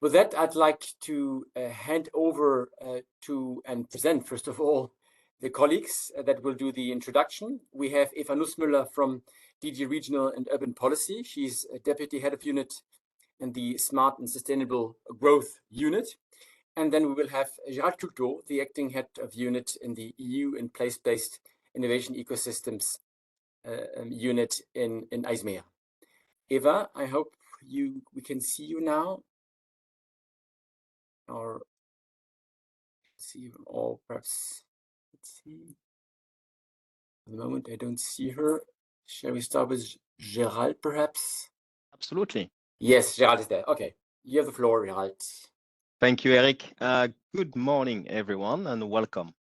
With that, I'd like to hand over to and present, first of all, the colleagues that will do the introduction. We have Eva Nussmüller from DG Regional and Urban Policy. She's a Deputy Head of Unit in the Smart and Sustainable Growth Unit. And then we will have Gérald Coucteau, the Acting Head of Unit in the EU and Place-Based Innovation Ecosystems Unit in ISMEA. Eva, I hope we can see you now. Or see you, or perhaps, let's see. At the moment, I don't see her. Shall we start with Gérald, perhaps? Absolutely. Yes, Gérald is there. Okay, you have the floor, Gérald. Thank you, Eric. Good morning, everyone, and welcome.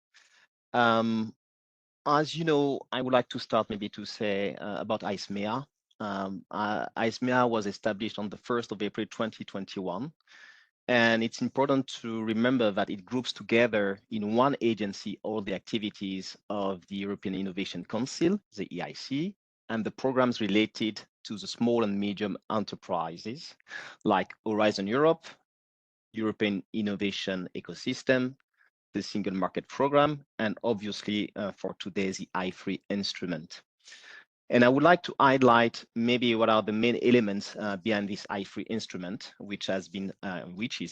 As you know, I would like to start maybe to say about ISMEA. ISMEA was established on the 1st of April 2021. And it's important to remember that it groups together in one agency all the activities of the European Innovation Council, the EIC, and the programs related to the small and medium enterprises like Horizon Europe, European Innovation Ecosystem, the Single Market Program, and obviously for today, the I3 instrument. And I would like to highlight maybe what are the main elements behind this I3 instrument, which is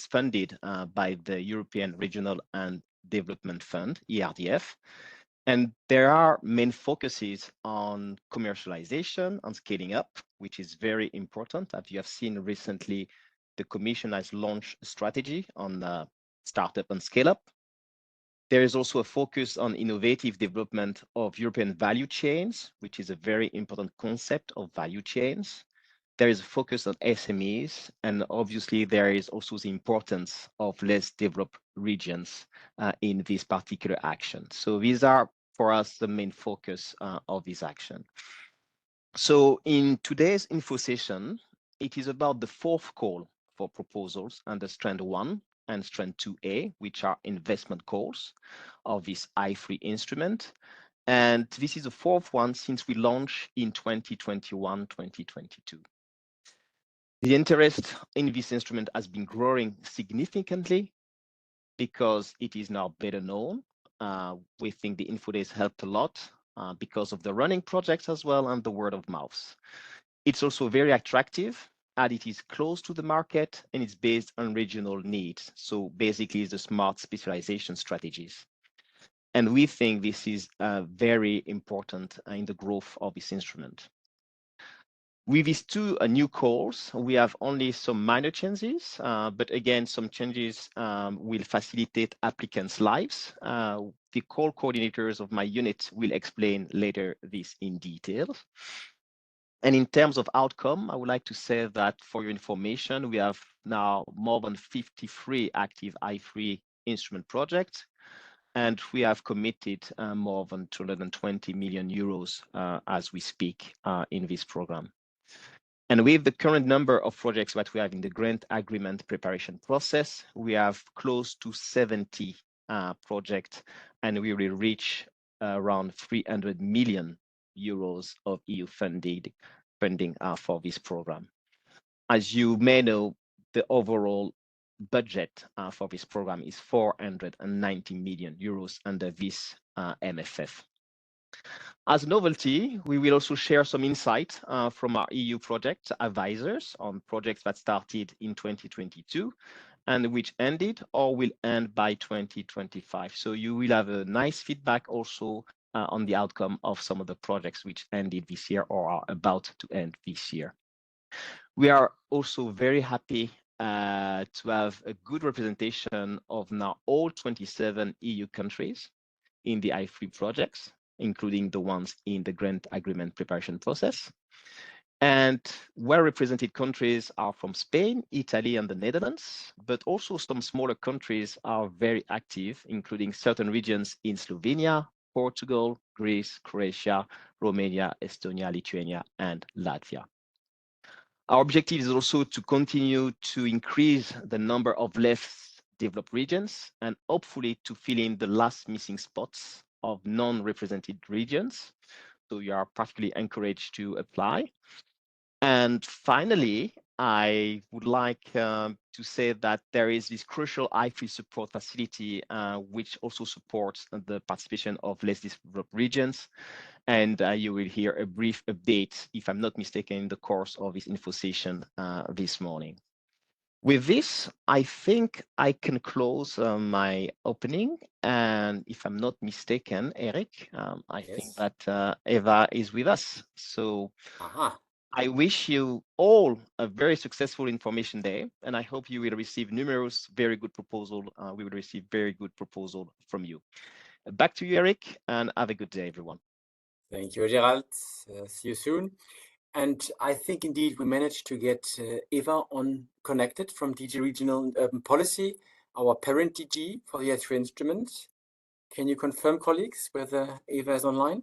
funded by the European Regional and Development Fund, ERDF. And there are main focuses on commercialization and scaling up, which is very important. As you have seen recently, the Commission has launched a strategy on startup and scale up. There is also a focus on innovative development of European value chains, which is a very important concept of value chains. There is a focus on SMEs, and obviously there is also the importance of less developed regions in this particular action. So these are, for us, the main focus of this action. So in today's info session, it is about the fourth call for proposals under Strand 1 and Strand 2A, which are investment calls of this I3 instrument. And this is the fourth one since we launched in 2021-2022. The interest in this instrument has been growing significantly because it is now better known. We think the info days helped a lot because of the running projects as well and the word of mouth. It's also very attractive, and it is close to the market, and it's based on regional needs. So basically, it's the smart specialization strategies. And we think this is very important in the growth of this instrument. With these two new calls, we have only some minor changes, but again, some changes will facilitate applicants' lives. The call coordinators of my unit will explain later this in detail. And in terms of outcome, I would like to say that for your information, we have now more than 53 active I3 instrument projects, and we have committed more than 220 million euros as we speak in this program. And with the current number of projects that we have in the grant agreement preparation process, we have close to 70 projects, and we will reach around 300 million euros of EU funding for this program. As you may know, the overall budget for this program is 490 million euros under this MFF. As a novelty, we will also share some insight from our EU project advisors on projects that started in 2022 and which ended or will end by 2025. So you will have a nice feedback also on the outcome of some of the projects which ended this year or are about to end this year. We are also very happy to have a good representation of now all 27 EU countries in the I3 projects, including the ones in the grant agreement preparation process. And well-represented countries are from Spain, Italy, and the Netherlands, but also some smaller countries are very active, including certain regions in Slovenia, Portugal, Greece, Croatia, Romania, Estonia, Lithuania, and Latvia. Our objective is also to continue to increase the number of less developed regions and hopefully to fill in the last missing spots of non-represented regions. So you are particularly encouraged to apply. And finally, I would like to say that there is this crucial I3 support facility, which also supports the participation of less developed regions. And you will hear a brief update, if I'm not mistaken, in the course of this info session this morning. With this, I think I can close my opening. And if I'm not mistaken, Eric, I think that Eva is with us. So I wish you all a very successful information day, and I hope you will receive numerous very good proposals. We will receive very good proposal from you. Back to you, Eric, and have a good day, everyone. Thank you, Gerald. See you soon. And I think indeed we managed to get Eva on connected from DG Regional and Urban Policy, our parent DG for the I3 instrument. Can you confirm, colleagues, whether Eva is online?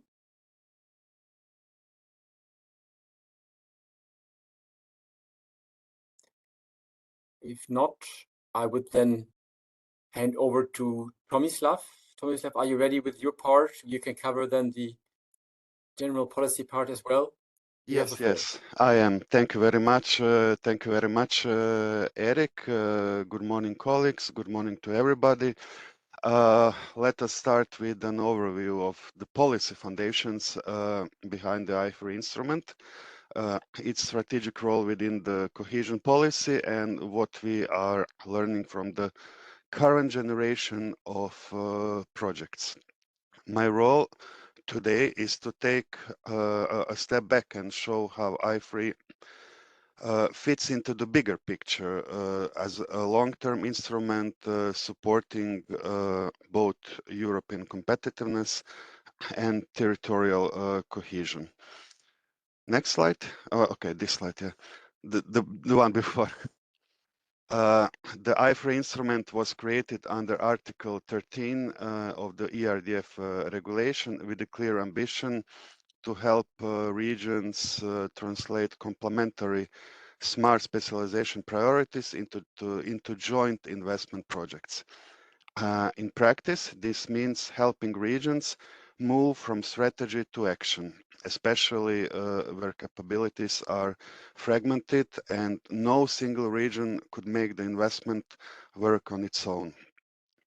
If not, I would then hand over to Tomislav. Tomislav, are you ready with your part? You can cover then the general policy part as well. Yes, I am. Thank you very much. Thank you very much, Eric. Good morning, colleagues. Good morning to everybody. Let us start with an overview of the policy foundations behind the I3 instrument, its strategic role within the cohesion policy, and what we are learning from the current generation of projects. My role today is to take a step back and show how I3 fits into the bigger picture as a long-term instrument supporting both European competitiveness and territorial cohesion. Next slide. Oh, okay, this slide, yeah. The one before. The I3 instrument was created under Article 13 of the ERDF regulation with a clear ambition to help regions translate complementary smart specialization priorities into joint investment projects. In practice, this means helping regions move from strategy to action, especially where capabilities are fragmented and no single region could make the investment work on its own.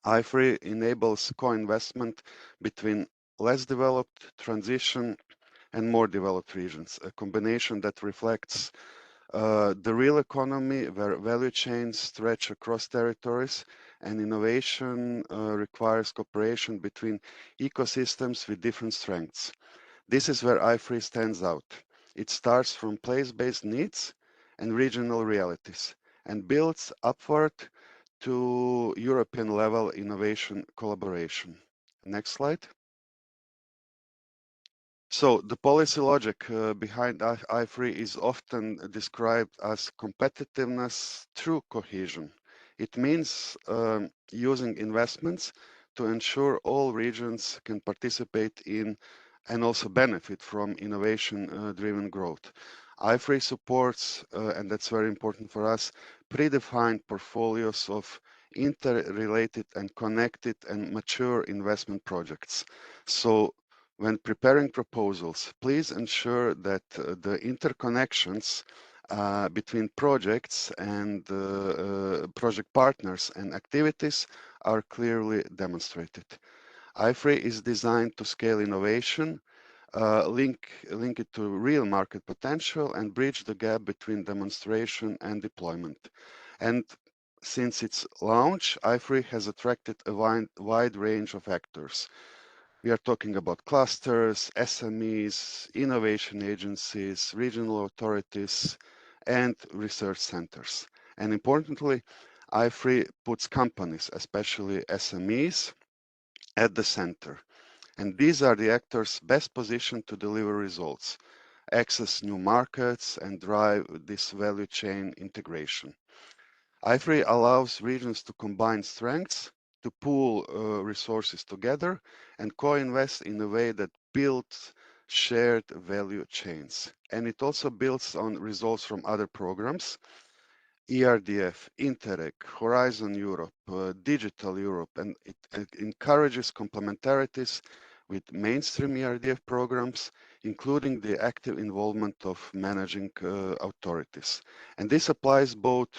I3 enables co-investment between less developed, transition, and more developed regions, a combination that reflects the real economy where value chains stretch across territories and innovation requires cooperation between ecosystems with different strengths. This is where I3 stands out. It starts from place-based needs and regional realities and builds upward to European level innovation collaboration. Next slide. So the policy logic behind I3 is often described as competitiveness through cohesion. It means using investments to ensure all regions can participate in and also benefit from innovation-driven growth. I3 supports, and that's very important for us, predefined portfolios of interrelated and connected and mature investment projects. So when preparing proposals, please ensure that the interconnections between projects and project partners and activities are clearly demonstrated. I3 is designed to scale innovation, link it to real market potential, and bridge the gap between demonstration and deployment. And since its launch, I3 has attracted a wide range of actors. We are talking about clusters, SMEs, innovation agencies, regional authorities, and research centers. And importantly, I3 puts companies, especially SMEs, at the center. And these are the actors best positioned to deliver results, access new markets, and drive this value chain integration. I3 allows regions to combine strengths, to pool resources together, and co-invest in a way that builds shared value chains. And it also builds on results from other programs, ERDF, Interreg, Horizon Europe, Digital Europe, and it encourages complementarities with mainstream ERDF programs, including the active involvement of managing authorities. And this applies both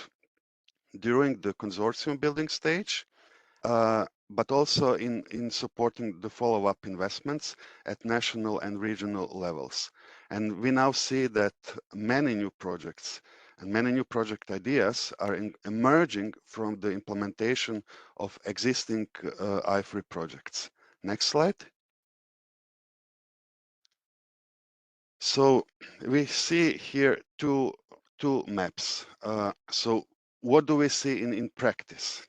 during the consortium building stage, but also in supporting the follow-up investments at national and regional levels. And we now see that many new projects and many new project ideas are emerging from the implementation of existing IFRI projects. Next slide. So we see here two maps. So what do we see in practice?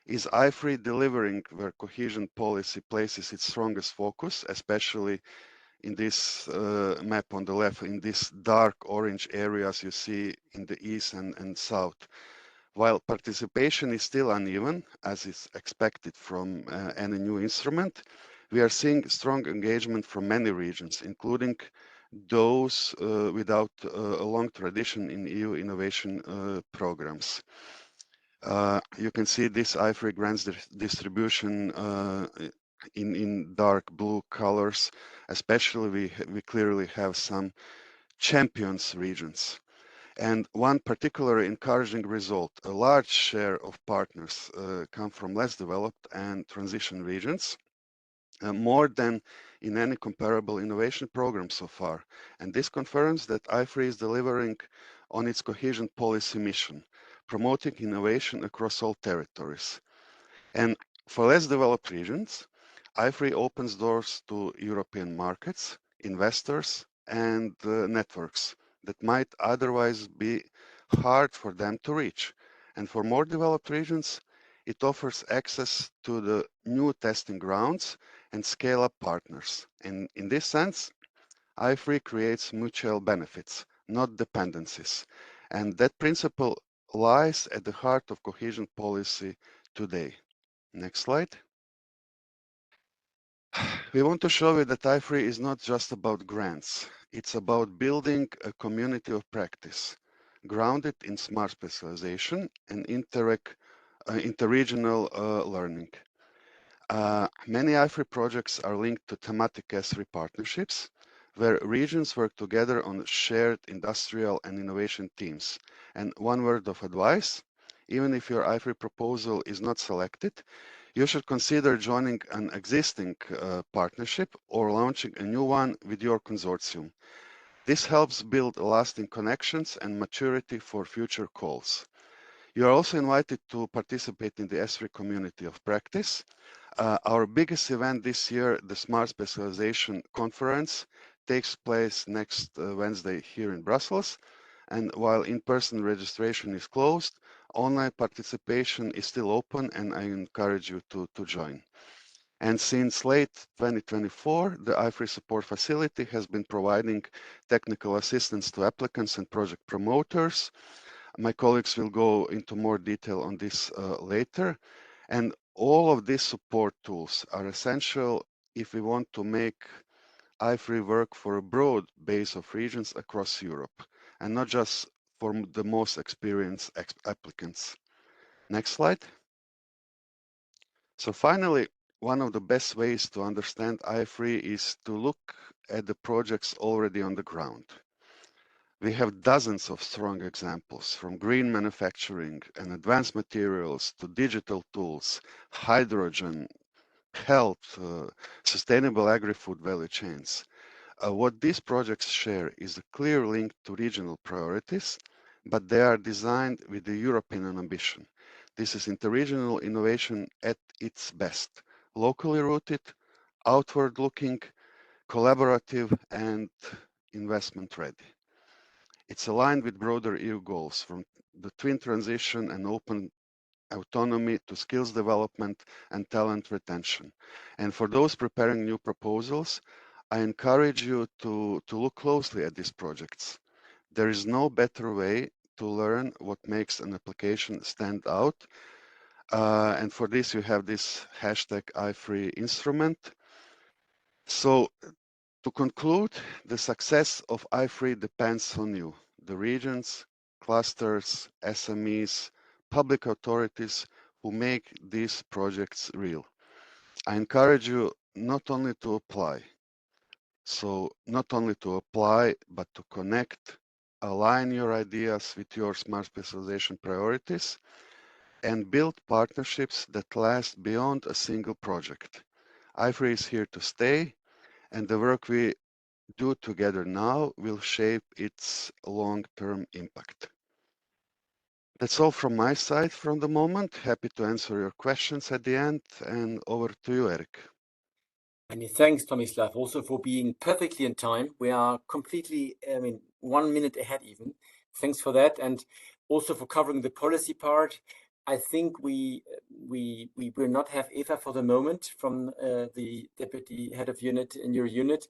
Is IFRI delivering where cohesion policy places its strongest focus, especially in this map on the left, in these dark orange areas you see in the east and south? While participation is still uneven, as is expected from any new instrument, we are seeing strong engagement from many regions, including those without a long tradition in EU innovation programs. You can see this IFRI grants distribution in dark blue colors. Especially, we clearly have some champions regions. And one particularly encouraging result, a large share of partners come from less developed and transition regions, more than in any comparable innovation program so far. And this confirms that IFRI is delivering on its cohesion policy mission, promoting innovation across all territories. And for less developed regions, IFRI opens doors to European markets, investors, and networks that might otherwise be hard for them to reach. And for more developed regions, it offers access to the new testing grounds and scale-up partners. And in this sense, IFRI creates mutual benefits, not dependencies. And that principle lies at the heart of cohesion policy today. Next slide. We want to show you that IFRI is not just about grants. It's about building a community of practice, grounded in smart specialization and interregional learning. Many IFRI projects are linked to thematic S3 partnerships, where regions work together on shared industrial and innovation teams. And one word of advice, even if your IFRI proposal is not selected, you should consider joining an existing partnership or launching a new one with your consortium. This helps build lasting connections and maturity for future calls. You are also invited to participate in the S3 community of practice. Our biggest event this year, the Smart Specialization Conference, takes place next Wednesday here in Brussels. And while in-person registration is closed, online participation is still open, and I encourage you to join. And since late 2024, the IFRI support facility has been providing technical assistance to applicants and project promoters. My colleagues will go into more detail on this later. And all of these support tools are essential if we want to make IFRI work for a broad base of regions across Europe, and not just for the most experienced applicants. Next slide. So finally, one of the best ways to understand IFRI is to look at the projects already on the ground. We have dozens of strong examples, from green manufacturing and advanced materials to digital tools, hydrogen, health, sustainable agri-food value chains. What these projects share is a clear link to regional priorities, but they are designed with the European ambition. This is interregional innovation at its best, locally rooted, outward-looking, collaborative, and investment-ready. It's aligned with broader EU goals, from the twin transition and open autonomy to skills development and talent retention. And for those preparing new proposals, I encourage you to look closely at these projects. There is no better way to learn what makes an application stand out. And for this, you have this hashtag IFRI instrument. So to conclude, the success of IFRI depends on you, the regions, clusters, SMEs, public authorities who make these projects real. I encourage you not only to apply. So not only to apply, but to connect, align your ideas with your smart specialization priorities, and build partnerships that last beyond a single project. I3 is here to stay, and the work we do together now will shape its long-term impact. That's all from my side from the moment. Happy to answer your questions at the end, and over to you, Eric. Many thanks, Tomislav, also for being perfectly in time. We are completely, 1 minute ahead even. Thanks for that, and also for covering the policy part. I think we will not have Eva for the moment from the deputy head of unit in your unit.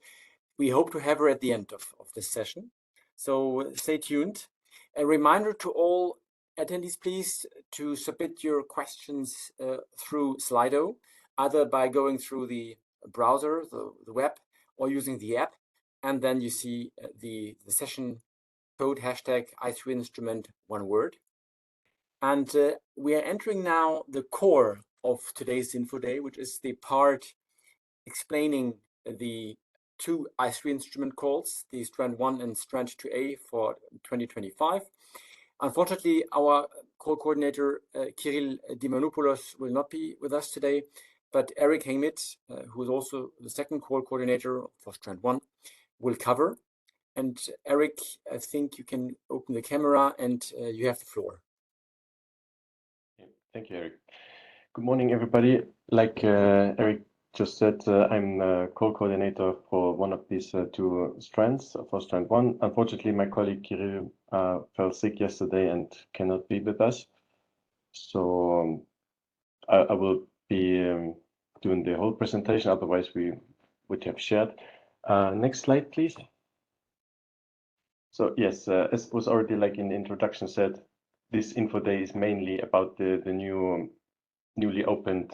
We hope to have her at the end of this session. So stay tuned. A reminder to all attendees, please, to submit your questions through Sli.do, either by going through the browser, the web, or using the app. And then you see the session code hashtag i3 instrument, one word. And we are entering now the core of today's info day, which is the part explaining the two i3 instrument calls, the Strand 1 and Strand 2A for 2025. Unfortunately, our call coordinator, Kirill Dimanopoulos, will not be with us today, but Eric Hengmit, who is also the second call coordinator for Strand 1, will cover. And Eric, I think you can open the camera and you have the floor. Thank you, Eric. Good morning, everybody. Like Eric just said, I'm co-coordinator for one of these two strands, for Strand 1. Unfortunately, my colleague Kirill fell sick yesterday and cannot be with us. So I will be doing the whole presentation, otherwise we would have shared. Next slide, please. So yes, as was already like in the introduction said, this info day is mainly about the newly opened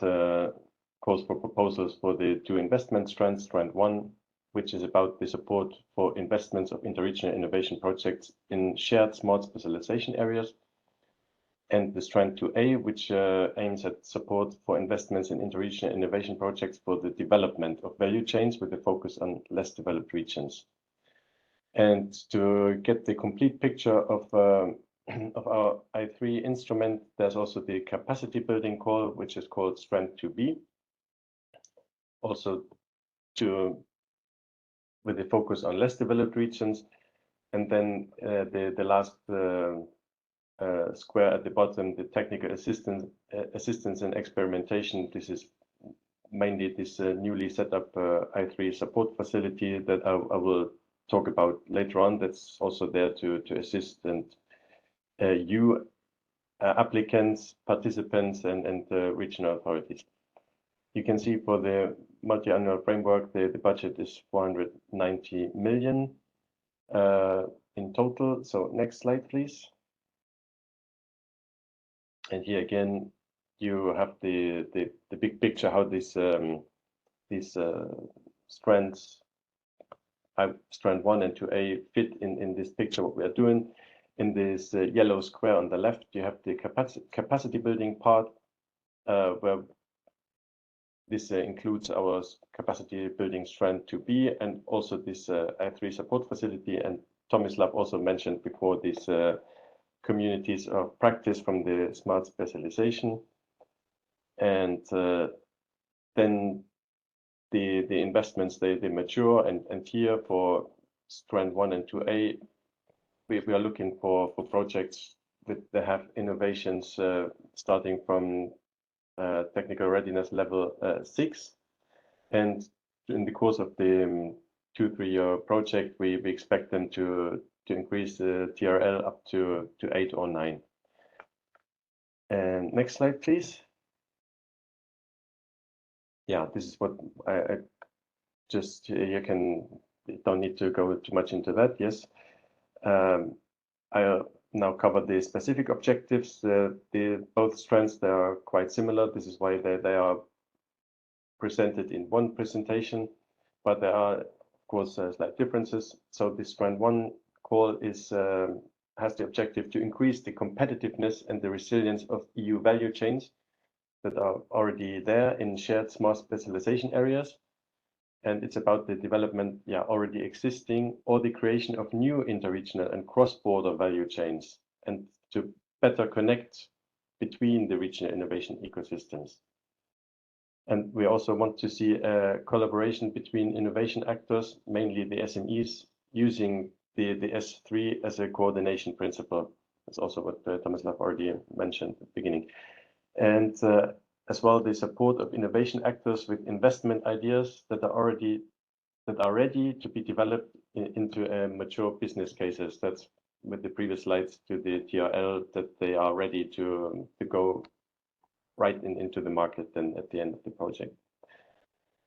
calls for proposals for the two investment strands, Strand 1, which is about the support for investments of interregional innovation projects in shared smart specialization areas, and the Strand 2A, which aims at support for investments in interregional innovation projects for the development of value chains with a focus on less developed regions. And to get the complete picture of our i3 instrument, there's also the capacity building call, which is called Strand 2B. Also with a focus on less developed regions. And then the last square at the bottom, the technical assistance and experimentation. This is mainly this newly set up i3 support facility that I will talk about later on. That's also there to assist and you applicants, participants, and regional authorities. You can see for the multi-annual framework, the budget is 490 million in total. So next slide, please. And here again, you have the big picture how these strands, Strand 1 and 2A, fit in this picture. What we are doing in this yellow square on the left, you have the capacity building part, where this includes our capacity building Strand 2B and also this i3 support facility. And Tomislav also mentioned before these communities of practice from the smart specialization. And then the investments, they mature. And here for Strand 1 and 2A, we are looking for projects that have innovations starting from technical readiness level 6. And in the course of the 2-3 year project, we expect them to increase the TRL up to 8 or 9. And next slide, please. Yeah, this is what I just, you don't need to go too much into that. Yes. I now cover the specific objectives. Both strands, they are quite similar. This is why they are presented in one presentation, but there are, of course, slight differences. So the Strand 1 call is has the objective to increase the competitiveness and the resilience of EU value chains that are already there in shared smart specialization areas. and it's about the development, already existing or the creation of new interregional and cross-border value chains, and to better connect between the regional innovation ecosystems. And we also want to see a collaboration between innovation actors, mainly the SMEs, using the S3 as a coordination principle. That's also what Tomislav already mentioned at the beginning. And as well, the support of innovation actors with investment ideas that are ready to be developed into mature business cases. That's with the previous slides to the TRL, that they are ready to go right into the market then at the end of the project.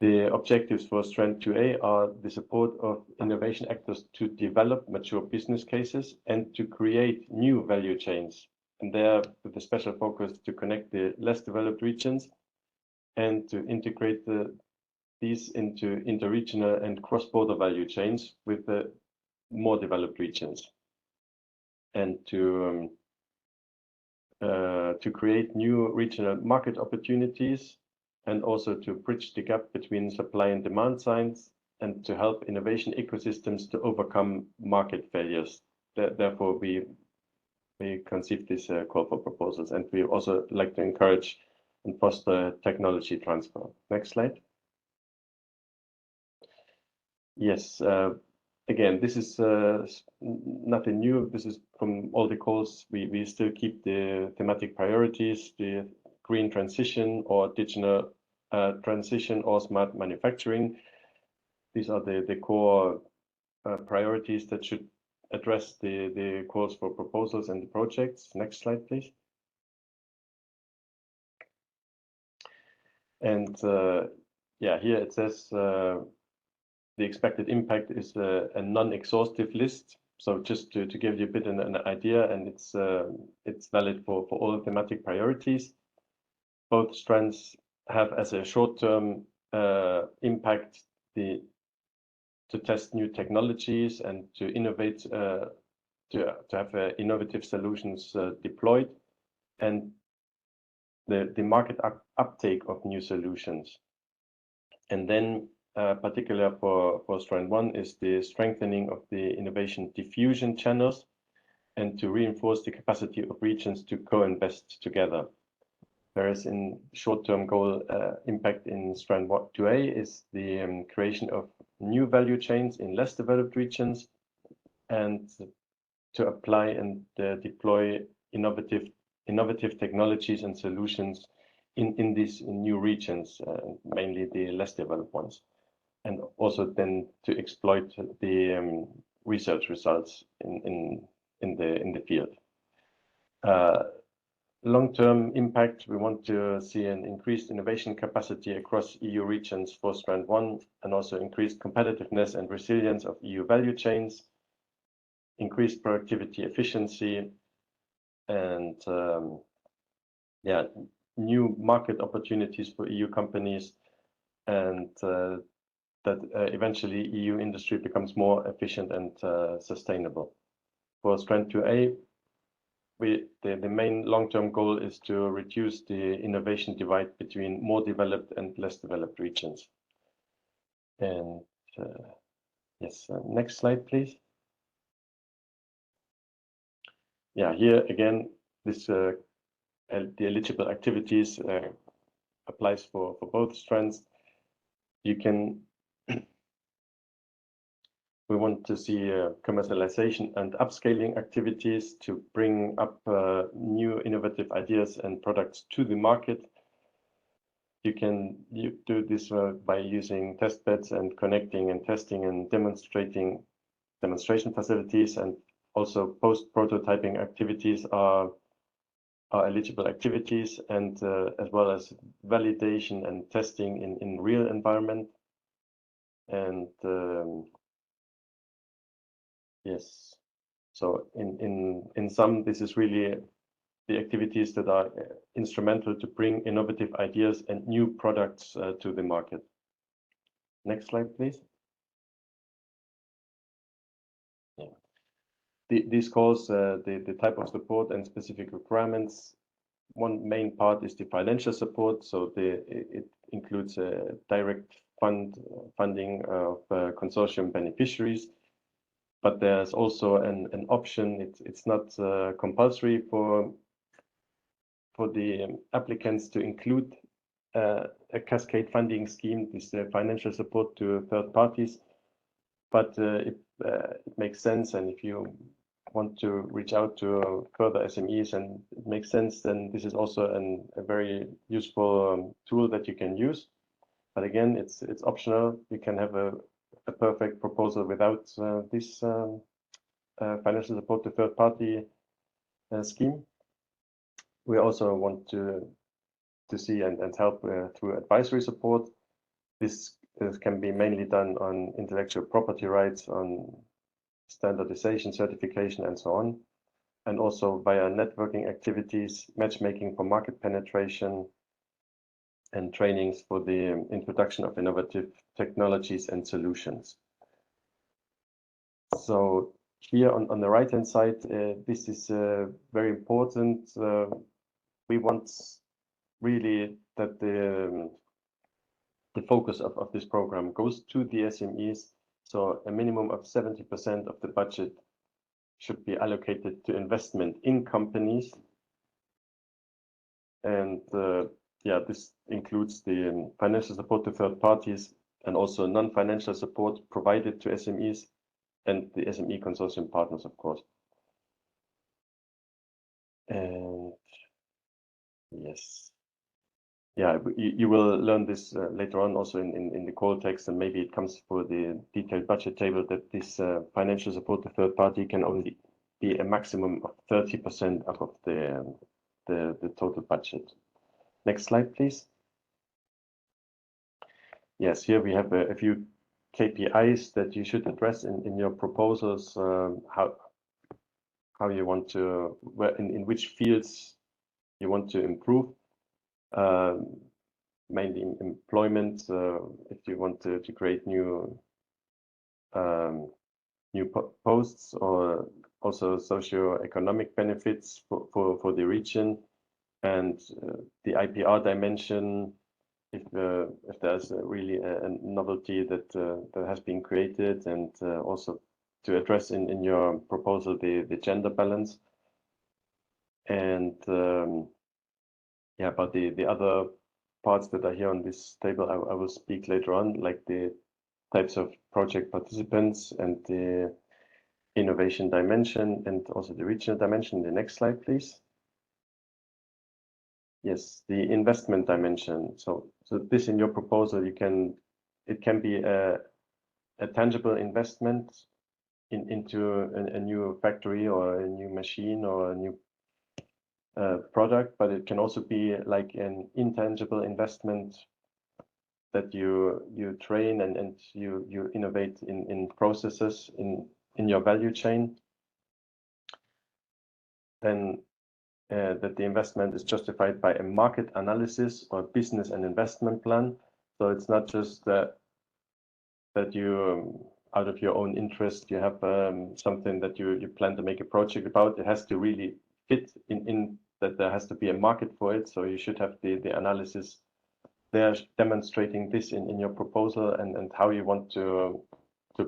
The objectives for Strand 2A are the support of innovation actors to develop mature business cases and to create new value chains. And there, with a special focus to connect the less developed regions and to integrate these into interregional and cross-border value chains with the more developed regions, and to create new regional market opportunities, and also to bridge the gap between supply and demand sides, and to help innovation ecosystems to overcome market failures. Therefore, we conceived this call for proposals, and we also like to encourage and foster technology transfer. Next slide. Yes, again, this is nothing new. This is from all the calls. We still keep the thematic priorities, the green transition or digital transition or smart manufacturing. These are the core priorities that should address the calls for proposals and the projects. Next slide, please. And here it says the expected impact is a non-exhaustive list. So just to give you a bit an idea, and it's valid for all thematic priorities. Both strands have as a short-term impact to test new technologies and to innovate, to have innovative solutions deployed, and the market uptake of new solutions. And then particular for Strand 1 is the strengthening of the innovation diffusion channels and to reinforce the capacity of regions to co-invest together. Whereas in short-term goal impact in Strand 2A is the creation of new value chains in less developed regions, and to apply and deploy innovative technologies and solutions in these new regions, mainly the less developed ones, and also then to exploit the research results in the field. Long-term impact, we want to see an increased innovation capacity across EU regions for Strand 1, and also increased competitiveness and resilience of EU value chains, increased productivity efficiency, and new market opportunities for EU companies, and that eventually EU industry becomes more efficient and sustainable. For Strand 2A, the main long-term goal is to reduce the innovation divide between more developed and less developed regions. And yes, next slide, please. Yeah, here again, this the eligible activities applies for both strands. You can we want to see commercialization and upscaling activities to bring up new innovative ideas and products to the market. You can do this by using test beds and connecting and testing and demonstration facilities, and also post-prototyping activities are eligible activities, and as well as validation and testing in real environment. And yes, so in sum, this is really the activities that are instrumental to bring innovative ideas and new products to the market. Next slide, please. Yeah. These calls the type of support and specific requirements. One main part is the financial support. So it includes direct funding of consortium beneficiaries, but there's also an option. It's not compulsory for the applicants to include a cascade funding scheme, this financial support to third parties, but it makes sense. And if you want to reach out to further SMEs and it makes sense, then this is also a very useful tool that you can use. But again, it's optional. You can have a perfect proposal without this financial support to third party scheme. We also want to see and help through advisory support. This can be mainly done on intellectual property rights, on standardization, certification, and so on, and also via networking activities, matchmaking for market penetration, and trainings for the introduction of innovative technologies and solutions. So here on the right-hand side, this is very important. We want really that the focus of this program goes to the SMEs. So a minimum of 70% of the budget should be allocated to investment in companies. And yeah, this includes the financial support to third parties and also non-financial support provided to SMEs and the SME consortium partners, of course. And yes, yeah, you will learn this later on also in the call text, and maybe it comes for the detailed budget table, that this financial support to third party can only be a maximum of 30% of the total budget. Next slide, please. Yes, here we have a few KPIs that you should address in your proposals, how you want to, in which fields you want to improve. Mainly employment, if you want to create new posts, or also socio-economic benefits for the region, and the IPR dimension, if there's really a novelty that has been created, and also to address in your proposal the gender balance. And yeah, but the other parts that are here on this table, I will speak later on, like the types of project participants and the innovation dimension, and also the regional dimension. The next slide, please. Yes, the investment dimension. So this in your proposal, it can be a tangible investment into a new factory or a new machine or a new product, but it can also be like an intangible investment that you train and you innovate in processes in your value chain. Then that the investment is justified by a market analysis or business and investment plan. So it's not just that you out of your own interest you have something that you plan to make a project about. It has to really fit in that there has to be a market for it. So you should have the analysis there demonstrating this in your proposal, and how you want to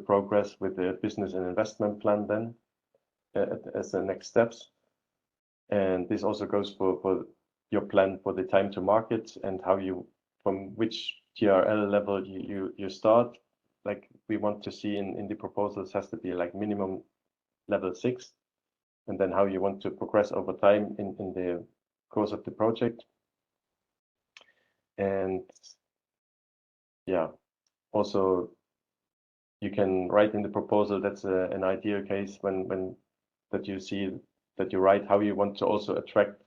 progress with the business and investment plan then as the next steps. And this also goes for your plan for the time to market, and how you, from which TRL level you start. Like we want to see in the proposals has to be like minimum level 6, and then how you want to progress over time in the course of the project. And yeah, also you can write in the proposal, that's an ideal case when that you see that you write how you want to also attract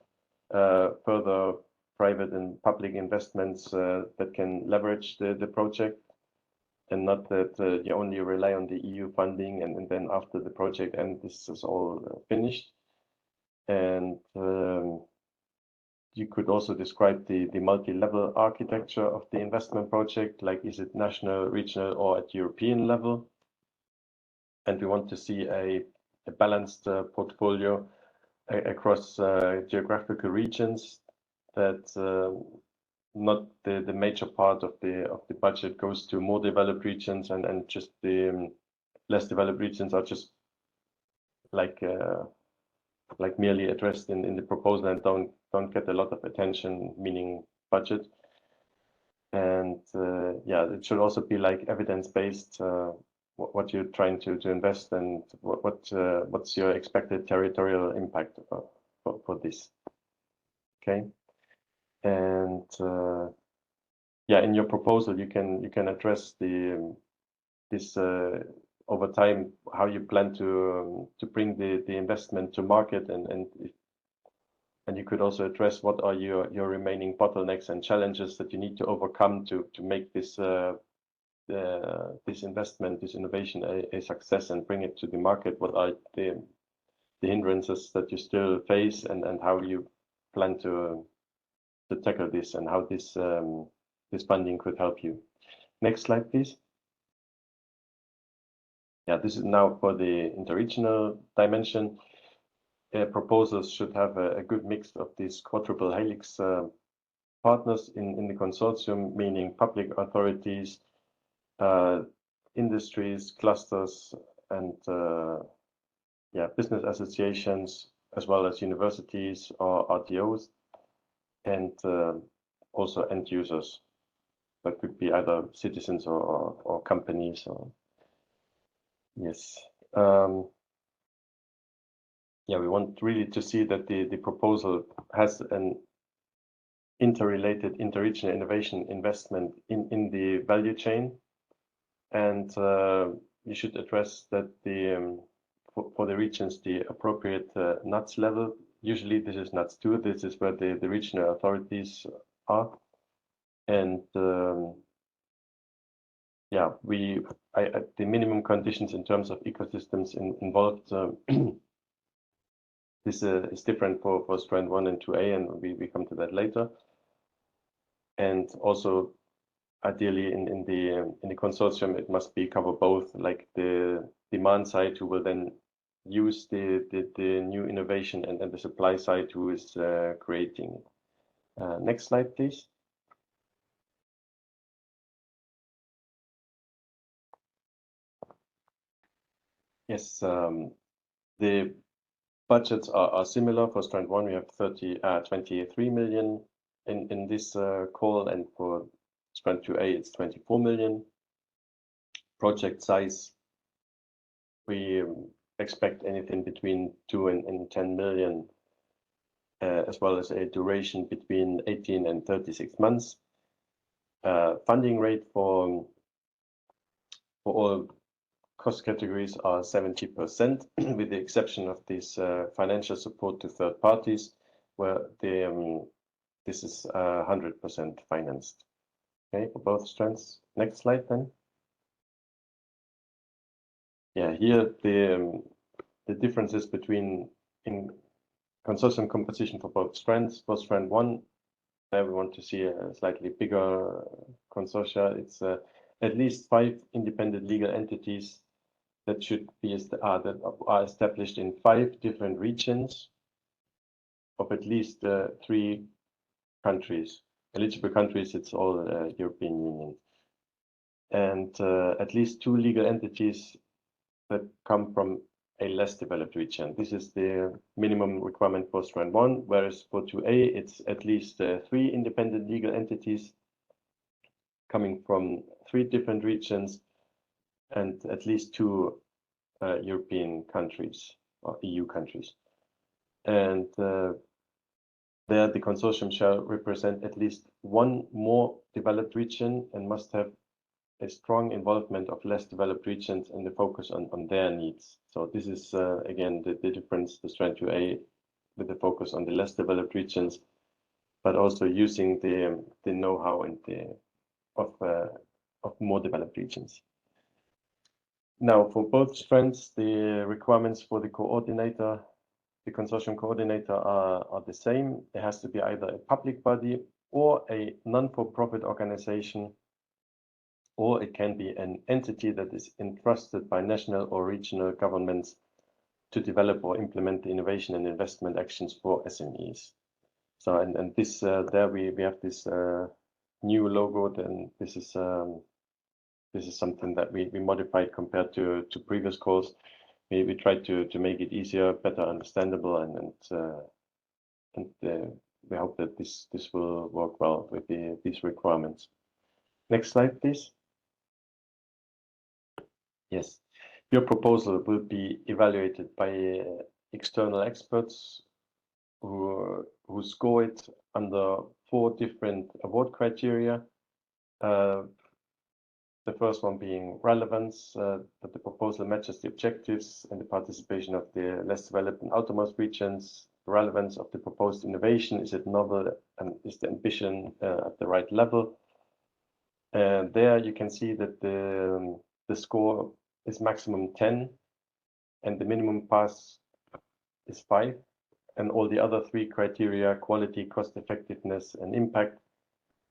further private and public investments that can leverage the project, and not that you only rely on the EU funding and then after the project and this is all finished. And you could also describe the multi-level architecture of the investment project, like is it national, regional, or at European level? And we want to see a balanced portfolio across geographical regions that not the major part of the budget goes to more developed regions, and just the less developed regions are just like merely addressed in the proposal and don't get a lot of attention, meaning budget. And yeah, it should also be like evidence-based, what you're trying to invest, and what's your expected territorial impact for this. Okay. And yeah, in your proposal you can address this over time, how you plan to bring the investment to market, and you could also address what are your remaining bottlenecks and challenges that you need to overcome to make this this investment, this innovation a success and bring it to the market. What are the hindrances that you still face, and how you plan to tackle this, and how this this funding could help you. Next slide, please. Yeah, this is now for the interregional dimension. Proposals should have a good mix of these quadruple helix partners in the consortium, meaning public authorities, industries, clusters, and yeah, business associations, as well as universities or RTOs, and also end users. That could be either citizens or companies. Or yes. Yeah, we want really to see that the proposal has an interrelated interregional innovation investment in the value chain, and you should address that the for the regions the appropriate NUTS level. Usually this is NUTS 2. This is where the regional authorities are, and yeah, the minimum conditions in terms of ecosystems involved. This is different for Strand 1 and 2A, and we come to that later. And also, ideally, in the consortium, it must be cover both, like the demand side, who will then use the new innovation, and the supply side, who is creating it. Next slide, please. Yes, the budgets are similar. For Strand 1, we have 23 million in this call, and for Strand 2A, it's 24 million. Project size, we expect anything between 2 and 10 million, as well as a duration between 18 and 36 months. Funding rate for all cost categories are 70%, with the exception of this financial support to third parties, where this is 100% financed. Okay, for both strands. Next slide, then. Yeah, here the differences between in consortium composition for both strands. For Strand 1, we want to see a slightly bigger consortia. It's at least 5 independent legal entities that should be that are established in 5 different regions of at least 3 countries. Eligible countries, it's all European Union. And at least 2 legal entities that come from a less developed region. This is the minimum requirement for Strand 1, whereas for 2A, it's at least 3 independent legal entities coming from 3 different regions, and at least 2 European countries or EU countries. And there the consortium shall represent at least 1 more developed region, and must have a strong involvement of less developed regions and the focus on their needs. So this is again the difference, the Strand 2A with the focus on the less developed regions, but also using the know-how and of more developed regions. Now, for both strands, the requirements for the coordinator, the consortium coordinator, are the same. It has to be either a public body or a non-for-profit organization, or it can be an entity that is entrusted by national or regional governments to develop or implement the innovation and investment actions for SMEs. So, and this there we have this new logo, then this is something that we modified compared to previous calls. We tried to make it easier, better understandable, and we hope that this will work well with these requirements. Next slide, please. Yes, your proposal will be evaluated by external experts who score it under 4 different award criteria. The first one being relevance, that the proposal matches the objectives and the participation of the less developed and outermost regions. The relevance of the proposed innovation, is it novel, and is the ambition at the right level? There you can see that the score is maximum 10 and the minimum pass is 5, and all the other 3 criteria, quality, cost effectiveness, and impact,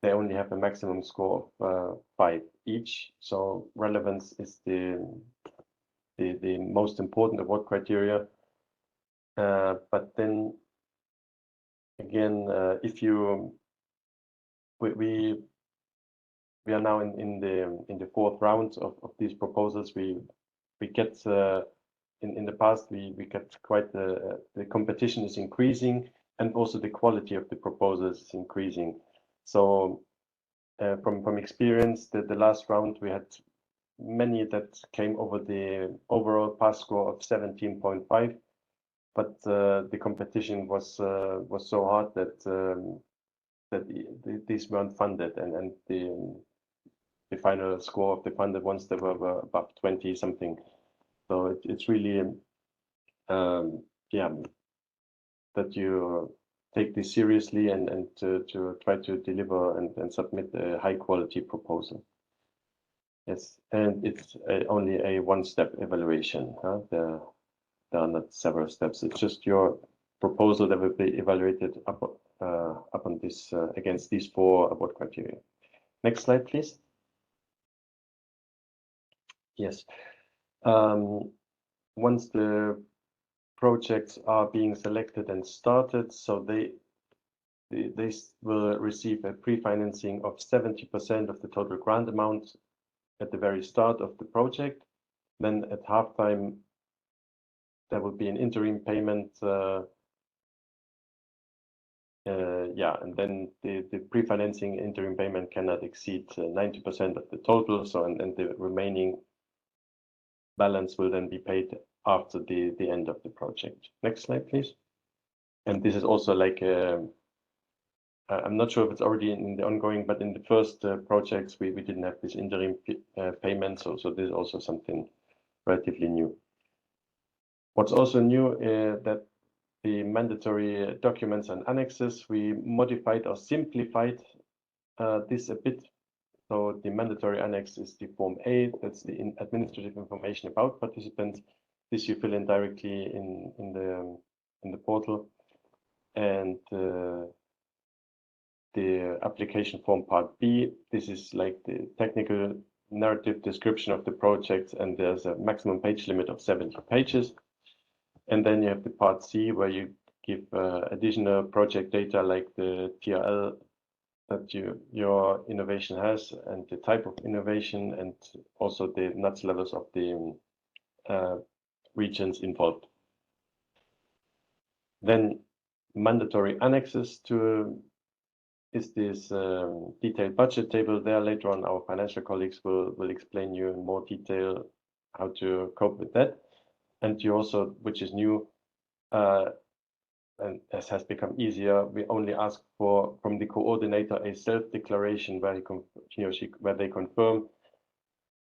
they only have a maximum score of 5 each. So relevance is the most important award criteria. But then again, if you we are now in the 4th round of these proposals. We get in the past we get quite the competition is increasing, and also the quality of the proposals is increasing. So from experience, the last round we had many that came over the overall pass score of 17.5, but the competition was so hard that these weren't funded, and the final score of the funded ones, they were above 20 something. So it's really yeah, that you take this seriously and to try to deliver and submit a high quality proposal. Yes, and it's only a 1-step evaluation. There are not several steps. It's just your proposal that will be evaluated upon this against these 4 award criteria. Next slide, please. Yes. Once the projects are being selected and started, so they will receive a pre-financing of 70% of the total grant amount at the very start of the project. Then at halftime, there will be an interim payment. Yeah, and then the pre-financing interim payment cannot exceed 90% of the total. So and the remaining balance will then be paid after the end of the project. Next slide, please. And this is also like I'm not sure if it's already in the ongoing, but in the first projects we didn't have this interim payment, so this is also something relatively new. What's also new that the mandatory documents and annexes, we modified or simplified this a bit. So the mandatory annex is the Form A, that's the administrative information about participants. This you fill in directly in the portal, and the application form part B. This is like the technical narrative description of the project, and there's a maximum page limit of 70 pages. And then you have the part C, where you give additional project data like the TRL that your innovation has, and the type of innovation, and also the NUTS levels of the regions involved. Then mandatory annexes to is this detailed budget table. There later on our financial colleagues will explain you in more detail how to cope with that. And you also, which is new, and as has become easier, we only ask for from the coordinator a self-declaration where he or she where they confirm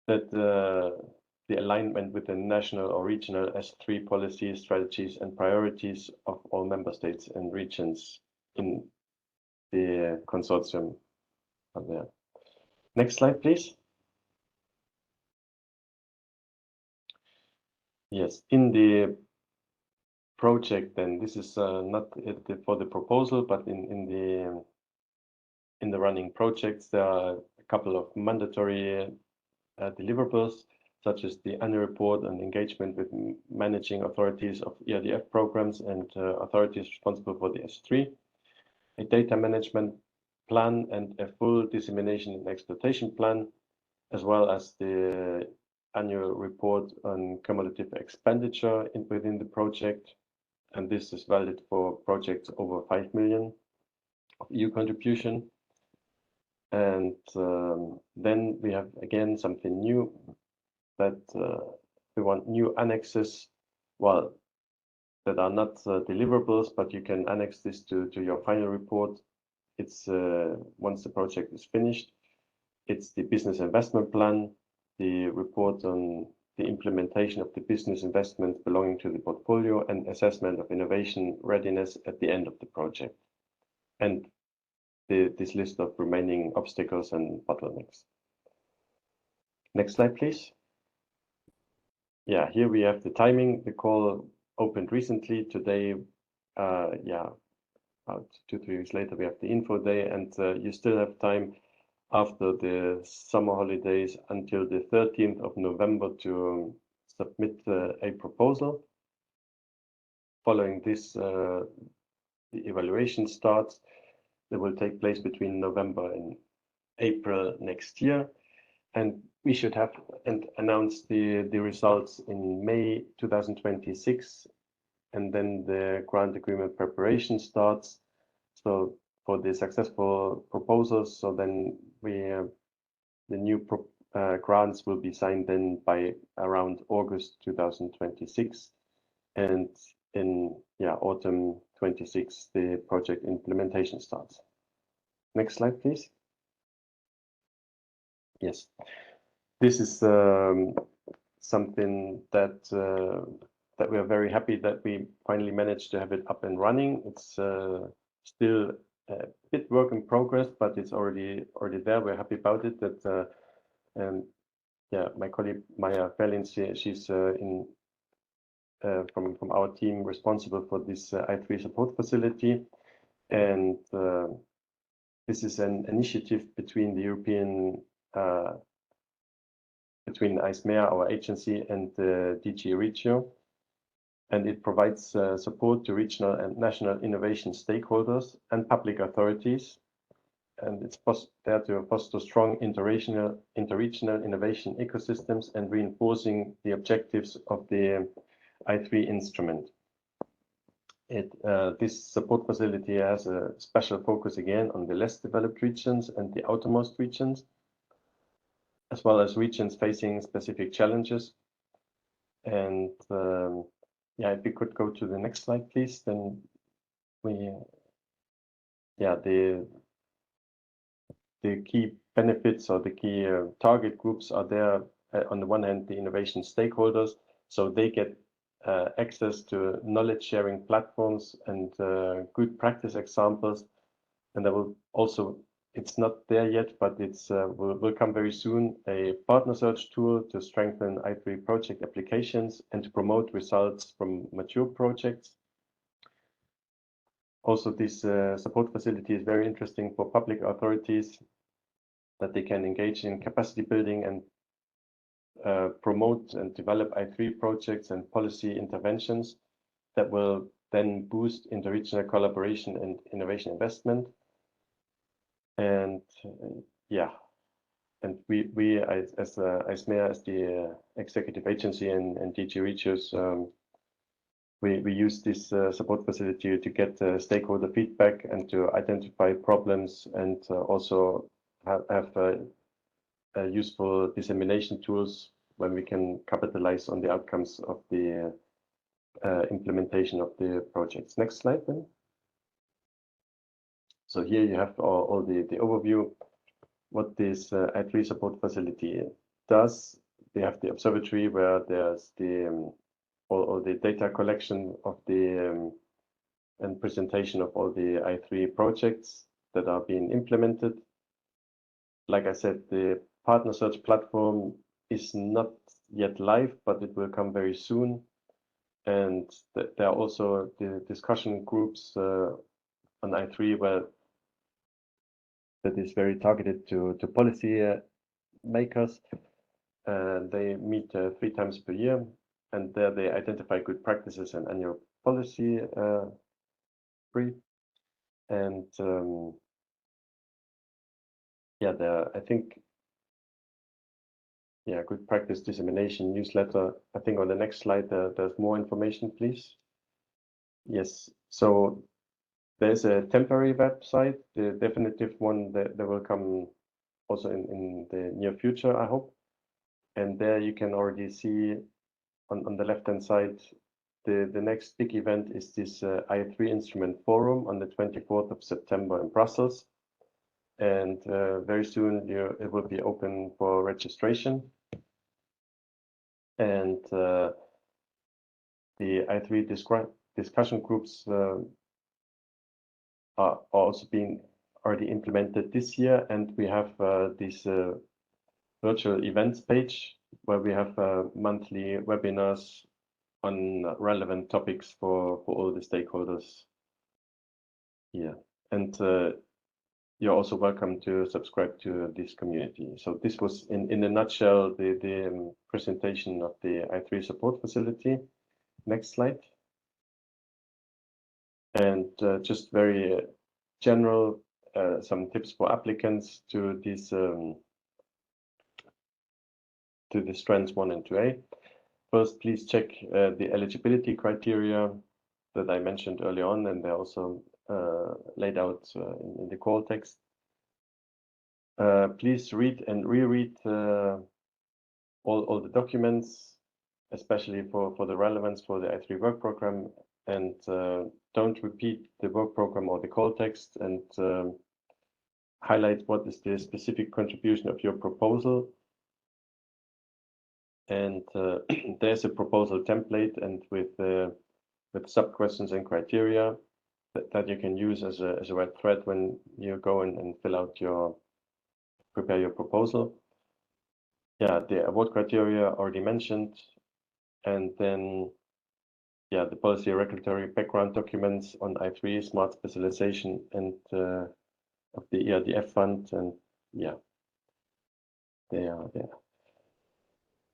that the alignment with the national or regional S3 policies, strategies, and priorities of all member states and regions in the consortium are there. Next slide, please. Yes, in the project, then this is not for the proposal, but in the running projects, there are a couple of mandatory deliverables, such as the annual report and engagement with managing authorities of ERDF programs and authorities responsible for the S3, a data management plan and a full dissemination and exploitation plan, as well as the annual report on cumulative expenditure within the project. And this is valid for projects over 5 million of EU contribution. And then we have again something new, that we want new annexes, well, that are not deliverables, but you can annex this to your final report. It's once the project is finished, it's the business investment plan, the report on the implementation of the business investments belonging to the portfolio, and assessment of innovation readiness at the end of the project, and this list of remaining obstacles and bottlenecks. Next slide, please. Yeah, here we have the timing. The call opened recently today. Yeah, about 2-3 weeks later, we have the info day, and you still have time after the summer holidays until the 13th of November to submit a proposal. Following this, the evaluation starts. That will take place between November and April next year, and we should have announced the results in May 2026, and then the grant agreement preparation starts. So for the successful proposals, so then the new grants will be signed then by around August 2026, and in autumn 26 the project implementation starts. Next slide, please. Yes, this is something that that we are very happy that we finally managed to have it up and running. It's still a bit work in progress, but it's already there. We're happy about it. That yeah, my colleague Maya Berlin, she's from our team responsible for this I3 support facility, and this is an initiative between the European between ISMEA, our agency, and DG Regio, and it provides support to regional and national innovation stakeholders and public authorities, and it's there to foster strong interregional innovation ecosystems and reinforcing the objectives of the I3 instrument. This support facility has a special focus again on the less developed regions and the outermost regions, as well as regions facing specific challenges. And yeah, if we could go to the next slide, please, then the key benefits or the key target groups are there. On the one hand, the innovation stakeholders, so they get access to knowledge sharing platforms and good practice examples, and there will also, it's not there yet, but it's will come very soon, a partner search tool to strengthen I3 project applications and to promote results from mature projects. Also, this support facility is very interesting for public authorities, that they can engage in capacity building and promote and develop I3 projects and policy interventions that will then boost interregional collaboration and innovation investment. And yeah, and we as ISMEA, as the executive agency and DG Regios, we use this support facility to get stakeholder feedback and to identify problems, and also have useful dissemination tools when we can capitalize on the outcomes of the implementation of the projects. Next slide, then. So here you have all the overview, what this I3 support facility does. They have the observatory where there's the all the data collection of the and presentation of all the I3 projects that are being implemented. Like I said, the partner search platform is not yet live, but it will come very soon. And there are also the discussion groups on I3 where that is very targeted to policy makers. They meet 3 times per year, and there they identify good practices and annual policy brief. And yeah, I think, yeah, good practice dissemination newsletter. I think on the next slide, there's more information, please. Yes, so there's a temporary website, the definitive one that will come also in the near future, I hope. And there you can already see on the left-hand side, the next big event is this I3 Instrument Forum on the 24th of September in Brussels. And very soon it will be open for registration. And the I3 discussion groups are also being already implemented this year. And we have this virtual events page where we have monthly webinars on relevant topics for all the stakeholders here. And you're also welcome to subscribe to this community. So this was in a nutshell the presentation of the I3 support facility. Next slide. And just very general, some tips for applicants to this to the strands 1 and 2A. First, please check the eligibility criteria that I mentioned early on, and they're also laid out in the call text. Please read and reread all the documents, especially for the relevance for the I3 work program, and don't repeat the work program or the call text, and highlight what is the specific contribution of your proposal. And there's a proposal template, and with sub questions and criteria that you can use as a red thread when you go and prepare your proposal. Yeah, the award criteria already mentioned, and then yeah, the policy regulatory background documents on I3 smart specialization and of the ERDF fund, and yeah, they are there.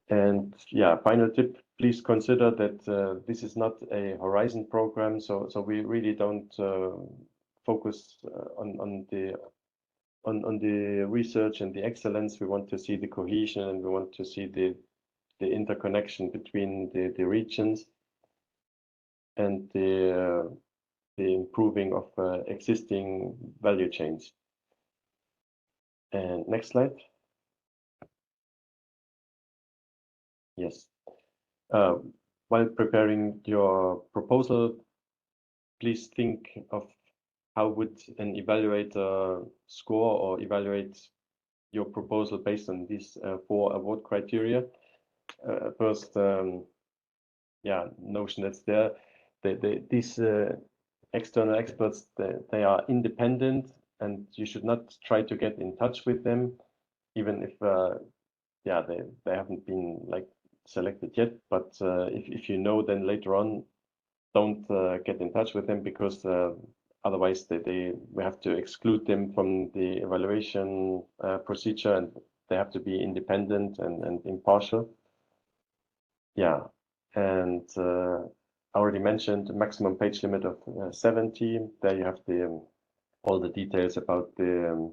And yeah, final tip, please consider that this is not a Horizon program, so we really don't focus on the research and the excellence. We want to see the cohesion, and we want to see the interconnection between the regions and the improving of existing value chains. And next slide. Yes. While preparing your proposal, please think of how would an evaluator score or evaluate your proposal based on these 4 award criteria. First, yeah, notion that's there. These external experts, they are independent, and you should not try to get in touch with them, even if yeah, they haven't been like selected yet. But if you know, then later on, don't get in touch with them, because otherwise we have to exclude them from the evaluation procedure, and they have to be independent and impartial. Yeah, and I already mentioned the maximum page limit of 70. There you have all the details about the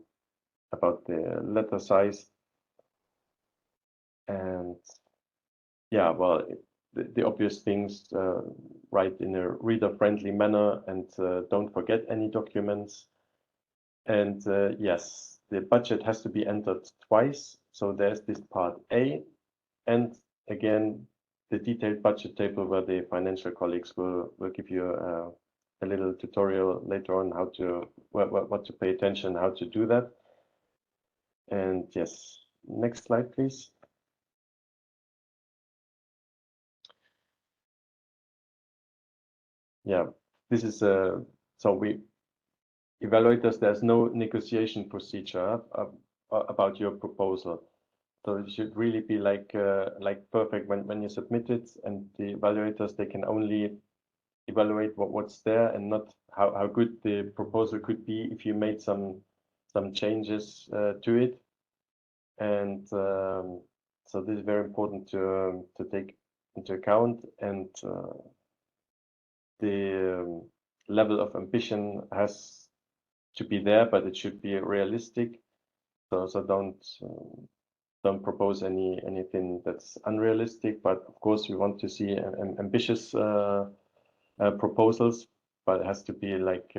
letter size. And yeah, well, the obvious things, write in a reader-friendly manner, and don't forget any documents. And yes, the budget has to be entered twice. So there's this part A, and again, the detailed budget table where the financial colleagues will give you a little tutorial later on how to what to pay attention, how to do that. And yes, next slide, please. Yeah, this is so we evaluators, there's no negotiation procedure about your proposal. So it should really be like perfect when you submit it, and the evaluators, they can only evaluate what's there, and not how good the proposal could be if you made some changes to it. And so this is very important to take into account. And the level of ambition has to be there, but it should be realistic. So don't propose anything that's unrealistic. But of course, we want to see ambitious proposals, but it has to be like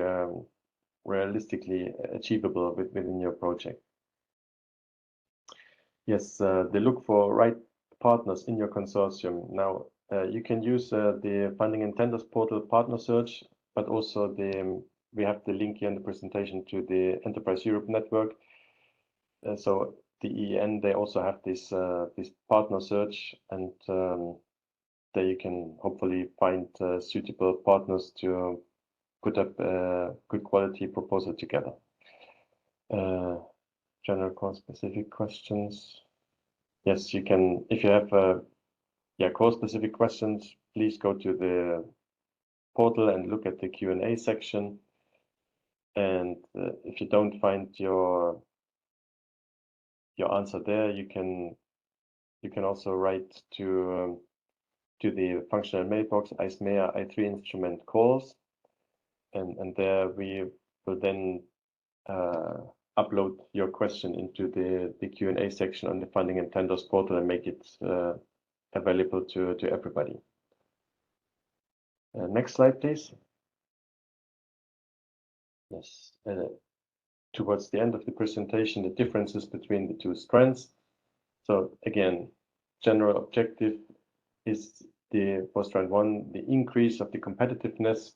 realistically achievable within your project. Yes, they look for right partners in your consortium. Now, you can use the Funding and Tenders portal partner search, but also we have the link here in the presentation to the Enterprise Europe network. So the EEN, they also have this partner search, and there you can hopefully find suitable partners to put up a good quality proposal together. General core specific questions. Yes, you can, if you have core specific questions, please go to the portal and look at the Q&A section. And if you don't find your answer there, you can also write to the functional mailbox ISMEA i3 instrument calls, and there we will then upload your question into the Q&A section on the Funding and Tenders portal and make it available to everybody. Next slide, please. Yes, towards the end of the presentation, the differences between the two strands. So again, general objective is for Strand 1, the increase of the competitiveness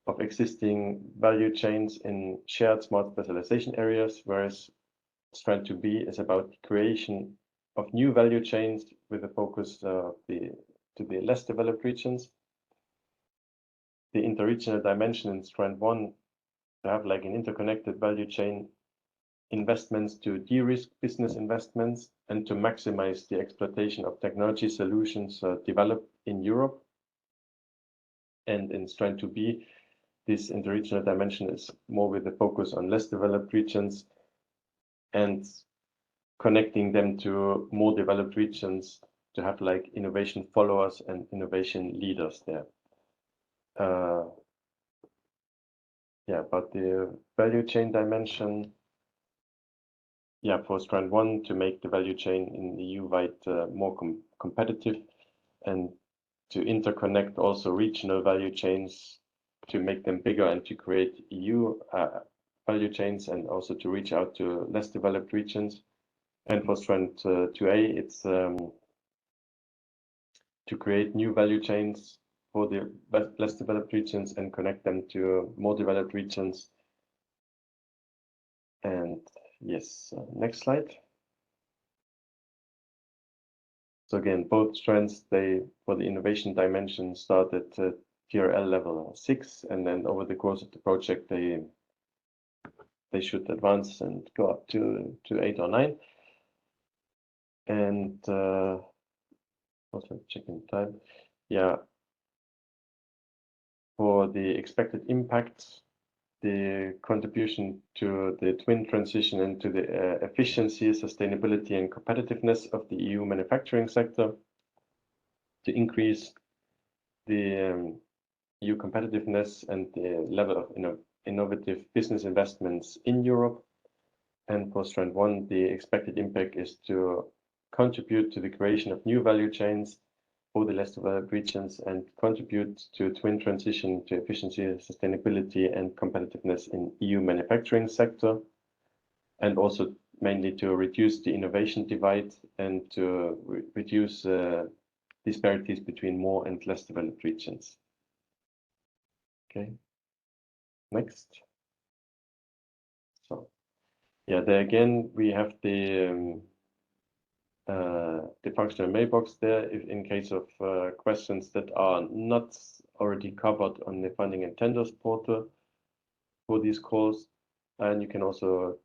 of existing value chains in shared smart specialization areas, whereas Strand 2B is about the creation of new value chains with a focus to the less developed regions. The interregional dimension in Strand 1 to have like an interconnected value chain investments to de-risk business investments and to maximize the exploitation of technology solutions developed in Europe. And in Strand 2B, this interregional dimension is more with the focus on less developed regions and connecting them to more developed regions to have like innovation followers and innovation leaders there. But the value chain dimension, for Strand 1 to make the value chain in EU-wide more competitive and to interconnect also regional value chains to make them bigger and to create EU value chains and also to reach out to less developed regions. And for Strand 2A, it's to create new value chains for the less developed regions and connect them to more developed regions. And yes, next slide. So again, both strands, for the innovation dimension, start at TRL level 6, and then over the course of the project, they should advance and go up to 8 or 9. And also checking time. For the expected impact, the contribution to the twin transition and to the efficiency, sustainability, and competitiveness of the EU manufacturing sector, to increase the EU competitiveness and the level of innovative business investments in Europe. And for Strand 1, the expected impact is to contribute to the creation of new value chains for the less developed regions and contribute to twin transition to efficiency, sustainability, and competitiveness in EU manufacturing sector, and also mainly to reduce the innovation divide and to reduce disparities between more and less developed regions. Okay, next. So, there again, we have the functional mailbox there in case of questions that are not already covered on the Funding and Tenders portal for these calls. And you can also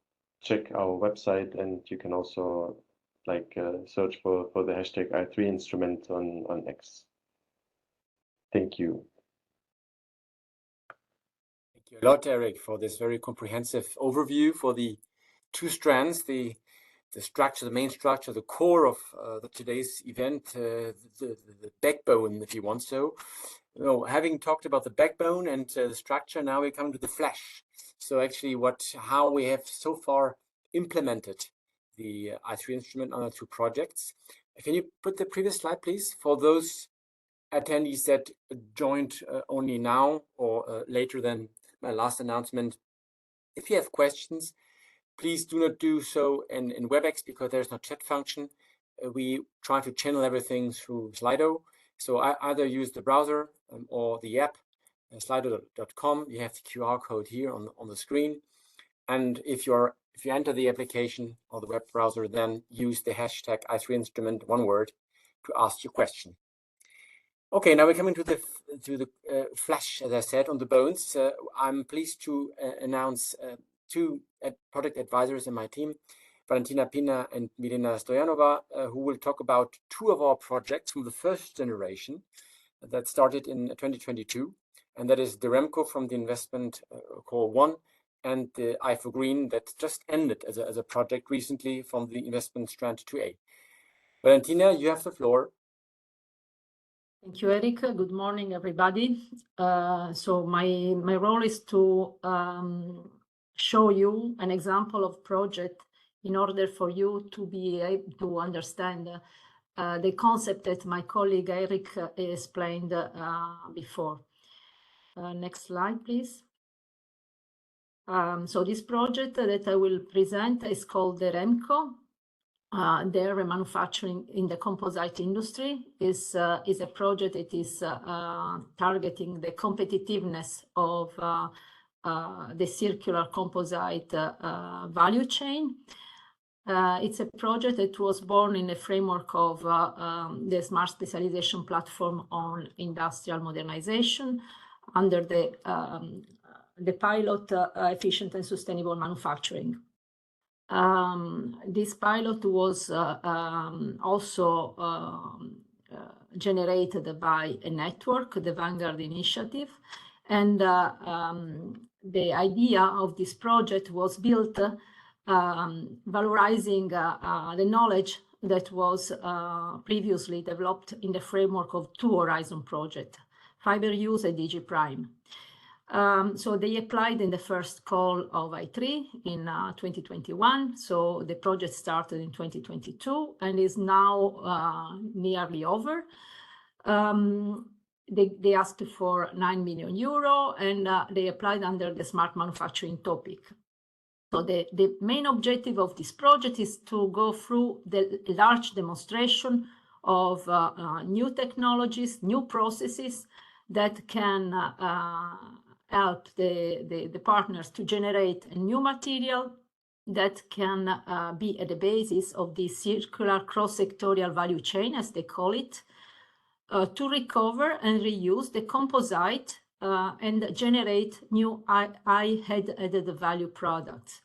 check our website, and you can also search for the hashtag i3 instrument on X. Thank you. Thank you a lot, Eric, for this very comprehensive overview for the two strands, the structure, the main structure, the core of today's event, the backbone, if you want so. Having talked about the backbone and the structure, now we come to the flesh. So actually how we have so far implemented the i3 instrument on our 2 projects. Can you put the previous slide, please, for those attendees that joined only now or later than my last announcement? If you have questions, please do not do so in WebEx because there's no chat function. We try to channel everything through Sli.do. So I either use the browser or the app, Sli.do.com. You have the QR code here on the screen. And if you enter the application or the web browser, then use the hashtag i3 instrument, one word, to ask your question. Okay, now we're coming to the flesh, as I said, on the bones. I'm pleased to announce 2 product advisors in my team, Valentina Pina and Milena Stoyanova, who will talk about 2 of our projects from the first generation that started in 2022, and that is DEREMCO from the investment call 1, and the i4 Green that just ended as a project recently from the investment Strand 2A. Valentina, you have the floor. Thank you, Eric. Good morning, everybody. So my role is to show you an example of project in order for you to be able to understand the concept that my colleague Eric explained before. Next slide, please. So this project that I will present is called DEREMCO. Their manufacturing in the composite industry is a project that is targeting the competitiveness of the circular composite value chain. It's a project that was born in the framework of the Smart Specialization Platform on Industrial Modernization under the pilot Efficient and Sustainable Manufacturing. This pilot was also generated by a network, the Vanguard Initiative, and the idea of this project was built valorizing the knowledge that was previously developed in the framework of 2 Horizon projects, fiber use and DG Prime. So they applied in the first call of i3 in 2021. So the project started in 2022 and is now nearly over. They asked for 9 million euro and they applied under the smart manufacturing topic. So the main objective of this project is to go through the large demonstration of new technologies, new processes that can help the partners to generate a new material that can be at the basis of the circular cross-sectorial value chain, as they call it, to recover and reuse the composite and generate new high added value products.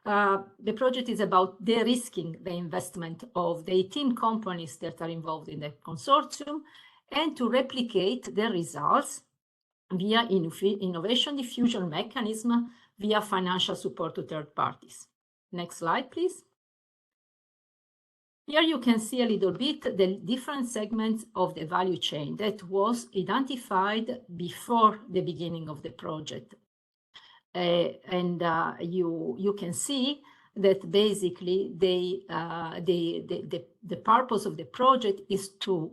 The project is about de-risking the investment of the 18 companies that are involved in the consortium and to replicate the results via innovation diffusion mechanism via financial support to third parties. Next slide, please. Here you can see a little bit the different segments of the value chain that was identified before the beginning of the project. You can see that basically the purpose of the project is to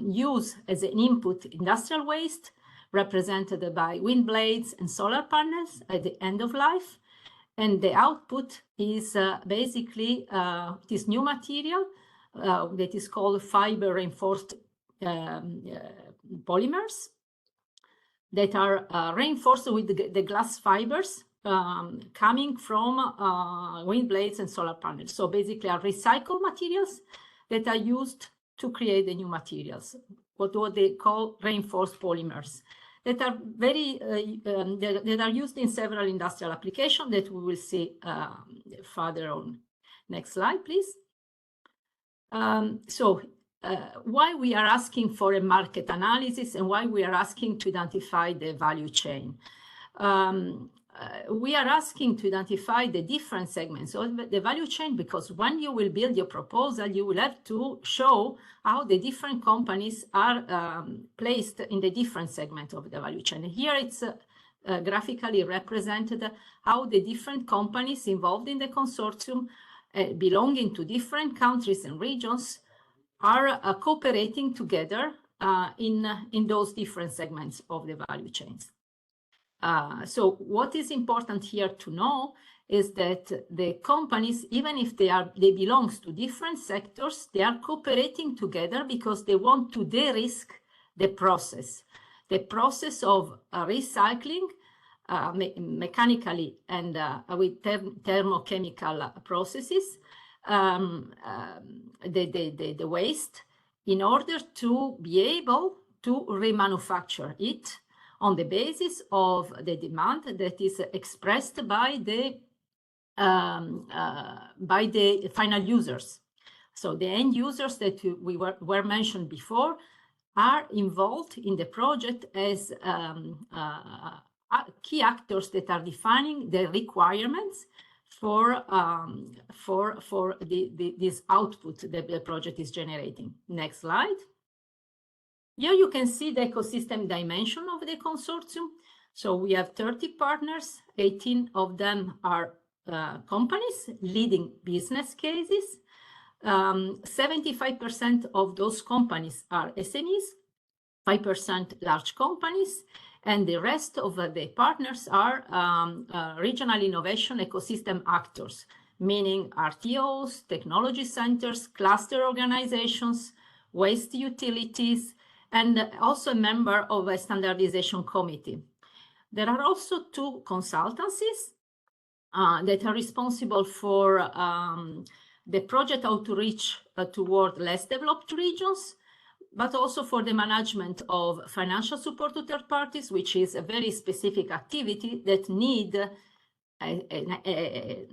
use as an input industrial waste represented by wind blades and solar panels at the end of life. And the output is basically this new material that is called fiber reinforced polymers that are reinforced with the glass fibers coming from wind blades and solar panels. So basically are recycled materials that are used to create the new materials, what they call reinforced polymers, that are that are used in several industrial applications that we will see further on. Next slide, please. Why we are asking for a market analysis and why we are asking to identify the value chain. We are asking to identify the different segments of the value chain because when you will build your proposal, you will have to show how the different companies are placed in the different segments of the value chain. Here it's graphically represented how the different companies involved in the consortium belonging to different countries and regions are cooperating together in those different segments of the value chains. So what is important here to know is that the companies, even if they belong to different sectors, they are cooperating together because they want to de-risk the process of recycling mechanically and with thermochemical processes, the waste, in order to be able to remanufacture it on the basis of the demand that is expressed by the final users. So the end users that were mentioned before are involved in the project as key actors that are defining the requirements for this output that the project is generating. Next slide. Here you can see the ecosystem dimension of the consortium. So we have 30 partners, 18 of them are companies leading business cases. 75% of those companies are SMEs, 5% large companies, and the rest of the partners are regional innovation ecosystem actors, meaning RTOs, technology centers, cluster organizations, waste utilities, and also a member of a standardization committee. There are also 2 consultancies that are responsible for the project outreach toward less developed regions, but also for the management of financial support to third parties, which is a very specific activity that need a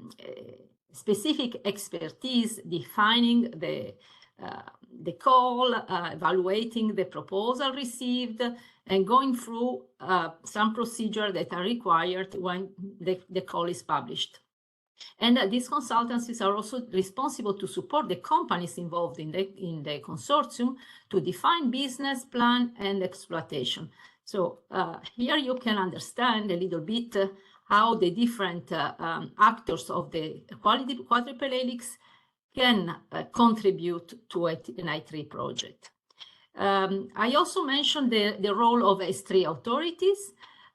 specific expertise defining the call, evaluating the proposal received, and going through some procedure that are required when the call is published. And these consultancies are also responsible to support the companies involved in the consortium to define business plan and exploitation. So here you can understand a little bit how the different actors of the quadruple helix can contribute to an I3 project. I also mentioned the role of S3 authorities.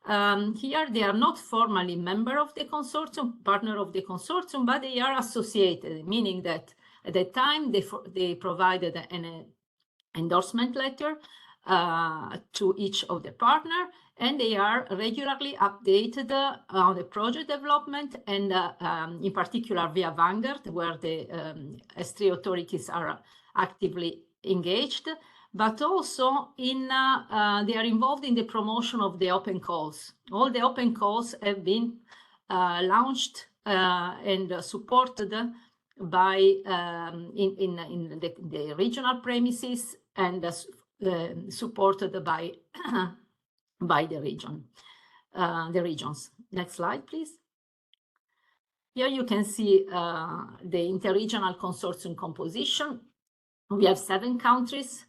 Here they are not formally member of the consortium, partner of the consortium, but they are associated, meaning that at the time they provided an endorsement letter to each of the partner, and they are regularly updated on the project development, and in particular via Vanguard, where the S3 authorities are actively engaged, but also they are involved in the promotion of the open calls. All the open calls have been launched and supported by in the regional premises and supported by the regions. Next slide, please. Here you can see the interregional consortium composition. We have 7 countries,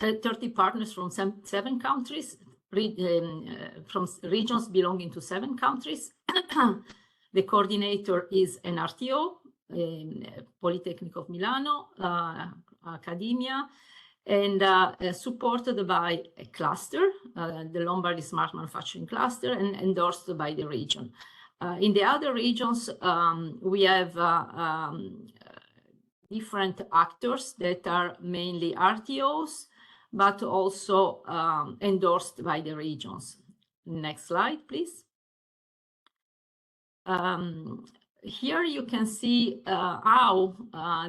30 partners from 7 countries, from regions belonging to 7 countries. The coordinator is an RTO, Polytechnic of Milano, academia, and supported by a cluster, the Lombardy Smart Manufacturing Cluster, and endorsed by the region. In the other regions, we have different actors that are mainly RTOs, but also endorsed by the regions. Next slide, please. Here you can see how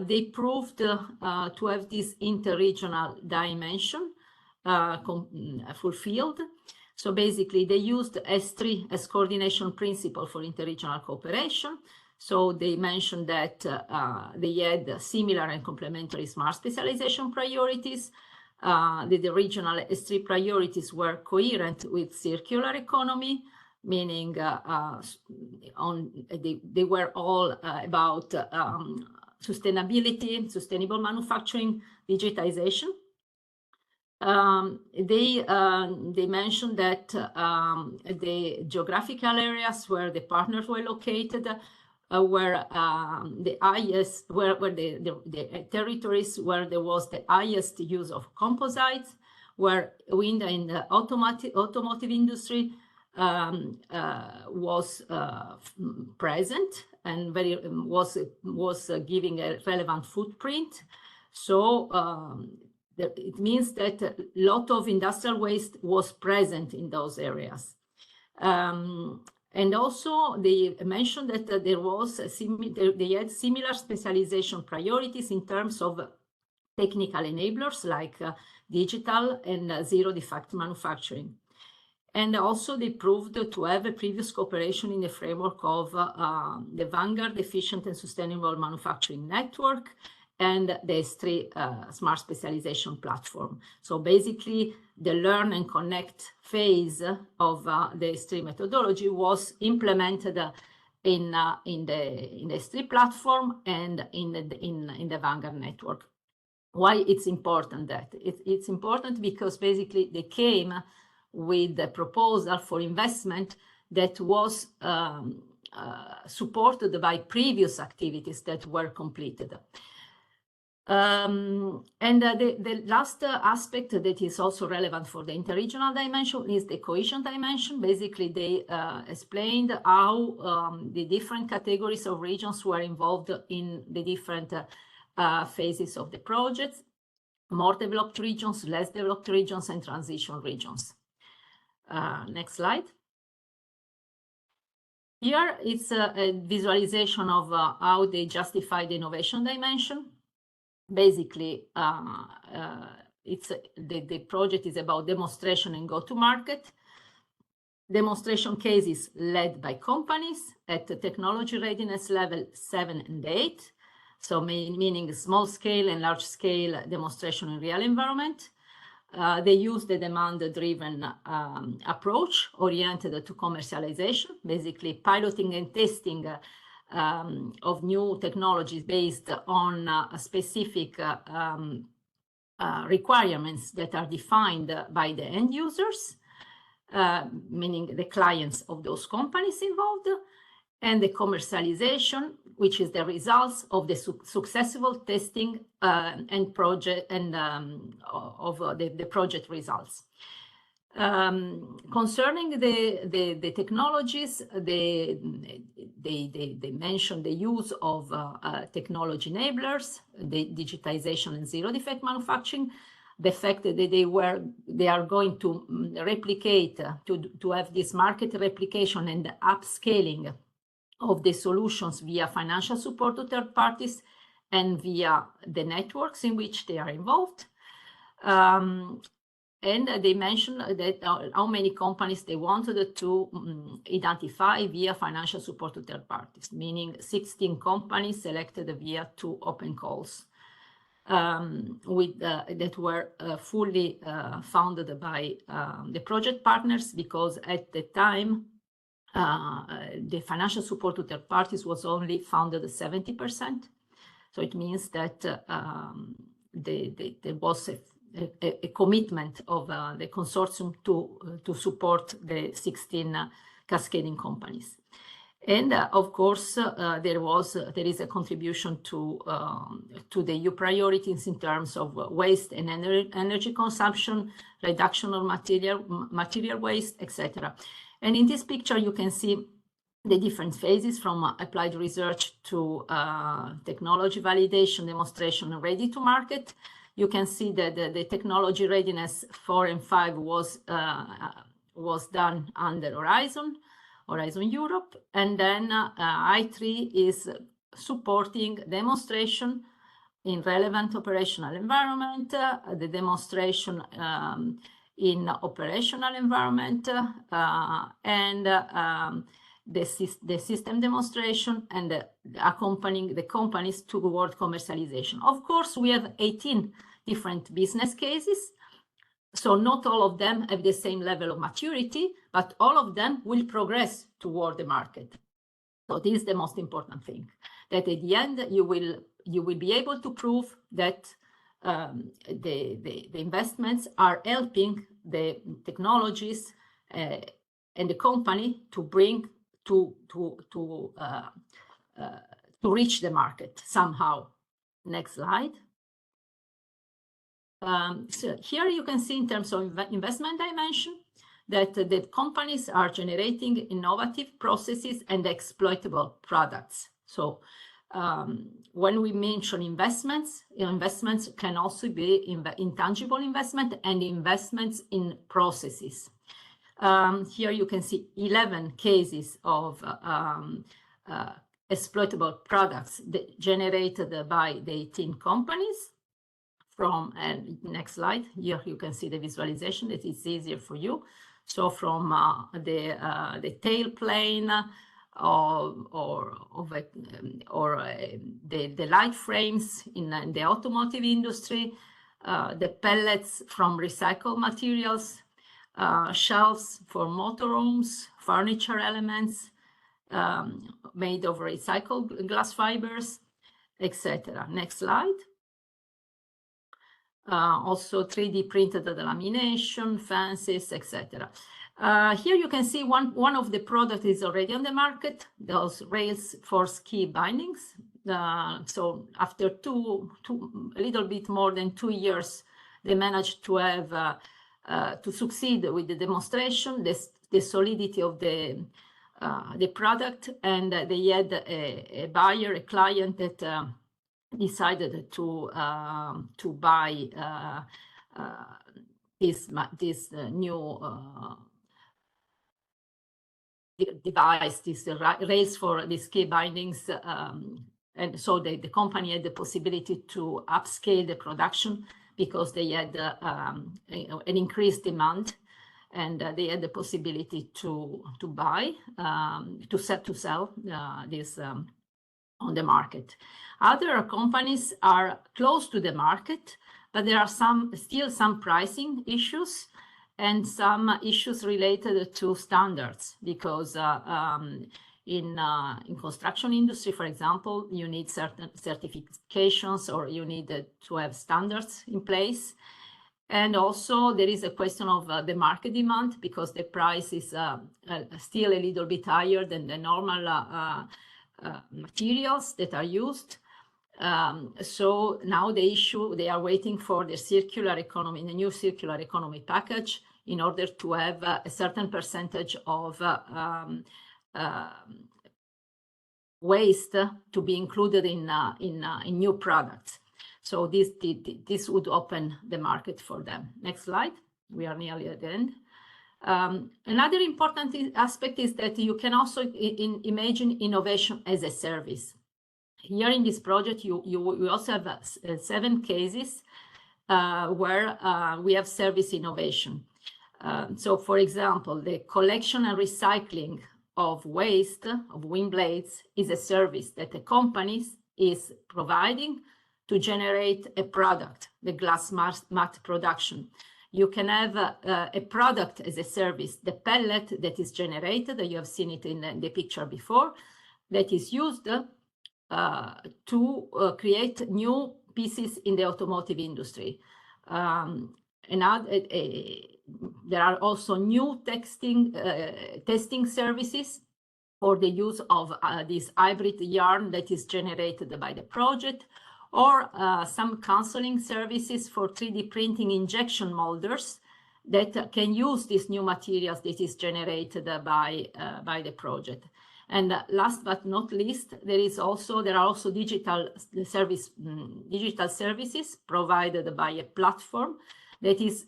they proved to have this interregional dimension fulfilled. So basically, they used S3 as coordination principle for interregional cooperation. So they mentioned that they had similar and complementary smart specialization priorities. The regional S3 priorities were coherent with circular economy, meaning they were all about sustainability, sustainable manufacturing, digitization. They mentioned that the geographical areas where the partners were located were the highest, where the territories where there was the highest use of composites, where wind in the automotive industry was present and was giving a relevant footprint. So it means that a lot of industrial waste was present in those areas. And also they mentioned that there was they had similar specialization priorities in terms of technical enablers like digital and zero defect manufacturing. And also they proved to have a previous cooperation in the framework of the Vanguard Efficient and Sustainable Manufacturing Network and the S3 Smart Specialization Platform. So basically, the learn and connect phase of the S3 methodology was implemented in the S3 platform and in the Vanguard network. Why it's important that? It's important because basically they came with a proposal for investment that was supported by previous activities that were completed. And the last aspect that is also relevant for the interregional dimension is the cohesion dimension. Basically, they explained how the different categories of regions were involved in the different phases of the project: more developed regions, less developed regions, and transition regions. Next slide. Here it's a visualization of how they justify the innovation dimension. Basically, the project is about demonstration and go-to-market. Demonstration cases led by companies at the technology readiness level 7 and 8. So meaning small scale and large scale demonstration in real environment. They use the demand-driven approach oriented to commercialization, basically piloting and testing of new technologies based on specific requirements that are defined by the end users, meaning the clients of those companies involved, and the commercialization, which is the results of the successful testing and project and of the project results. Concerning the technologies, they mentioned the use of technology enablers, the digitization and zero defect manufacturing, the fact that they are going to replicate, to have this market replication and upscaling of the solutions via financial support to third parties and via the networks in which they are involved. And they mentioned that how many companies they wanted to identify via financial support to third parties, meaning 16 companies selected via 2 open calls that were fully funded by the project partners, because at the time, the financial support to third parties was only funded at 70%. So it means that there was a commitment of the consortium to support the 16 cascading companies. And of course, there is a contribution to the EU priorities in terms of waste and energy consumption, reduction of material waste, etc. And in this picture, you can see the different phases from applied research to technology validation, demonstration, and ready to market. You can see that the technology readiness 4 and 5 was done under Horizon Europe, and then I3 is supporting demonstration in relevant operational environment, the demonstration in operational environment, and the system demonstration, and accompanying the companies toward commercialization. Of course, we have 18 different business cases, so not all of them have the same level of maturity, but all of them will progress toward the market. So this is the most important thing, that at the end you will be able to prove that the investments are helping the technologies and the company to bring to reach the market somehow. Next slide. So here you can see in terms of investment dimension that the companies are generating innovative processes and exploitable products. So when we mention investments, investments can also be intangible investment and investments in processes. Here you can see 11 cases of exploitable products generated by the 18 companies. From next slide, here you can see the visualization that is easier for you. So from the tail plane or the light frames in the automotive industry, the pellets from recycled materials, shelves for motorhomes, furniture elements made of recycled glass fibers, etc. Next slide. Also 3D printed lamination, fences, etc. Here you can see one of the products is already on the market, those rails for ski bindings. So after a little bit more than 2 years, they managed to have to succeed with the demonstration, the solidity of the product, and they had a buyer, a client that decided to buy this new device, this rails for the ski bindings, and so the company had the possibility to upscale the production because they had an increased demand, and they had the possibility to buy, to sell this on the market. Other companies are close to the market, but there are still some pricing issues and some issues related to standards, because in construction industry, for example, you need certain certifications, or you need to have standards in place. And also there is a question of the market demand, because the price is still a little bit higher than the normal materials that are used. So now they are waiting for the circular economy, the new circular economy package, in order to have a certain percentage of waste to be included in new products. So this would open the market for them. Next slide. We are nearly at the end. Another important aspect is that you can also imagine innovation as a service. Here in this project, we also have 7 cases where we have service innovation. So, for example, the collection and recycling of waste, of wind blades, is a service that the company is providing to generate a product, the glass mat production. You can have a product as a service, the pellet that is generated, you have seen it in the picture before, that is used to create new pieces in the automotive industry. There are also new testing services for the use of this hybrid yarn that is generated by the project, or some counseling services for 3D printing injection molders that can use these new materials that is generated by the project. And last but not least, there are also digital services provided by a platform that is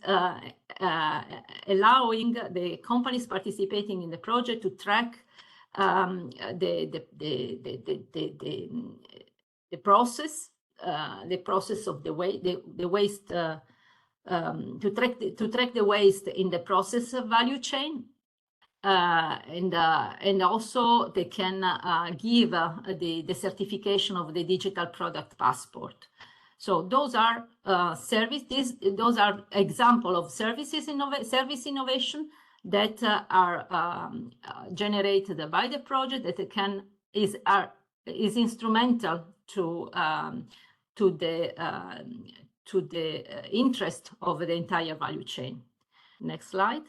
allowing the companies participating in the project to track the process of the waste, to track the waste in the process value chain. And also they can give the certification of the digital product passport. So those are services. Those are example of service innovation that are generated by the project, that is instrumental to to the interest of the entire value chain. Next slide.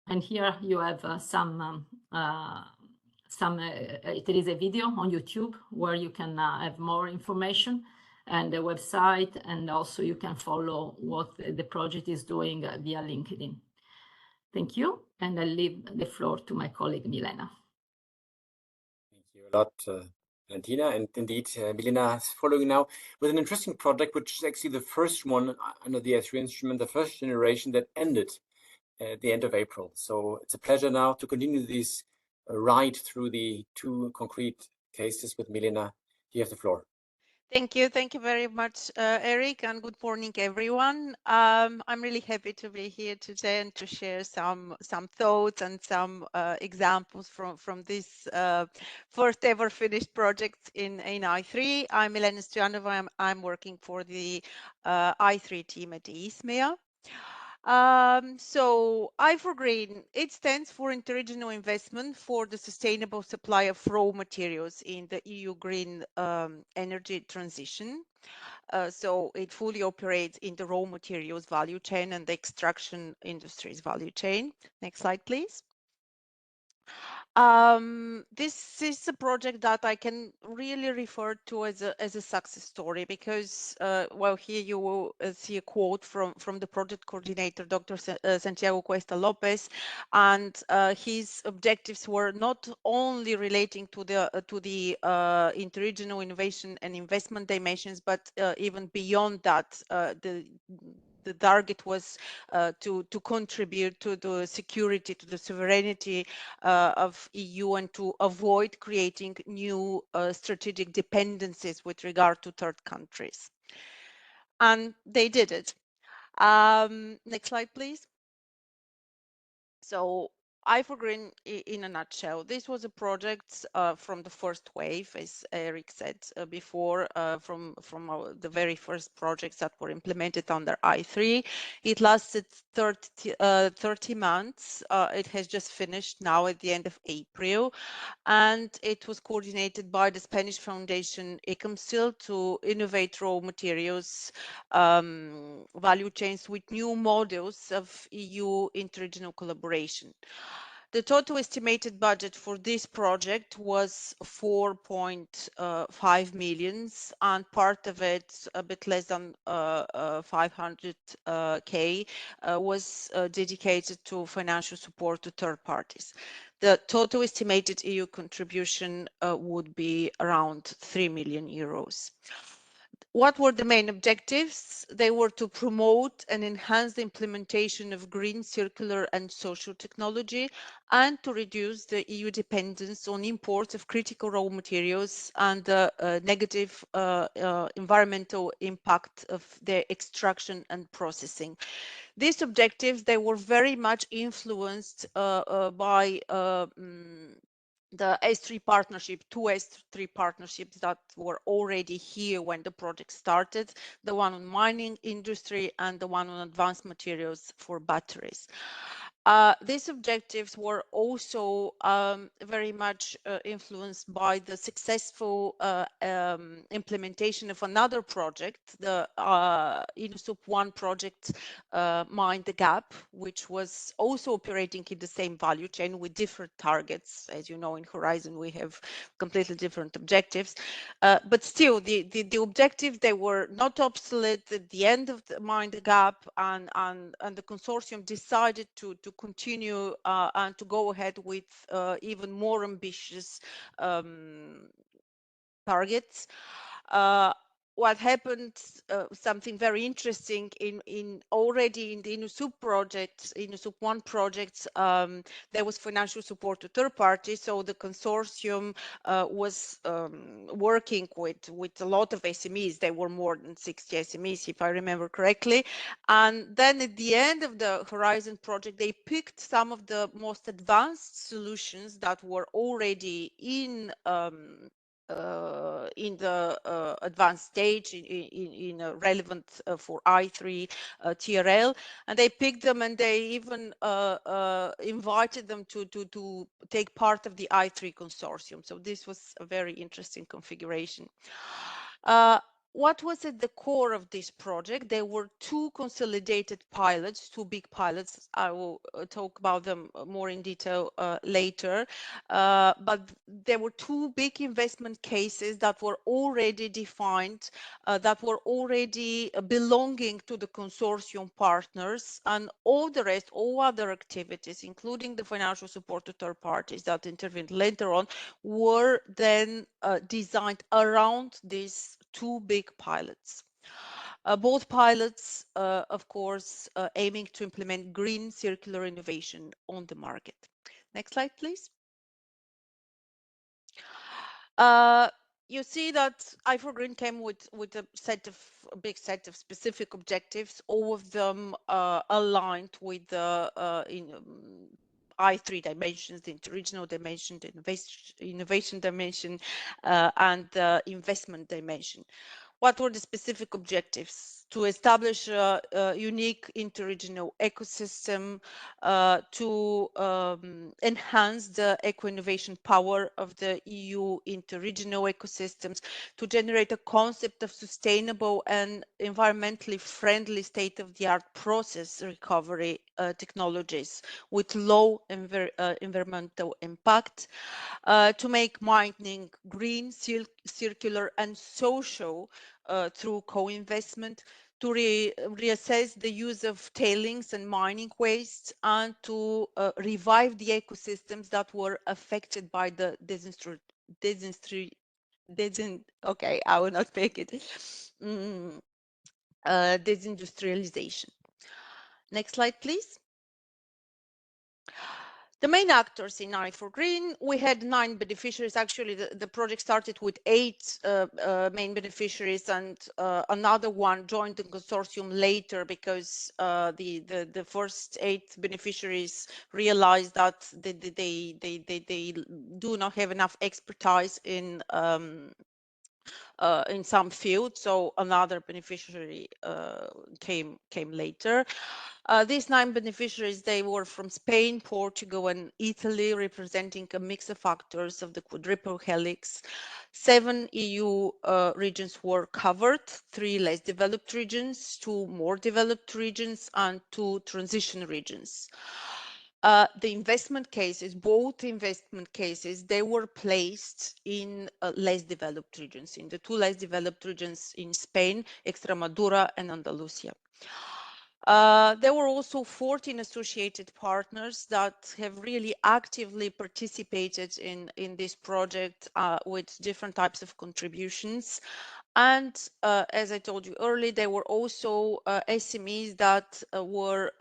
And here you have there is a video on YouTube where you can have more information, and a website, and also you can follow what the project is doing via LinkedIn. Thank you, and I leave the floor to my colleague Milena. Thank you a lot, Valentina. And indeed, Milena is following now with an interesting project, which is actually the first one under the S3 instrument, the first generation that ended at the end of April. So it's a pleasure now to continue this ride through the two concrete cases with Milena. You have the floor. Thank you very much, Eric, and good morning, everyone. I'm really happy to be here today and to share some thoughts and some examples from this first ever finished project in i3. I'm Milena Stoyanova. I'm working for the i3 team at ISMEA. So I4Green, it stands for Interregional Investment for the Sustainable Supply of Raw Materials in the EU Green Energy Transition. So it fully operates in the raw materials value chain and the extraction industries value chain. Next slide, please. This is a project that I can really refer to as a success story because, well, here you will see a quote from the project coordinator, Dr. Santiago Cuesta Lopez, and his objectives were not only relating to the interregional innovation and investment dimensions, but even beyond that, the target was to contribute to the security, to the sovereignty of EU, and to avoid creating new strategic dependencies with regard to third countries. And they did it. Next slide, please. So i4Green in a nutshell, this was a project from the first wave, as Eric said before, from the very first projects that were implemented under i3. It lasted 30 months. It has just finished now at the end of April, and it was coordinated by the Spanish foundation ICAMSIL to innovate raw materials value chains with new models of EU interregional collaboration. The total estimated budget for this project was 4.5 million, and part of it, a bit less than 500K, was dedicated to financial support to third parties. The total estimated EU contribution would be around 3 million euros. What were the main objectives? They were to promote and enhance the implementation of green, circular and social technology, and to reduce the EU dependence on imports of critical raw materials and the negative environmental impact of their extraction and processing. These objectives, they were very much influenced by the S3 partnership, two S3 partnerships that were already here when the project started, the one on mining industry and the one on advanced materials for batteries. These objectives were also very much influenced by the successful implementation of another project, the INUSUP1 project, Mind the Gap, which was also operating in the same value chain with different targets. As you know, in Horizon, we have completely different objectives. But still, the objectives, they were not obsolete at the end of the Mind the Gap, and the consortium decided to continue and to go ahead with even more ambitious targets. What happened, something very interesting already in the INUSUP project, INUSUP1 projects, there was financial support to third parties. So the consortium was working with a lot of SMEs. There were more than 60 SMEs, if I remember correctly. And then at the end of the Horizon project, they picked some of the most advanced solutions that were already in the advanced stage, in relevant for i3 TRL, and they picked them, and they even invited them to take part of the i3 consortium. So this was a very interesting configuration. what was at the core of this project? There were two consolidated pilots, two big pilots. I will talk about them more in detail later. But there were two big investment cases that were already defined, that were already belonging to the consortium partners, and all the rest, all other activities, including the financial support to third parties that intervened later on, were then designed around these two big pilots. Both pilots, of course, aiming to implement green circular innovation on the market. Next slide, please. You see that i4Green came with a big set of specific objectives, all of them aligned with the I3 dimensions, the interregional dimension, the innovation dimension, and the investment dimension. What were the specific objectives? To establish a unique interregional ecosystem, to enhance the eco-innovation power of the EU interregional ecosystems, to generate a concept of sustainable and environmentally friendly state-of-the-art process recovery technologies with low environmental impact, to make mining green, circular and social through co-investment, to reassess the use of tailings and mining waste, and to revive the ecosystems that were affected by the okay, I will not make it. Desindustrialization. Next slide, please. The main actors in i4Green, we had 9 beneficiaries. Actually, the project started with 8 main beneficiaries, and another one joined the consortium later because the first 8 beneficiaries realized that they do not have enough expertise in some field, so another beneficiary came later. These 9 beneficiaries, they were from Spain, Portugal, and Italy, representing a mix of factors of the quadruple helix. 7 EU regions were covered, 3 less developed regions, 2 more developed regions, and 2 transition regions. The investment cases, both investment cases, they were placed in less developed regions, in the 2 less developed regions in Spain, Extremadura and Andalusia. There were also 14 associated partners that have really actively participated in this project with different types of contributions. And as I told you earlier, there were also SMEs that were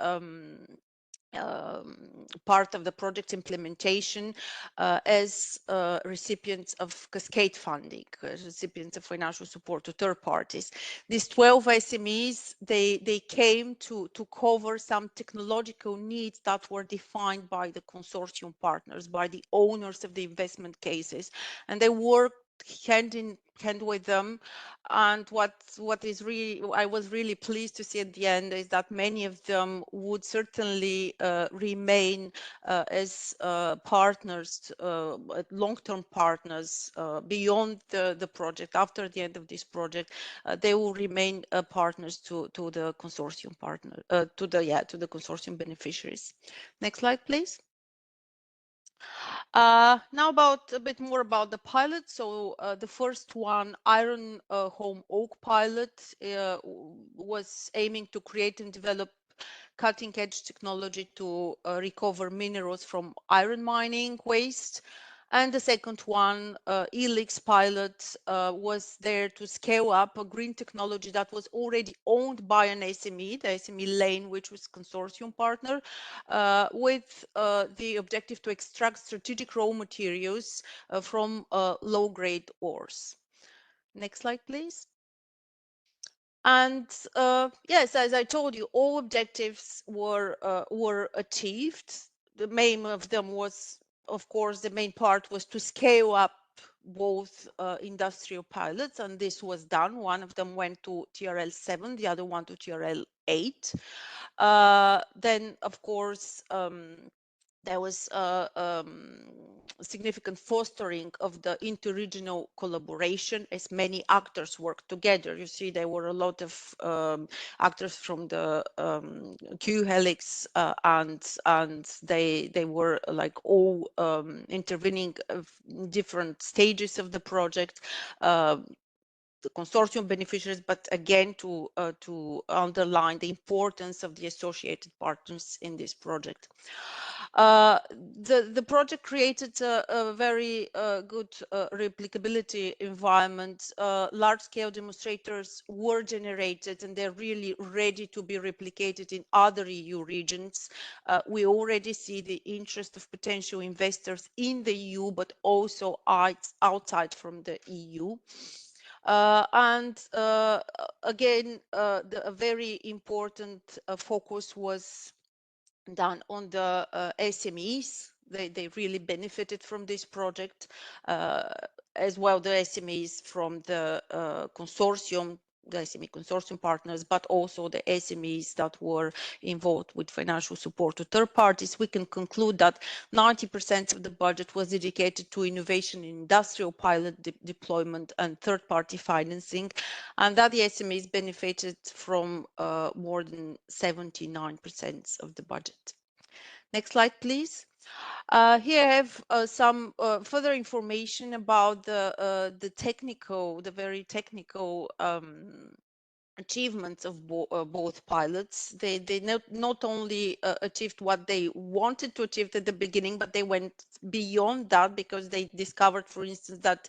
part of the project implementation as recipients of cascade funding, recipients of financial support to third parties. These 12 SMEs, they came to cover some technological needs that were defined by the consortium partners, by the owners of the investment cases, and they worked hand in hand with them. And what is really, I was really pleased to see at the end, is that many of them would certainly remain as partners, long-term partners beyond the project. After the end of this project, they will remain partners to the consortium partner, to the consortium beneficiaries. Next slide, please. Now a bit more about the pilot. So the first one, Iron Home Oak pilot, was aiming to create and develop cutting-edge technology to recover minerals from iron mining waste. And the second one, Elix pilot, was there to scale up a green technology that was already owned by an SME, the SME Lane, which was consortium partner, with the objective to extract strategic raw materials from low-grade ores. Next slide, please. And yes, as I told you, all objectives were achieved. The main of them was, of course, the main part was to scale up both industrial pilots, and this was done. One of them went to TRL 7, the other one to TRL 8. Then, of course, there was significant fostering of the interregional collaboration as many actors worked together. You see, there were a lot of actors from the Q Helix, and they were like all intervening of different stages of the project. The consortium beneficiaries, but again to underline the importance of the associated partners in this project. The project created a very good replicability environment. Large-scale demonstrators were generated, and they're really ready to be replicated in other EU regions. We already see the interest of potential investors in the EU, but also outside from the EU. Again, a very important focus was done on the SMEs. They really benefited from this project, as well the SMEs from the consortium, the SME consortium partners, but also the SMEs that were involved with financial support to third parties. We can conclude that 90% of the budget was dedicated to innovation in industrial pilot deployment and third-party financing, and that the SMEs benefited from more than 79% of the budget. Next slide, please. Here I have some further information about the very technical achievements of both pilots. They not only achieved what they wanted to achieve at the beginning, but they went beyond that, because they discovered, for instance, that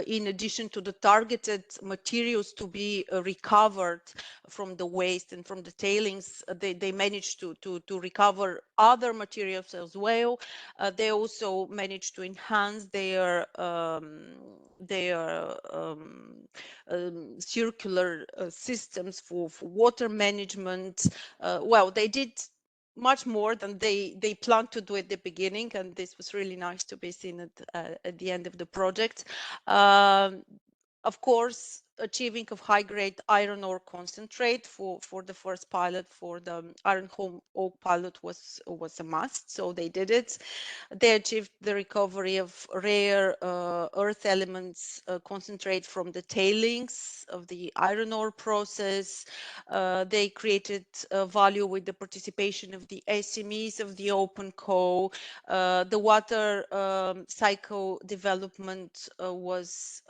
in addition to the targeted materials to be recovered from the waste and from the tailings, they managed to recover other materials as well. They also managed to enhance their circular systems for water management. Well, they did much more than they planned to do at the beginning, and this was really nice to be seen at the end of the project. Of course, achieving of high-grade iron ore concentrate for the first pilot, for the iron oak pilot, was a must, so they did it. They achieved the recovery of rare earth elements concentrate from the tailings of the iron ore process. They created value with the participation of the SMEs of the open co. The water cycle development was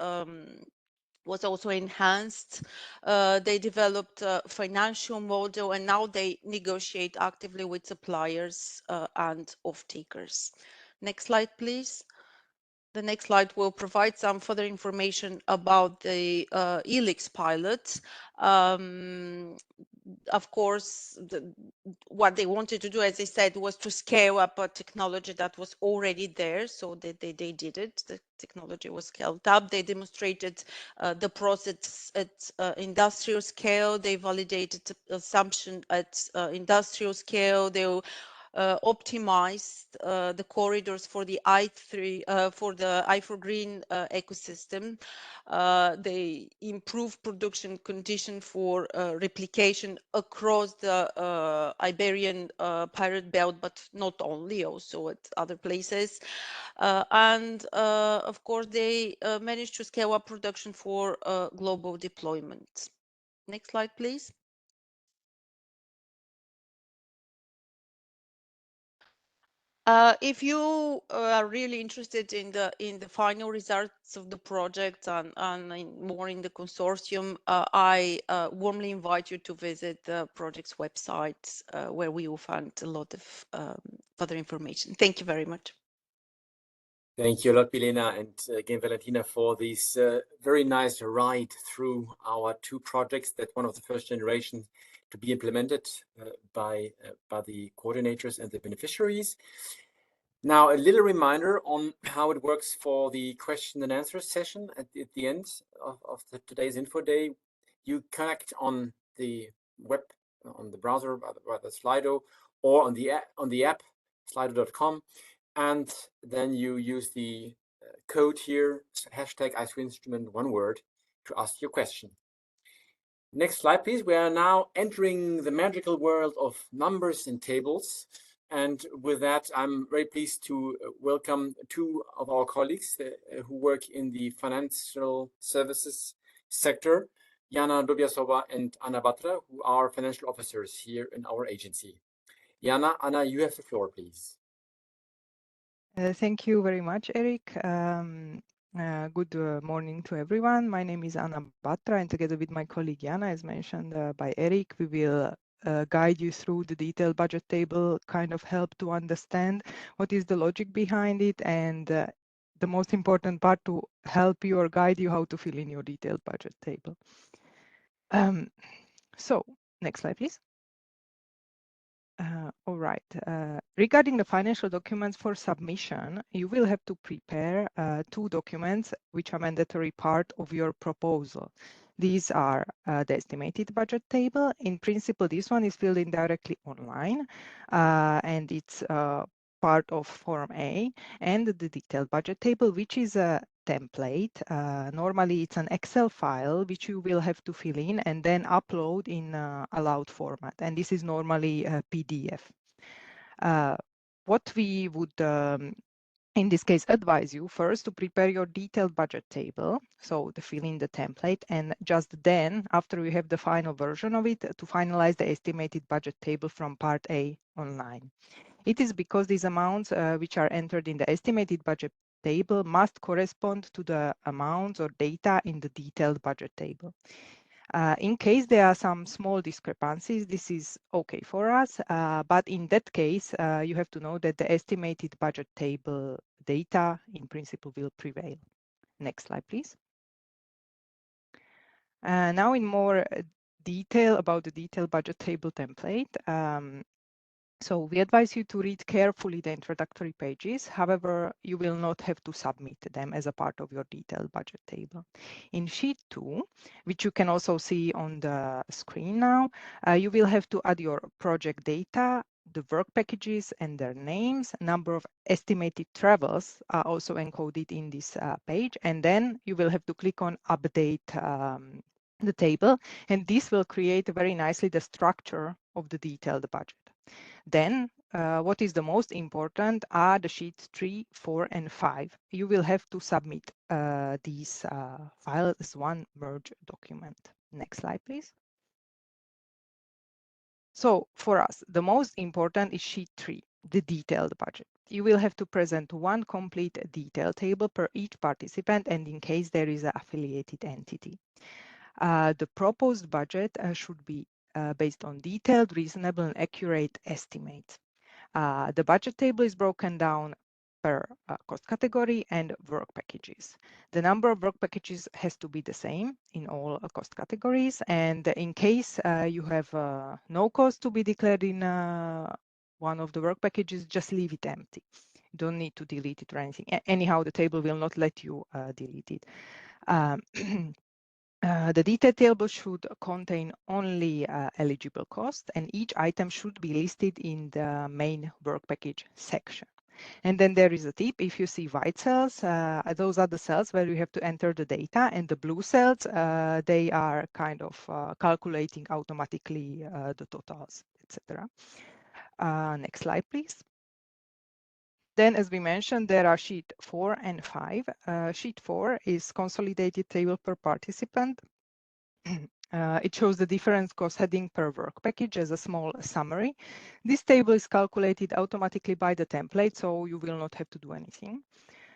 also enhanced. They developed a financial model, and now they negotiate actively with suppliers and off-takers. Next slide, please. The next slide will provide some further information about the ELIX pilot. Of course, what they wanted to do, as I said, was to scale up a technology that was already there, so they did it. The technology was scaled up. They demonstrated the process at industrial scale. They validated the assumption at industrial scale. They optimized the corridors for the I4 Green ecosystem. They improved production condition for replication across the Iberian Pirate Belt, but not only, also at other places. Of course, they managed to scale up production for global deployment. Next slide, please. If you are really interested in the final results of the project and more in the consortium, I warmly invite you to visit the project's website, where we will find a lot of further information. Thank you very much. Thank you a lot, Milena, and again, Valentina, for this very nice ride through our two projects. That's one of the first generation to be implemented by the coordinators and the beneficiaries. Now, a little reminder on how it works for the question and answer session at the end of today's info day. You connect on the web, on the browser, by the Sli.do, or on the app Sli.do.com, and then you use the code here, hashtag #ICEinstrument, one word, to ask your question. Next slide, please. We are now entering the magical world of numbers and tables. And with that, I'm very pleased to welcome two of our colleagues who work in the financial services sector, Jana Dobiasova and Anna Batra, who are financial officers here in our agency. Jana, Anna, you have the floor, please. Thank you very much, Eric. Good morning to everyone. My name is Anna Batra, and together with my colleague Jana, as mentioned by Eric, we will guide you through the detailed budget table, kind of help to understand what is the logic behind it, and the most important part, to help you or guide you how to fill in your detailed budget table. So, next slide, please. All right. Regarding the financial documents for submission, you will have to prepare two documents which are mandatory part of your proposal. These are the estimated budget table. In principle, this one is filled in directly online, and it's part of Form A, and the detailed budget table, which is a template. Normally, it's an Excel file which you will have to fill in and then upload in allowed format. And this is normally a PDF. What we would, in this case, advise you first to prepare your detailed budget table, so to fill in the template, and just then, after you have the final version of it, to finalize the estimated budget table from Part A online. It is because these amounts which are entered in the estimated budget table must correspond to the amounts or data in the detailed budget table. In case there are some small discrepancies, this is okay for us, but in that case, you have to know that the estimated budget table data in principle will prevail. Next slide, please. Now in more detail about the detailed budget table template. So we advise you to read carefully the introductory pages. However, you will not have to submit them as a part of your detailed budget table. In sheet 2, which you can also see on the screen now, you will have to add your project data, the work packages and their names. Number of estimated travels are also encoded in this page. And then you will have to click on update the table. And this will create very nicely the structure of the detailed budget. Then what is the most important are the sheets 3, 4, and 5. You will have to submit these files as one merge document. Next slide, please. So for us, the most important is sheet 3, the detailed budget. You will have to present one complete detail table per each participant, and in case there is an affiliated entity. The proposed budget should be based on detailed, reasonable, and accurate estimates. The budget table is broken down per cost category and work packages. The number of work packages has to be the same in all cost categories. And in case you have no cost to be declared in one of the work packages, just leave it empty. You don't need to delete it or anything. Anyhow, the table will not let you delete it. The detail table should contain only eligible costs, and each item should be listed in the main work package section. And then there is a tip: if you see white cells, those are the cells where you have to enter the data, and the blue cells, they are kind of calculating automatically the totals, etc. Next slide, please. Then, as we mentioned, there are sheet 4 and 5. Sheet 4 is consolidated table per participant. It shows the difference cost heading per work package as a small summary. This table is calculated automatically by the template, so you will not have to do anything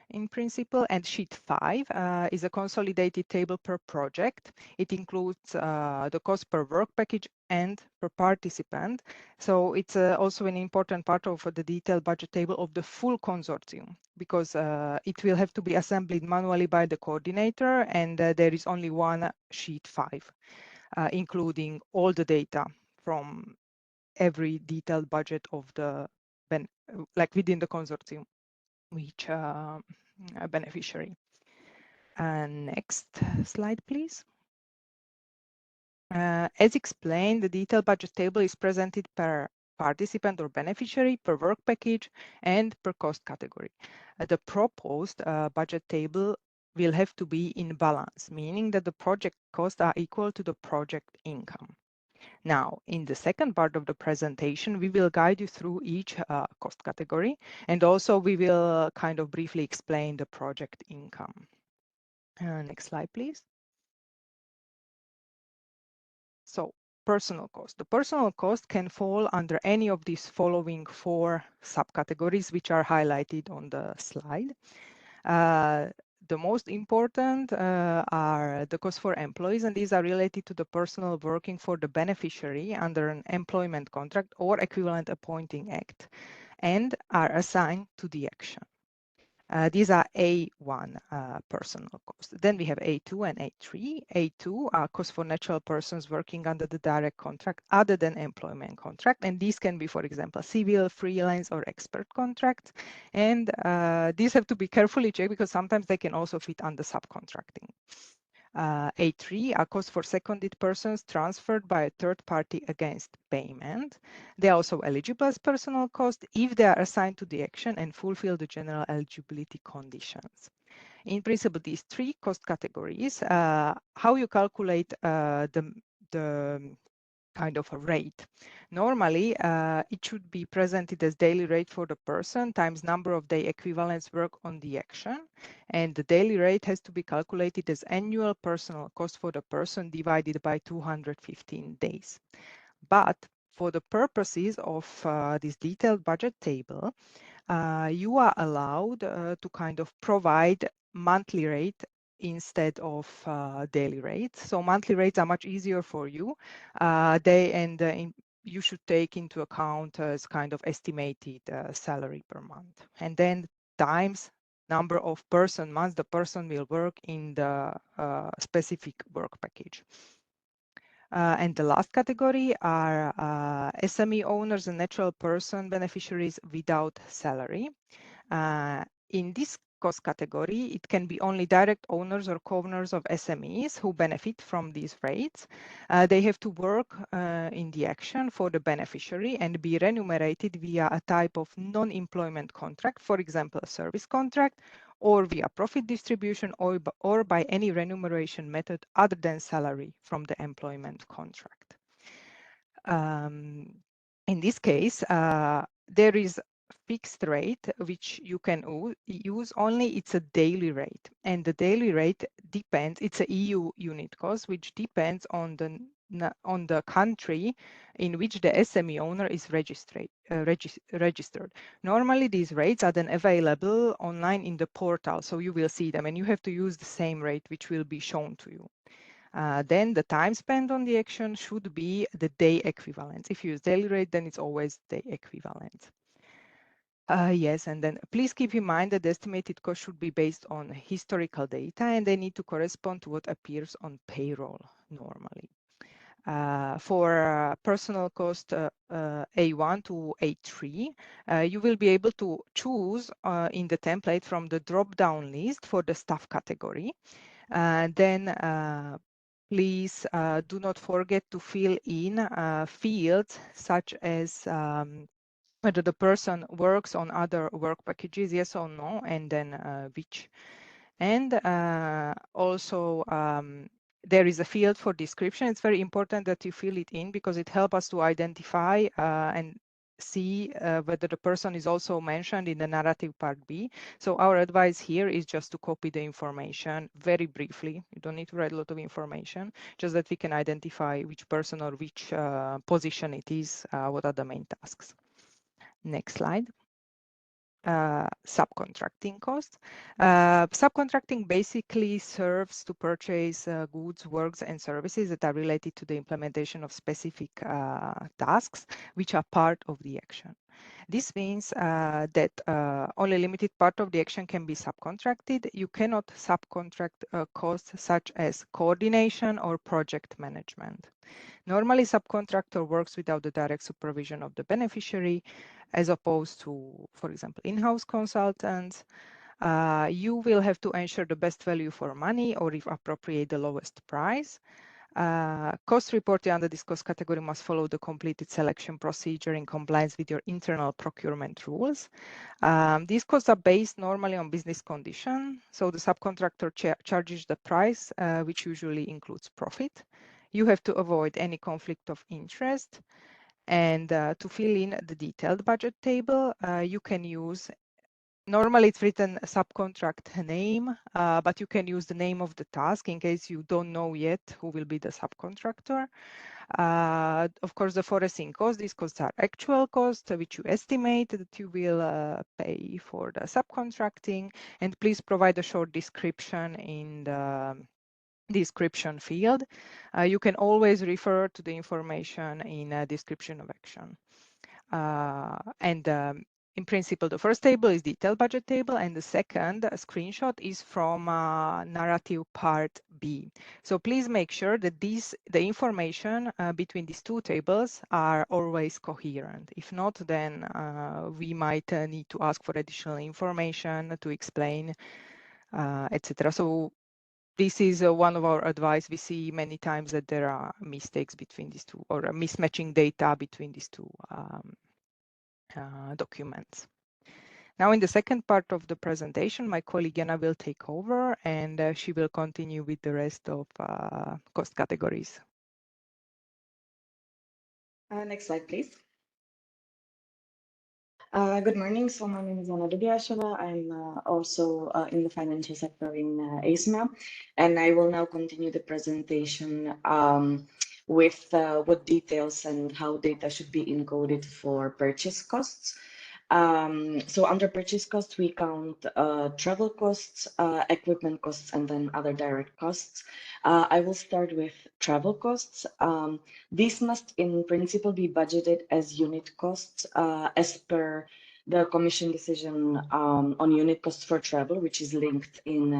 in principle. And sheet 5 is a consolidated table per project. It includes the cost per work package and per participant. So it's also an important part of the detailed budget table of the full consortium, because it will have to be assembled manually by the coordinator, and there is only one sheet 5, including all the data from every detailed budget of the, like within the consortium, which beneficiary. Next slide, please. As explained, the detailed budget table is presented per participant or beneficiary, per work package, and per cost category. The proposed budget table will have to be in balance, meaning that the project costs are equal to the project income. Now, in the second part of the presentation, we will guide you through each cost category, and also we will kind of briefly explain the project income. Next slide, please. So, personal cost. The personal cost can fall under any of these following 4 subcategories, which are highlighted on the slide. The most important are the costs for employees, and these are related to the personnel working for the beneficiary under an employment contract or equivalent appointing act, and are assigned to the action. These are A1 personal costs. Then we have A2 and A3. A2 are costs for natural persons working under the direct contract other than employment contract. And these can be, for example, civil, freelance, or expert contracts. And these have to be carefully checked because sometimes they can also fit under subcontracting. A3 are costs for seconded persons transferred by a third party against payment. They are also eligible as personal cost if they are assigned to the action and fulfill the general eligibility conditions. In principle, these 3 cost categories, how you calculate the kind of a rate. Normally, it should be presented as daily rate for the person times number of day equivalents work on the action. And the daily rate has to be calculated as annual personal cost for the person divided by 215 days. But for the purposes of this detailed budget table, you are allowed to kind of provide monthly rate instead of daily rates. So monthly rates are much easier for you. You should take into account as kind of estimated salary per month. And then times number of person months the person will work in the specific work package. And the last category are SME owners and natural person beneficiaries without salary. In this cost category, it can be only direct owners or co-owners of SMEs who benefit from these rates. They have to work in the action for the beneficiary and be remunerated via a type of non-employment contract, for example, a service contract, or via profit distribution, or by any remuneration method other than salary from the employment contract. In this case, there is fixed rate which you can use only. It's a daily rate, and the daily rate depends. It's a EU unit cost which depends on the country in which the SME owner is registered. Normally, these rates are then available online in the portal, so you will see them, and you have to use the same rate which will be shown to you. Then the time spent on the action should be the day equivalent. If you use daily rate, then it's always day equivalent. Yes, and then please keep in mind that the estimated cost should be based on historical data, and they need to correspond to what appears on payroll normally. For personal cost A1 to A3, you will be able to choose in the template from the drop-down list for the staff category. Then please do not forget to fill in fields such as whether the person works on other work packages, yes or no, and then which. And also there is a field for description. It's very important that you fill it in because it helps us to identify and see whether the person is also mentioned in the narrative part B. So our advice here is just to copy the information very briefly. You don't need to write a lot of information, just that we can identify which person or which position it is, what are the main tasks. Next slide. Subcontracting costs. Subcontracting basically serves to purchase goods, works, and services that are related to the implementation of specific tasks, which are part of the action. This means that only a limited part of the action can be subcontracted. You cannot subcontract costs such as coordination or project management. Normally, subcontractor works without the direct supervision of the beneficiary, as opposed to, for example, in-house consultants. You will have to ensure the best value for money, or if appropriate, the lowest price. Cost reporting under this cost category must follow the completed selection procedure in compliance with your internal procurement rules. These costs are based normally on business condition. So the subcontractor charges the price, which usually includes profit. You have to avoid any conflict of interest. And to fill in the detailed budget table, you can use, normally it's written subcontract name, but you can use the name of the task in case you don't know yet who will be the subcontractor. Of course, the foreseen costs, these costs are actual costs, which you estimate that you will pay for the subcontracting. And please provide a short description in the description field. You can always refer to the information in a description of action. In principle, the first table is detailed budget table, and the second screenshot is from narrative part B. So please make sure that the information between these two tables are always coherent. If not, then we might need to ask for additional information to explain, etc. So this is one of our advice. We see many times that there are mistakes between these two, or mismatching data between these two documents. Now, in the second part of the presentation, my colleague Jana will take over, and she will continue with the rest of cost categories. Next slide, please. Good morning. So my name is Anna Dubiasheva. I'm also in the financial sector in ASMEA, and I will now continue the presentation with what details and how data should be encoded for purchase costs. So under purchase costs, we count travel costs, equipment costs, and then other direct costs. I will start with travel costs. These must in principle be budgeted as unit costs as per the Commission decision on unit costs for travel, which is linked in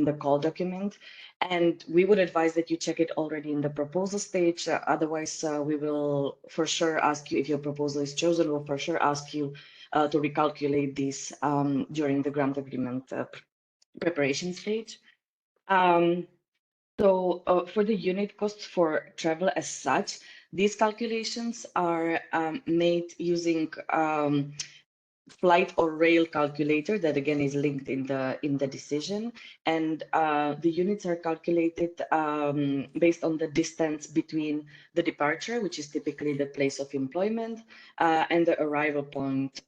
the call document. And we would advise that you check it already in the proposal stage. Otherwise, we will for sure ask you, if your proposal is chosen, we'll for sure ask you to recalculate these during the grant agreement preparation stage. So for the unit costs for travel as such, these calculations are made using flight or rail calculator that again is linked in the decision, and the units are calculated based on the distance between the departure, which is typically the place of employment, and the arrival point,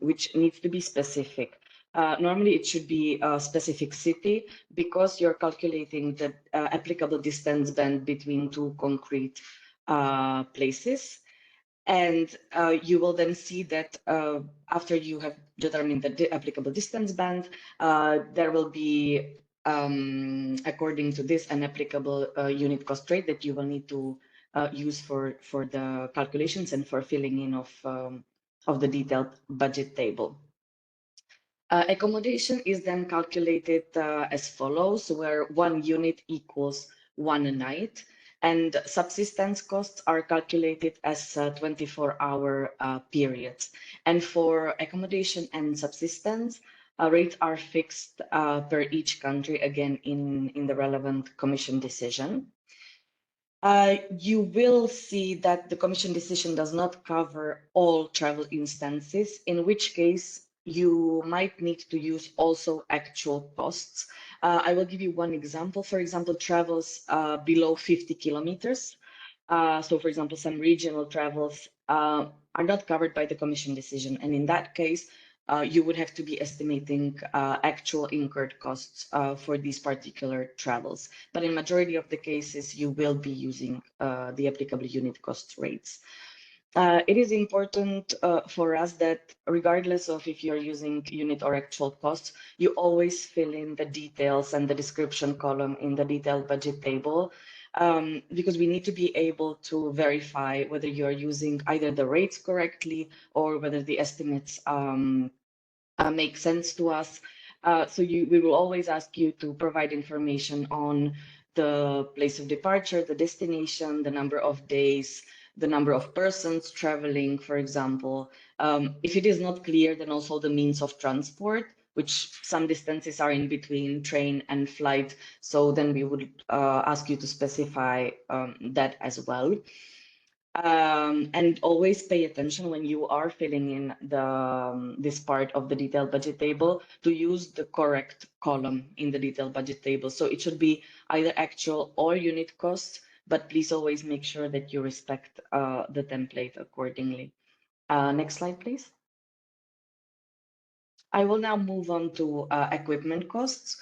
which needs to be specific. Normally it should be a specific city because you're calculating the applicable distance band between two concrete places. And you will then see that after you have determined the applicable distance band, there will be, according to this, an applicable unit cost rate that you will need to use for the calculations and for filling in of the detailed budget table. Accommodation is then calculated as follows, where 1 unit equals 1 night. And subsistence costs are calculated as 24-hour periods. And for accommodation and subsistence, rates are fixed per each country, again, in the relevant Commission decision. You will see that the Commission decision does not cover all travel instances, in which case you might need to use also actual costs. I will give you one example. For example, travels below 50 kilometers. So for example, some regional travels are not covered by the Commission decision. And in that case, you would have to be estimating actual incurred costs for these particular travels. But in majority of the cases, you will be using the applicable unit cost rates. It is important for us that regardless of if you're using unit or actual costs, you always fill in the details and the description column in the detailed budget table, because we need to be able to verify whether you're using either the rates correctly or whether the estimates make sense to us. So we will always ask you to provide information on the place of departure, the destination, the number of days, the number of persons traveling, for example. If it is not clear, then also the means of transport, which some distances are in between train and flight. So then we would ask you to specify that as well. And always pay attention when you are filling in this part of the detailed budget table to use the correct column in the detailed budget table. So it should be either actual or unit cost, but please always make sure that you respect the template accordingly. Next slide, please. I will now move on to equipment costs.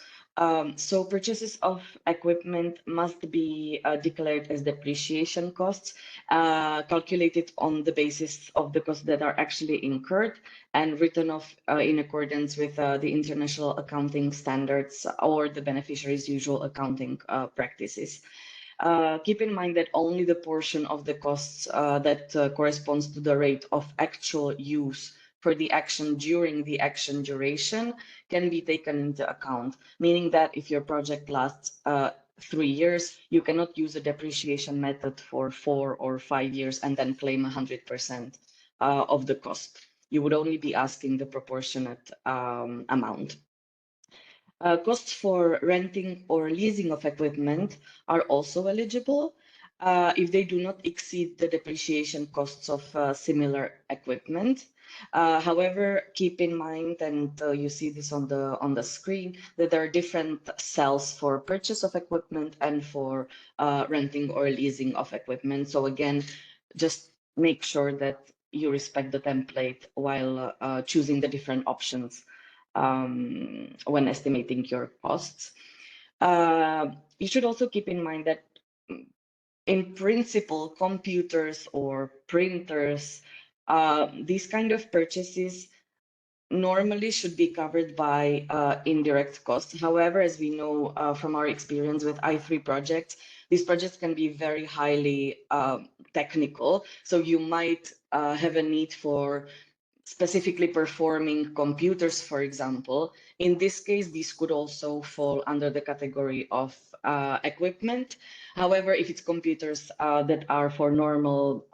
So purchases of equipment must be declared as depreciation costs, calculated on the basis of the costs that are actually incurred and written off in accordance with the international accounting standards or the beneficiary's usual accounting practices. Keep in mind that only the portion of the costs that corresponds to the rate of actual use for the action during the action duration can be taken into account, meaning that if your project lasts 3 years, you cannot use a depreciation method for 4 or 5 years and then claim 100% of the cost. You would only be asking the proportionate amount. Costs for renting or leasing of equipment are also eligible if they do not exceed the depreciation costs of similar equipment. However, keep in mind, and you see this on the screen, that there are different cells for purchase of equipment and for renting or leasing of equipment. So again, just make sure that you respect the template while choosing the different options when estimating your costs. You should also keep in mind that in principle, computers or printers, these kind of purchases normally should be covered by indirect costs. However, as we know from our experience with i3 projects, these projects can be very highly technical. So you might have a need for specifically performing computers, for example. In this case, these could also fall under the category of equipment. However, if it's computers that are for normal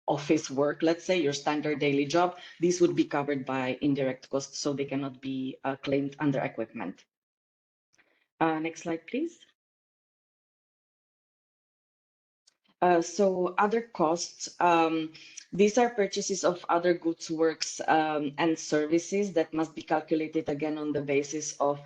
office work, let's say your standard daily job, these would be covered by indirect costs, so they cannot be claimed under equipment. Next slide, please. So other costs, these are purchases of other goods, works, and services that must be calculated again on the basis of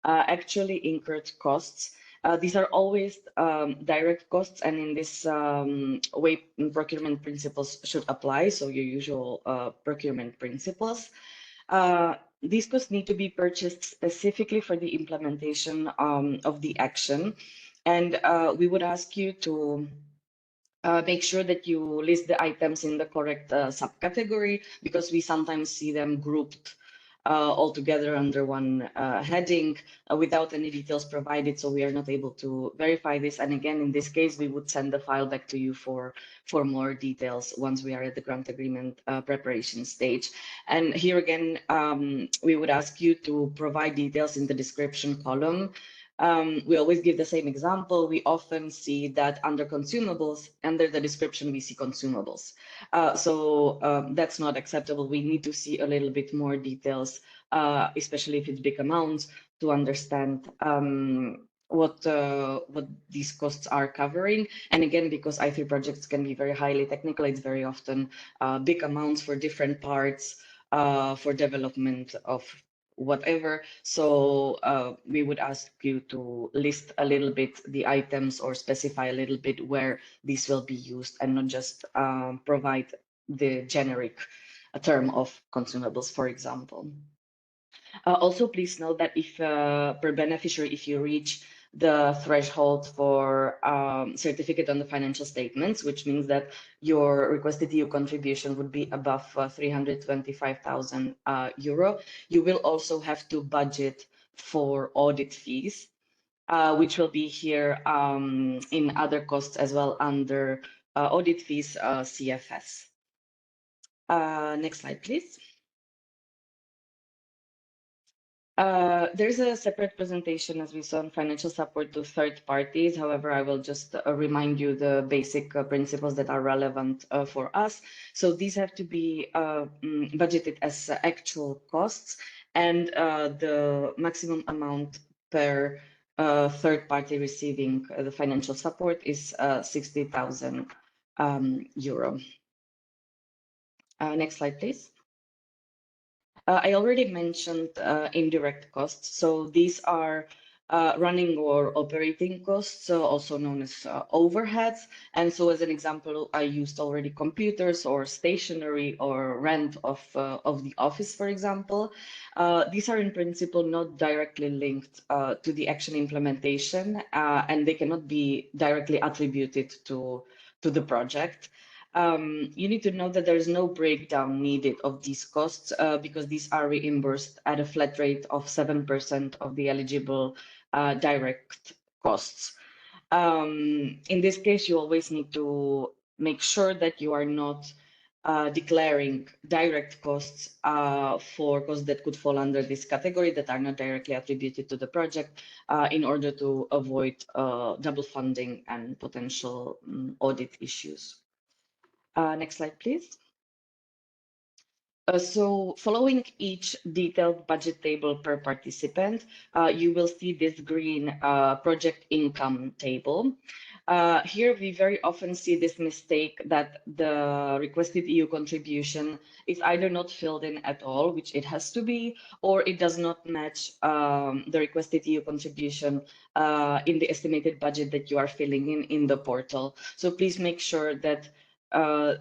actually incurred costs. These are always direct costs, and in this way, procurement principles should apply. So your usual procurement principles. These costs need to be purchased specifically for the implementation of the action. And we would ask you to make sure that you list the items in the correct subcategory, because we sometimes see them grouped all together under one heading without any details provided, so we are not able to verify this. And again, in this case, we would send the file back to you for more details once we are at the grant agreement preparation stage. And here again, we would ask you to provide details in the description column. We always give the same example. We often see that under consumables, under the description, we see consumables. So that's not acceptable. We need to see a little bit more details, especially if it's big amounts, to understand what these costs are covering. And again, because i3 projects can be very highly technical, it's very often big amounts for different parts for development of whatever. So we would ask you to list a little bit the items or specify a little bit where these will be used, and not just provide the generic term of consumables, for example. Also, please note that if per beneficiary, if you reach the threshold for certificate on the financial statements, which means that your requested EU contribution would be above 325,000 euro, you will also have to budget for audit fees, which will be here in other costs as well under audit fees, CFS. Next slide, please. There's a separate presentation, as we saw, on financial support to third parties. However, I will just remind you the basic principles that are relevant for us. So these have to be budgeted as actual costs, and the maximum amount per third party receiving the financial support is 60,000 euro. Next slide, please. I already mentioned indirect costs. So these are running or operating costs, also known as overheads. And so as an example, I used already computers or stationery or rent of the office, for example. These are in principle not directly linked to the action implementation, and they cannot be directly attributed to the project. You need to know that there is no breakdown needed of these costs because these are reimbursed at a flat rate of 7% of the eligible direct costs. In this case, you always need to make sure that you are not declaring direct costs for costs that could fall under this category that are not directly attributed to the project in order to avoid double funding and potential audit issues. Next slide, please. So following each detailed budget table per participant, you will see this green project income table. Here we very often see this mistake that the requested EU contribution is either not filled in at all, which it has to be, or it does not match the requested EU contribution in the estimated budget that you are filling in the portal. So please make sure that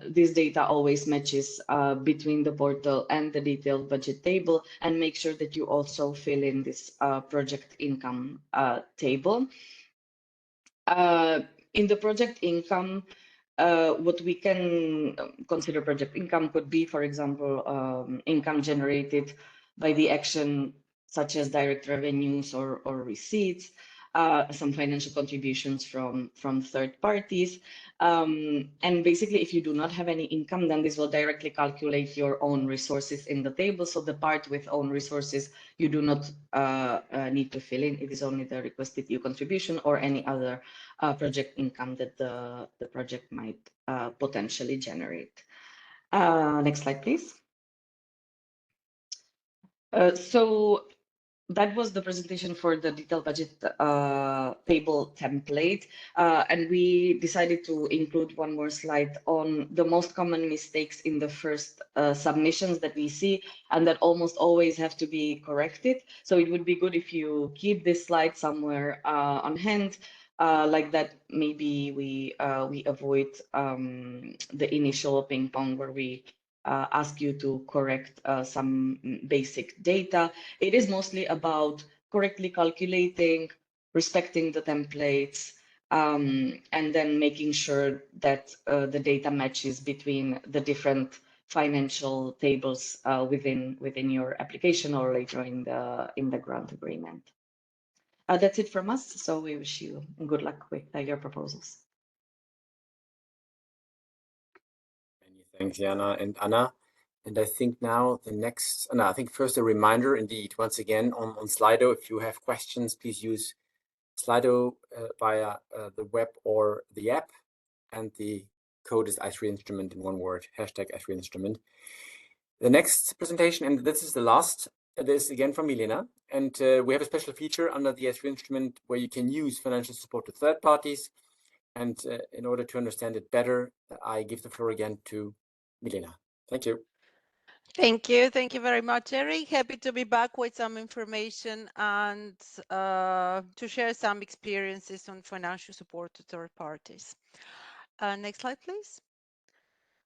this data always matches between the portal and the detailed budget table, and make sure that you also fill in this project income table. In the project income, what we can consider project income could be, for example, income generated by the action such as direct revenues or receipts, some financial contributions from third parties. And basically, if you do not have any income, then this will directly calculate your own resources in the table. So the part with own resources, you do not need to fill in. It is only the requested EU contribution or any other project income that the project might potentially generate. Next slide, please. So that was the presentation for the detailed budget table template. And we decided to include one more slide on the most common mistakes in the first submissions that we see and that almost always have to be corrected. So it would be good if you keep this slide somewhere on hand. Like that, maybe we avoid the initial ping pong where we ask you to correct some basic data. It is mostly about correctly calculating, respecting the templates, and then making sure that the data matches between the different financial tables within your application or later in the grant agreement. That's it from us. So we wish you good luck with your proposals. Thanks, Jana and Anna. And I think now the next, no, I think first a reminder, indeed, once again on Sli.do, if you have questions, please use Sli.do via the web or the app. And the code is i3instrument in one word, #i3instrument. The next presentation, and this is the last, this is again from Milena. And we have a special feature under the i3 instrument where you can use financial support to third parties. And in order to understand it better, I give the floor again to Milena. Thank you. Thank you. Thank you very much, Eric. Happy to be back with some information and to share some experiences on financial support to third parties. Next slide, please.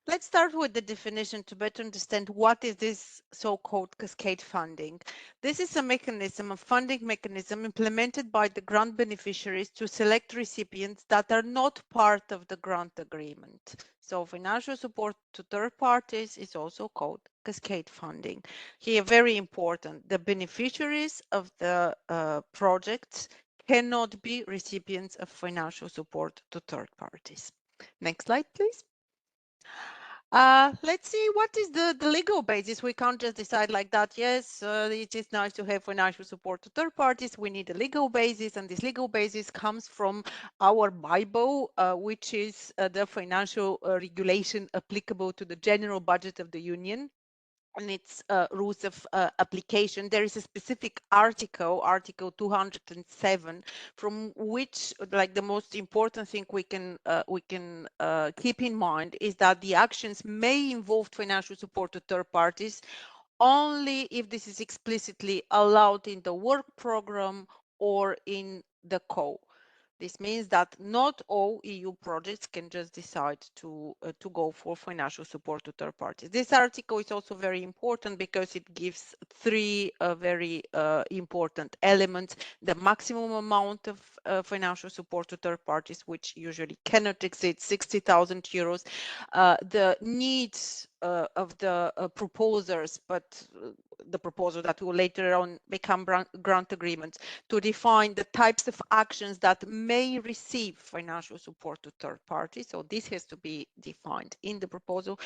Let's start with the definition to better understand what is this so-called cascade funding. This is a mechanism, a funding mechanism implemented by the grant beneficiaries to select recipients that are not part of the grant agreement. So financial support to third parties is also called cascade funding. Here, very important, the beneficiaries of the projects cannot be recipients of financial support to third parties. Next slide, please. Let's see what is the legal basis. We can't just decide like that. Yes, it is nice to have financial support to third parties. We need a legal basis, and this legal basis comes from our Bible, which is the financial regulation applicable to the general budget of the Union and its rules of application. There is a specific article, Article 207, from which, like, the most important thing we can keep in mind is that the actions may involve financial support to third parties only if this is explicitly allowed in the work program or in the co. This means that not all EU projects can just decide to go for financial support to third parties. This article is also very important because it gives three very important elements: the maximum amount of financial support to third parties, which usually cannot exceed 60,000 euros, the needs of the proposers, but the proposal that will later on become grant agreements, to define the types of actions that may receive financial support to third parties. So this has to be defined in the proposal,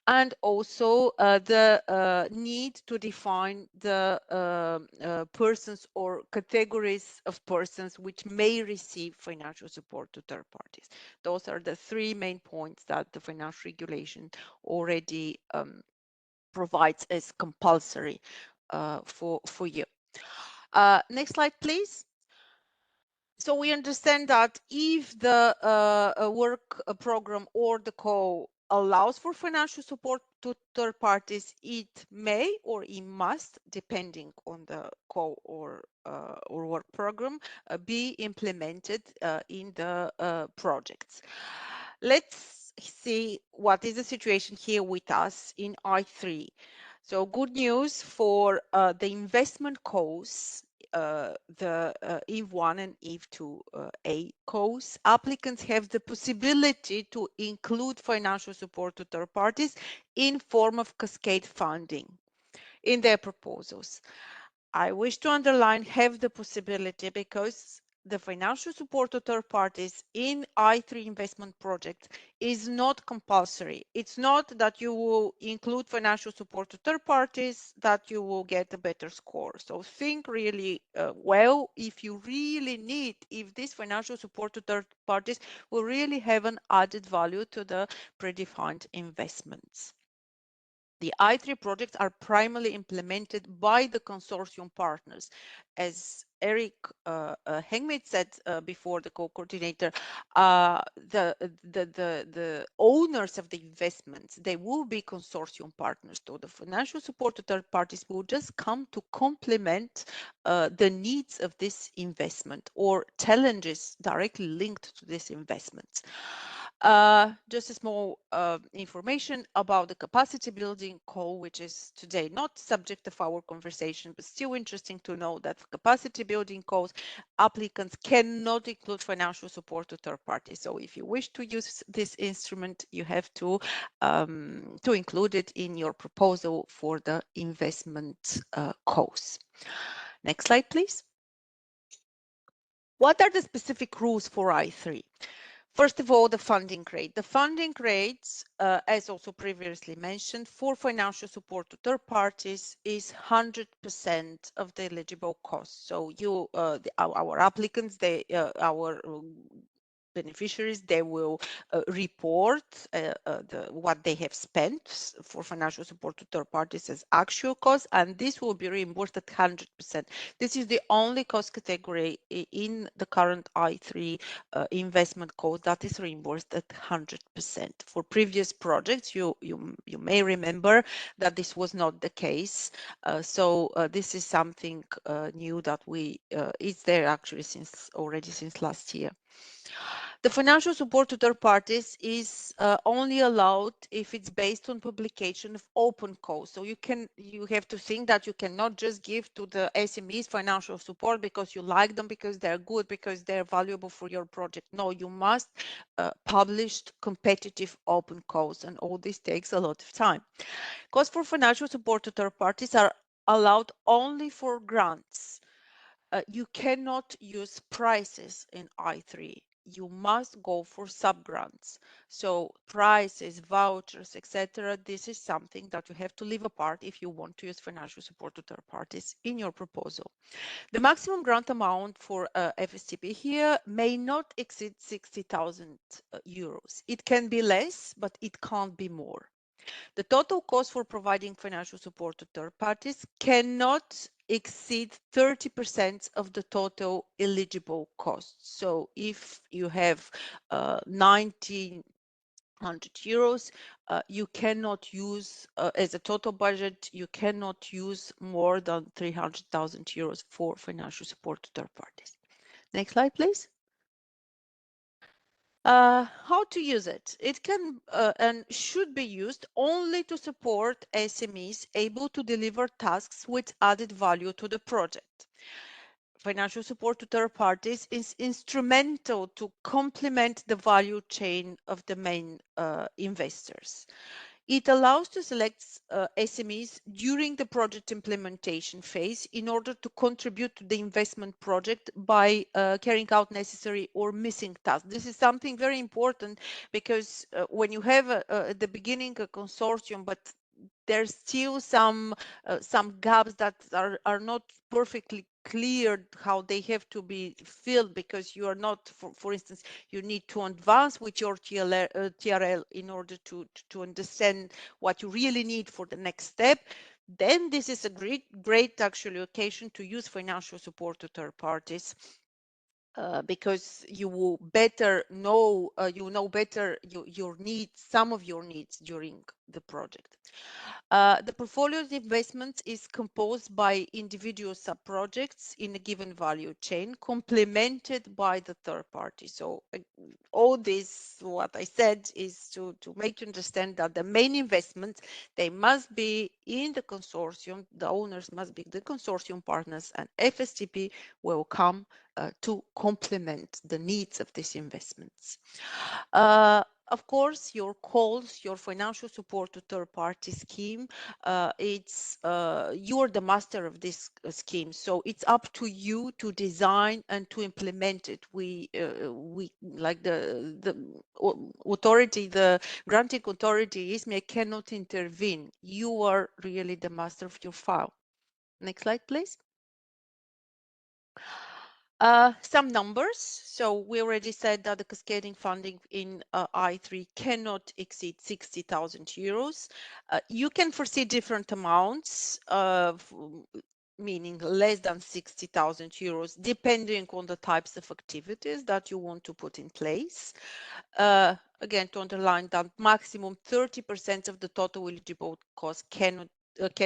and also the need to define the persons or categories of persons which may receive financial support to third parties. Those are the three main points that the financial regulation already provides as compulsory for you. Next slide, please. So we understand that if the work program or the co allows for financial support to third parties, it may or it must, depending on the co or work program, be implemented in the projects. Let's see what is the situation here with us in I3. So good news for the investment costs, the INV1 and INV2A costs. Applicants have the possibility to include financial support to third parties in form of cascade funding in their proposals. I wish to underline have the possibility, because the financial support to third parties in I3 investment project is not compulsory. It's not that you will include financial support to third parties that you will get a better score. So think really well if you really need, if this financial support to third parties will really have an added value to the predefined investments. The I3 projects are primarily implemented by the consortium partners. As Eric Hengmit said before, the co-coordinator, the owners of the investments, they will be consortium partners. So the financial support to third parties will just come to complement the needs of this investment or challenges directly linked to this investment. Just a small information about the capacity building call, which is today not subject of our conversation, but still interesting to know that for capacity building calls, applicants cannot include financial support to third parties. So if you wish to use this instrument, you have to include it in your proposal for the investment calls. Next slide, please. What are the specific rules for I3? First of all, the funding rate. The funding rates, as also previously mentioned, for financial support to third parties is 100% of the eligible costs. So you, our applicants, our beneficiaries, they will report what they have spent for financial support to third parties as actual costs, and this will be reimbursed at 100%. This is the only cost category in the current I3 investment code that is reimbursed at 100%. For previous projects, you may remember that this was not the case. So this is something new that is there actually already since last year. The financial support to third parties is only allowed if it's based on publication of open calls. So you have to think that you cannot just give to the SMEs financial support because you like them, because they're good, because they're valuable for your project. No, you must publish competitive open calls, and all this takes a lot of time. Costs for financial support to third parties are allowed only for grants. You cannot use prices in I3. You must go for sub-grants. So prices, vouchers, etc. This is something that you have to leave apart if you want to use financial support to third parties in your proposal. The maximum grant amount for FSTP here may not exceed 60,000 euros. It can be less, but it can't be more. The total cost for providing financial support to third parties cannot exceed 30% of the total eligible costs. So if you have 90 300 euros. You cannot use, as a total budget, you cannot use more than 300,000 euros for financial support to third parties. Next slide, please. How to use it? It can and should be used only to support SMEs able to deliver tasks with added value to the project. Financial support to third parties is instrumental to complement the value chain of the main investors. It allows to select SMEs during the project implementation phase in order to contribute to the investment project by carrying out necessary or missing tasks. This is something very important because when you have at the beginning a consortium, but there's still some gaps that are not perfectly clear how they have to be filled, because you are not, for instance, you need to advance with your TRL in order to understand what you really need for the next step. Then this is a great actually occasion to use financial support to third parties. Because you will better know, you know better your needs, some of your needs during the project. The portfolio of investments is composed by individual sub-projects in a given value chain, complemented by the third party. So all this, what I said, is to make you understand that the main investments, they must be in the consortium, the owners must be the consortium partners, and FSTP will come to complement the needs of these investments. Of course, your calls, your financial support to third-party scheme, you're the master of this scheme, so it's up to you to design and to implement it. We like the authority, the granting authority, ISME, cannot intervene. You are really the master of your file. Next slide, please. Some numbers. So we already said that the cascading funding in I3 cannot exceed 60,000 euros. You can foresee different amounts, meaning less than 60,000 euros, depending on the types of activities that you want to put in place. Again, to underline that maximum 30% of the total eligible cost can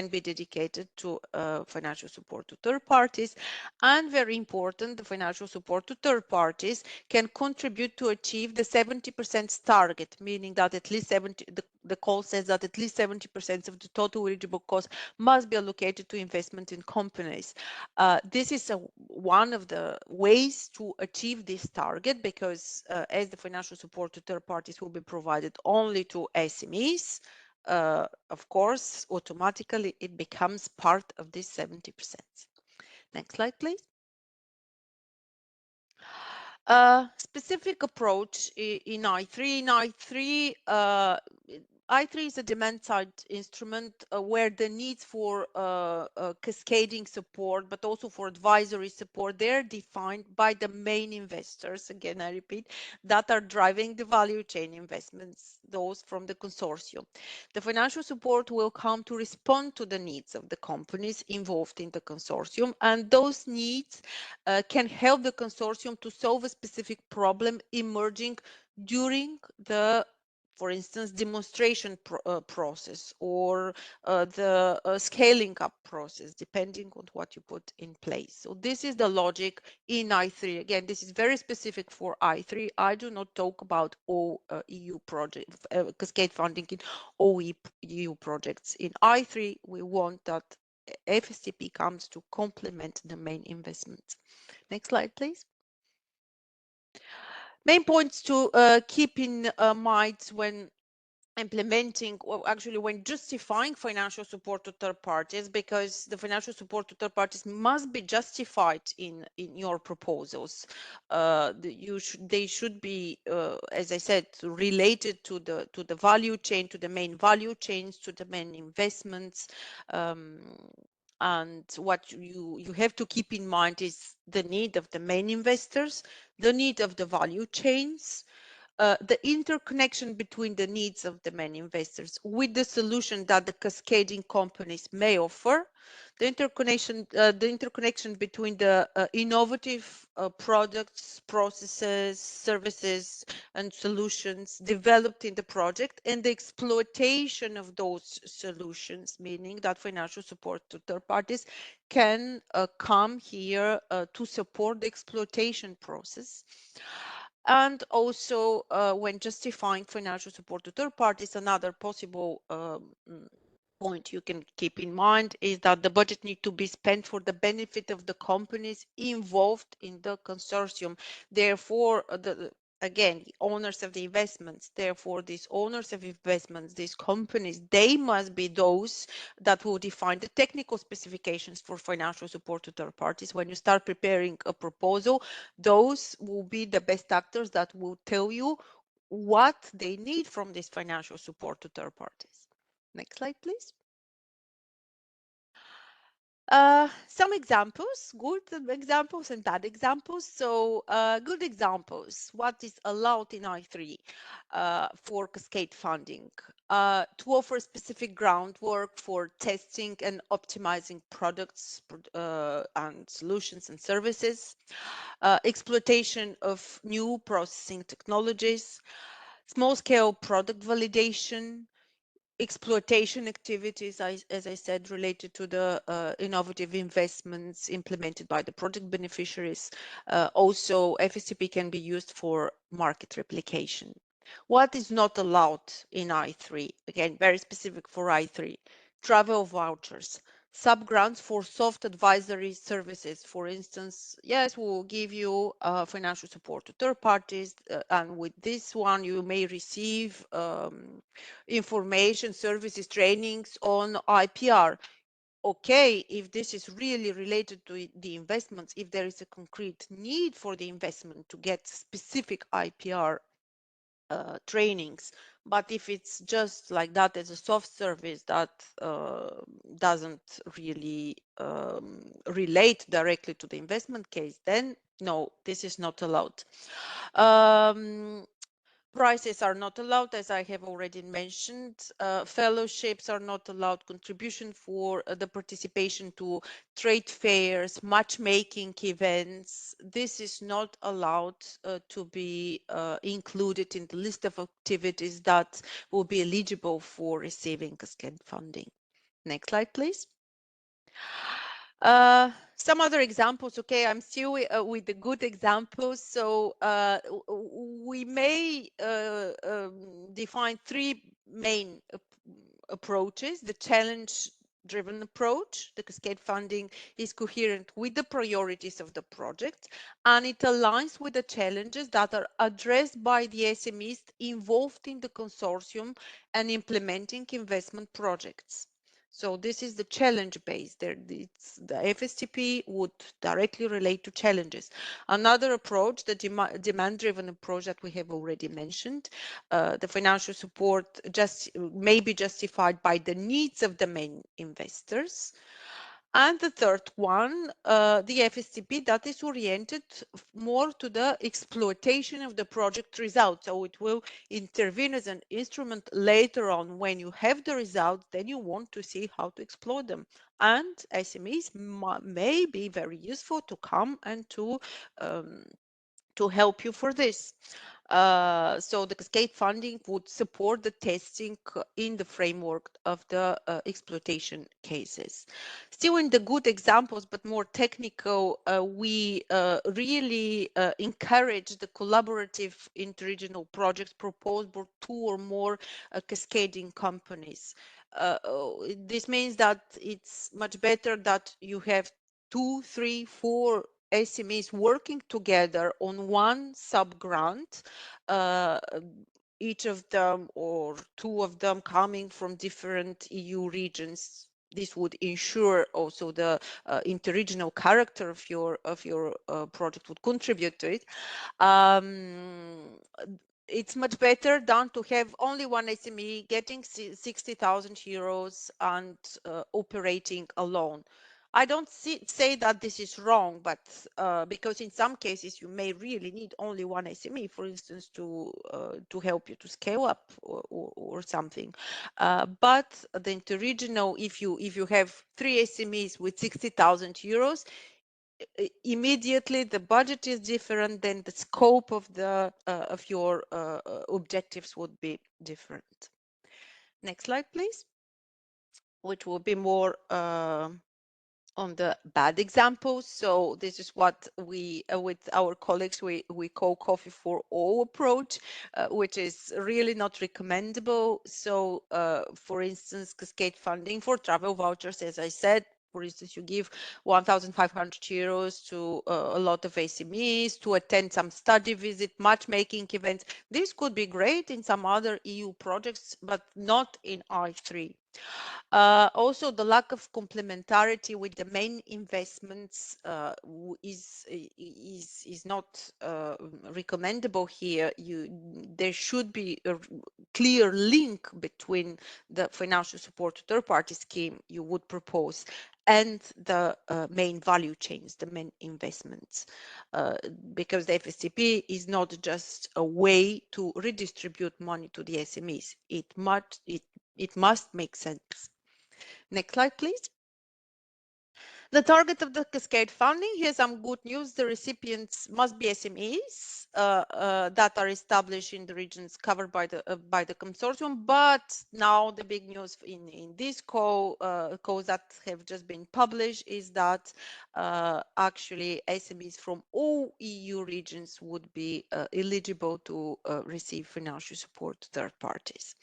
be dedicated to financial support to third parties. And very important, the financial support to third parties can contribute to achieve the 70% target, meaning that at least 70, the call says that at least 70% of the total eligible cost must be allocated to investment in companies. This is one of the ways to achieve this target, because as the financial support to third parties will be provided only to SMEs, of course, automatically it becomes part of this 70%. Next slide, please. Specific approach in I3. In I3, I3 is a demand-side instrument where the needs for cascading support, but also for advisory support, they're defined by the main investors, again, I repeat, that are driving the value chain investments, those from the consortium. The financial support will come to respond to the needs of the companies involved in the consortium, and those needs can help the consortium to solve a specific problem emerging during the, for instance, demonstration process or the scaling up process, depending on what you put in place. So this is the logic in I3. Again, this is very specific for I3. I do not talk about all EU projects, cascade funding in all EU projects. In I3, we want that FSTP comes to complement the main investments. Next slide, please. Main points to keep in mind when implementing, or actually when justifying financial support to third parties, because the financial support to third parties must be justified in your proposals. They should be, as I said, related to the value chain, to the main value chains, to the main investments. And what you have to keep in mind is the need of the main investors, the need of the value chains, the interconnection between the needs of the main investors with the solution that the cascading companies may offer, the interconnection between the innovative products, processes, services, and solutions developed in the project, and the exploitation of those solutions, meaning that financial support to third parties can come here to support the exploitation process. And also, when justifying financial support to third parties, another possible point you can keep in mind is that the budget needs to be spent for the benefit of the companies involved in the consortium. Therefore, again, the owners of the investments, therefore these owners of investments, these companies, they must be those that will define the technical specifications for financial support to third parties. When you start preparing a proposal, those will be the best actors that will tell you what they need from this financial support to third parties. Next slide, please. Some examples, good examples and bad examples. So good examples, what is allowed in I3 for cascade funding? To offer specific groundwork for testing and optimizing products and solutions and services, exploitation of new processing technologies, small-scale product validation, exploitation activities, as I said, related to the innovative investments implemented by the project beneficiaries. Also, FSTP can be used for market replication. What is not allowed in I3? Again, very specific for I3. Travel vouchers, sub-grants for soft advisory services. For instance, yes, we will give you financial support to third parties, and with this one you may receive information, services, trainings on IPR. Okay, if this is really related to the investments, if there is a concrete need for the investment to get specific IPR trainings, but if it's just like that as a soft service that doesn't really relate directly to the investment case, then no, this is not allowed. Prices are not allowed, as I have already mentioned. Fellowships are not allowed. Contribution for the participation to trade fairs, matchmaking events. This is not allowed to be included in the list of activities that will be eligible for receiving cascade funding. Next slide, please. Some other examples. Okay, I'm still with the good examples. So we may define three main approaches. The challenge-driven approach, the cascade funding, is coherent with the priorities of the project, and it aligns with the challenges that are addressed by the SMEs involved in the consortium and implementing investment projects. So this is the challenge based. The FSTP would directly relate to challenges. Another approach, the demand-driven approach that we have already mentioned, the financial support may be justified by the needs of the main investors. And the third one, the FSTP, that is oriented more to the exploitation of the project results. So it will intervene as an instrument later on when you have the results, then you want to see how to exploit them. And SMEs may be very useful to come and to help you for this. So the cascade funding would support the testing in the framework of the exploitation cases. Still in the good examples, but more technical, we really encourage the collaborative interregional projects proposed by two or more cascading companies. This means that it's much better that you have 2, 3, 4 SMEs working together on one sub-grant, each of them or two of them coming from different EU regions. This would ensure also the interregional character of your project would contribute to it. It's much better than to have only one SME getting 60,000 euros and operating alone. I don't say that this is wrong, but because in some cases you may really need only one SME, for instance, to help you to scale up or something. But the interregional, if you have 3 SMEs with 60,000 euros, immediately the budget is different, then the scope of the of your objectives would be different. Next slide, please, which will be more on the bad examples. So this is what we with our colleagues we call coffee for all approach, which is really not recommendable. So for instance, cascade funding for travel vouchers, as I said, for instance, you give 1,500 euros to a lot of SMEs to attend some study visit, matchmaking events. This could be great in some other EU projects, but not in I3. Also, the lack of complementarity with the main investments is not recommendable here. There should be a clear link between the financial support to third-party scheme you would propose and the main value chains, the main investments, because the FSTP is not just a way to redistribute money to the SMEs. It must make sense. Next slide, please. The target of the cascade funding, here's some good news. The recipients must be SMEs that are established in the regions covered by the consortium. But now the big news in this calls that have just been published is that actually SMEs from all EU regions would be eligible to receive financial support to third parties.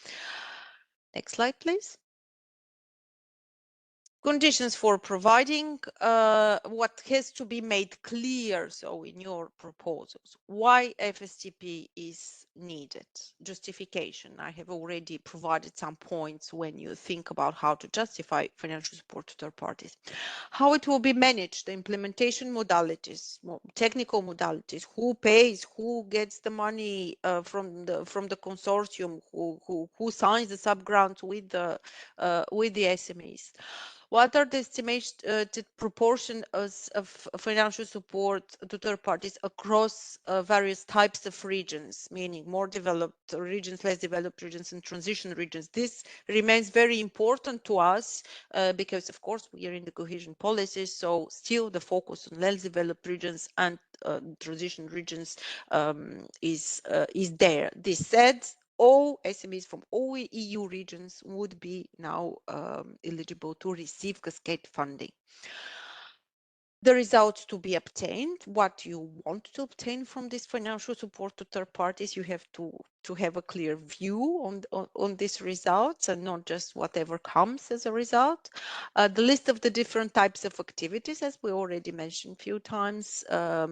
Next slide, please. Conditions for providing, what has to be made clear, so in your proposals, why FSTP is needed, justification. I have already provided some points when you think about how to justify financial support to third parties. How it will be managed, the implementation modalities, technical modalities, who pays, who gets the money from the consortium, who signs the sub-grants with the SMEs. What are the estimated proportion of financial support to third parties across various types of regions, meaning more developed regions, less developed regions, and transition regions? This remains very important to us because, of course, we are in the cohesion policy, so still the focus on less developed regions and transition regions is there. This said, all SMEs from all EU regions would be now eligible to receive cascade funding. The results to be obtained, what you want to obtain from this financial support to third parties, you have to have a clear view on these results and not just whatever comes as a result. The list of the different types of activities, as we already mentioned a few times, for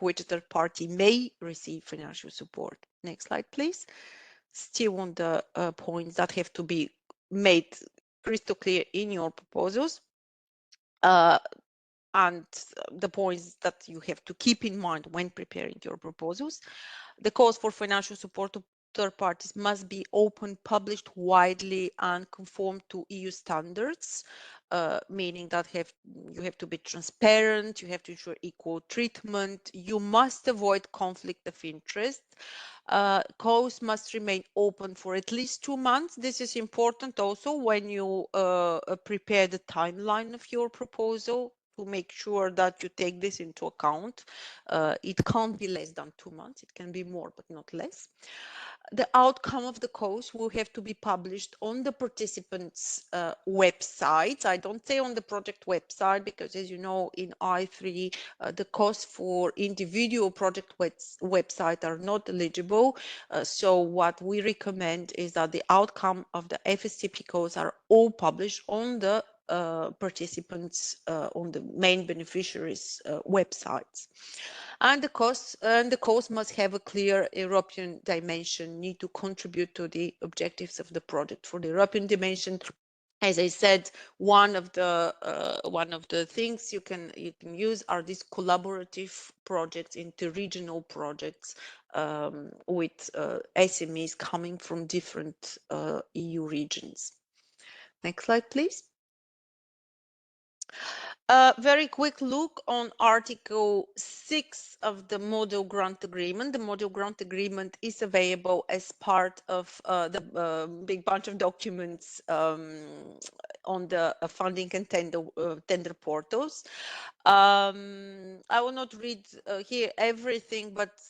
which a third party may receive financial support. Next slide, please. Still on the points that have to be made crystal clear in your proposals, and the points that you have to keep in mind when preparing your proposals. The calls for financial support to third parties must be open, published widely, and conform to EU standards, meaning that you have to be transparent, you have to ensure equal treatment, you must avoid conflict of interest. Calls must remain open for at least 2 months. This is important also when you prepare the timeline of your proposal, to make sure that you take this into account. It can't be less than 2 months. It can be more, but not less. The outcome of the course will have to be published on the participants' websites. I don't say on the project website, because as you know, in I3, the costs for individual project website are not eligible. So what we recommend is that the outcome of the FSTP codes are all published on the participants on the main beneficiaries websites. And the costs must have a clear European dimension, need to contribute to the objectives of the project. For the European dimension, as I said, one of the things you can use are these collaborative projects, interregional projects with SMEs coming from different EU regions. Next slide, please. A very quick look on Article 6 of the Model Grant Agreement. The Model Grant Agreement is available as part of the big bunch of documents on the funding and tender portals. I will not read here everything, but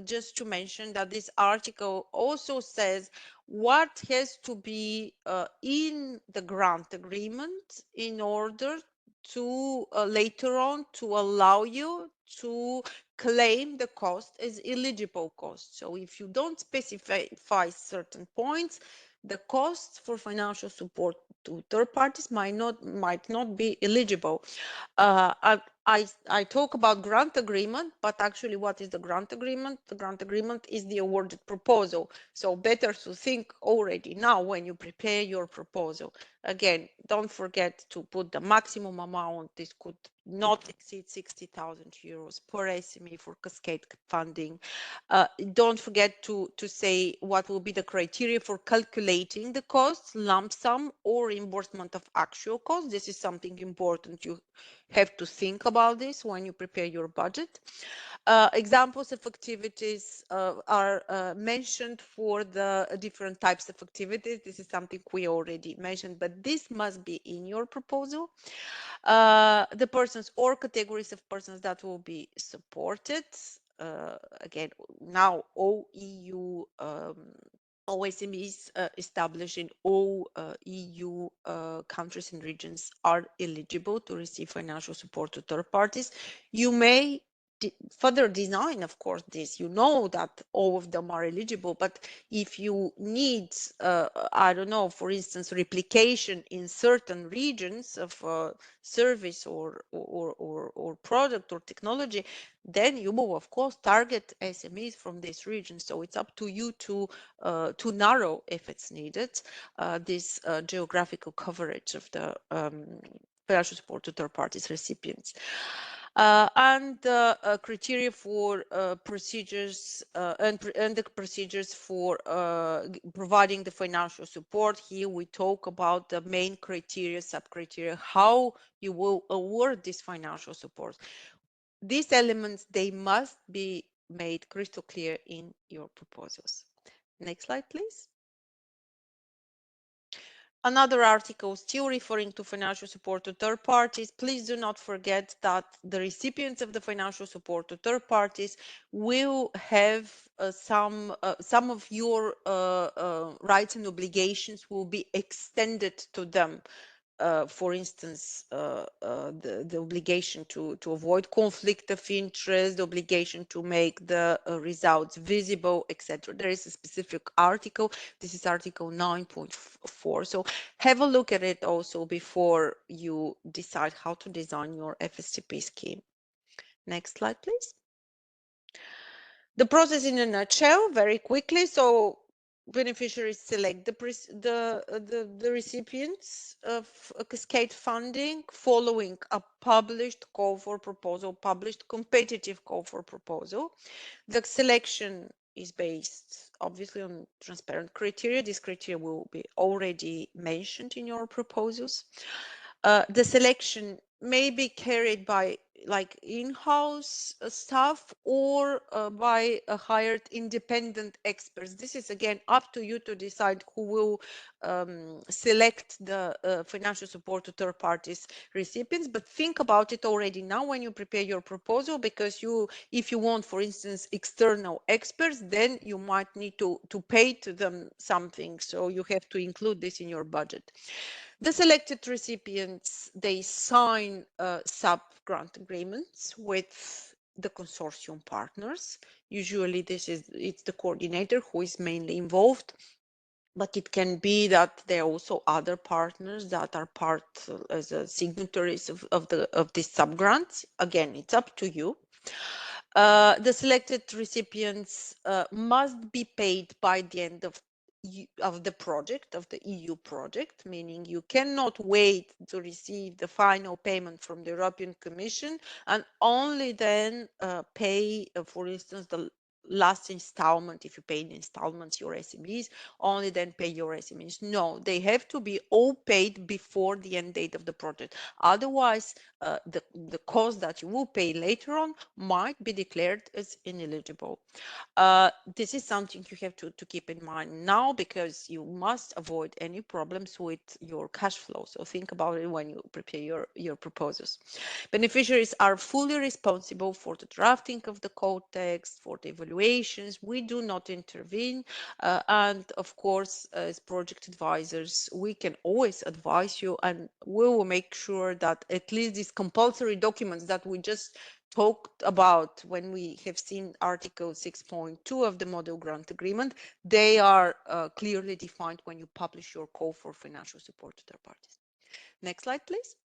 just to mention that this article also says what has to be in the grant agreement in order to later on to allow you to claim the cost as eligible cost. So if you don't specify certain points, the costs for financial support to third parties might not be eligible. I talk about grant agreement, but actually what is the grant agreement? The grant agreement is the awarded proposal. So better to think already now when you prepare your proposal. Again, don't forget to put the maximum amount. This could not exceed 60,000 euros per SME for cascade funding. Don't forget to say what will be the criteria for calculating the costs, lump sum or reimbursement of actual costs. This is something important. You have to think about this when you prepare your budget. Examples of activities are mentioned for the different types of activities. This is something we already mentioned, but this must be in your proposal. The persons or categories of persons that will be supported. Again, now all EU OSMEs established in all EU countries and regions are eligible to receive financial support to third parties. You may further design, of course, this. You know that all of them are eligible, but if you need, I don't know, for instance, replication in certain regions of service or product or technology, then you will, of course, target SMEs from this region. So it's up to you to narrow, if it's needed, this geographical coverage of the financial support to third parties recipients. And the criteria for procedures and the procedures for providing the financial support. Here we talk about the main criteria, sub-criteria, how you will award this financial support. These elements, they must be made crystal clear in your proposals. Next slide, please. Another article still referring to financial support to third parties. Please do not forget that the recipients of the financial support to third parties will have some of your rights and obligations will be extended to them. For instance, the obligation to avoid conflict of interest, the obligation to make the results visible, etc. There is a specific article. This is Article 9.4. So have a look at it also before you decide how to design your FSTP scheme. Next slide, please. The process in a nutshell, very quickly. So beneficiaries select the recipients of a cascade funding following a published call for proposal, published competitive call for proposal. The selection is based obviously on transparent criteria. These criteria will be already mentioned in your proposals. The selection may be carried by like in-house staff or by hired independent experts. This is again up to you to decide who will select the financial support to third parties recipients, but think about it already now when you prepare your proposal, because if you want, for instance, external experts, then you might need to pay to them something, so you have to include this in your budget. The selected recipients, they sign sub-grant agreements with the consortium partners. Usually it's the coordinator who is mainly involved, but it can be that there are also other partners that are part as signatories of these sub-grants. Again, it's up to you. The selected recipients must be paid by the end of the project, of the EU project, meaning you cannot wait to receive the final payment from the European Commission and only then pay, for instance, the last installment, if you pay in installments your SMEs, only then pay your SMEs. No, they have to be all paid before the end date of the project. Otherwise, the cost that you will pay later on might be declared as ineligible. This is something you have to keep in mind now, because you must avoid any problems with your cash flow. So think about it when you prepare your proposals. Beneficiaries are fully responsible for the drafting of the code text, for the evaluations. We do not intervene. And of course, as project advisors, we can always advise you, and we will make sure that at least these compulsory documents that we just talked about when we have seen Article 6.2 of the Model Grant Agreement, they are clearly defined when you publish your call for financial support to third parties. Next slide, please.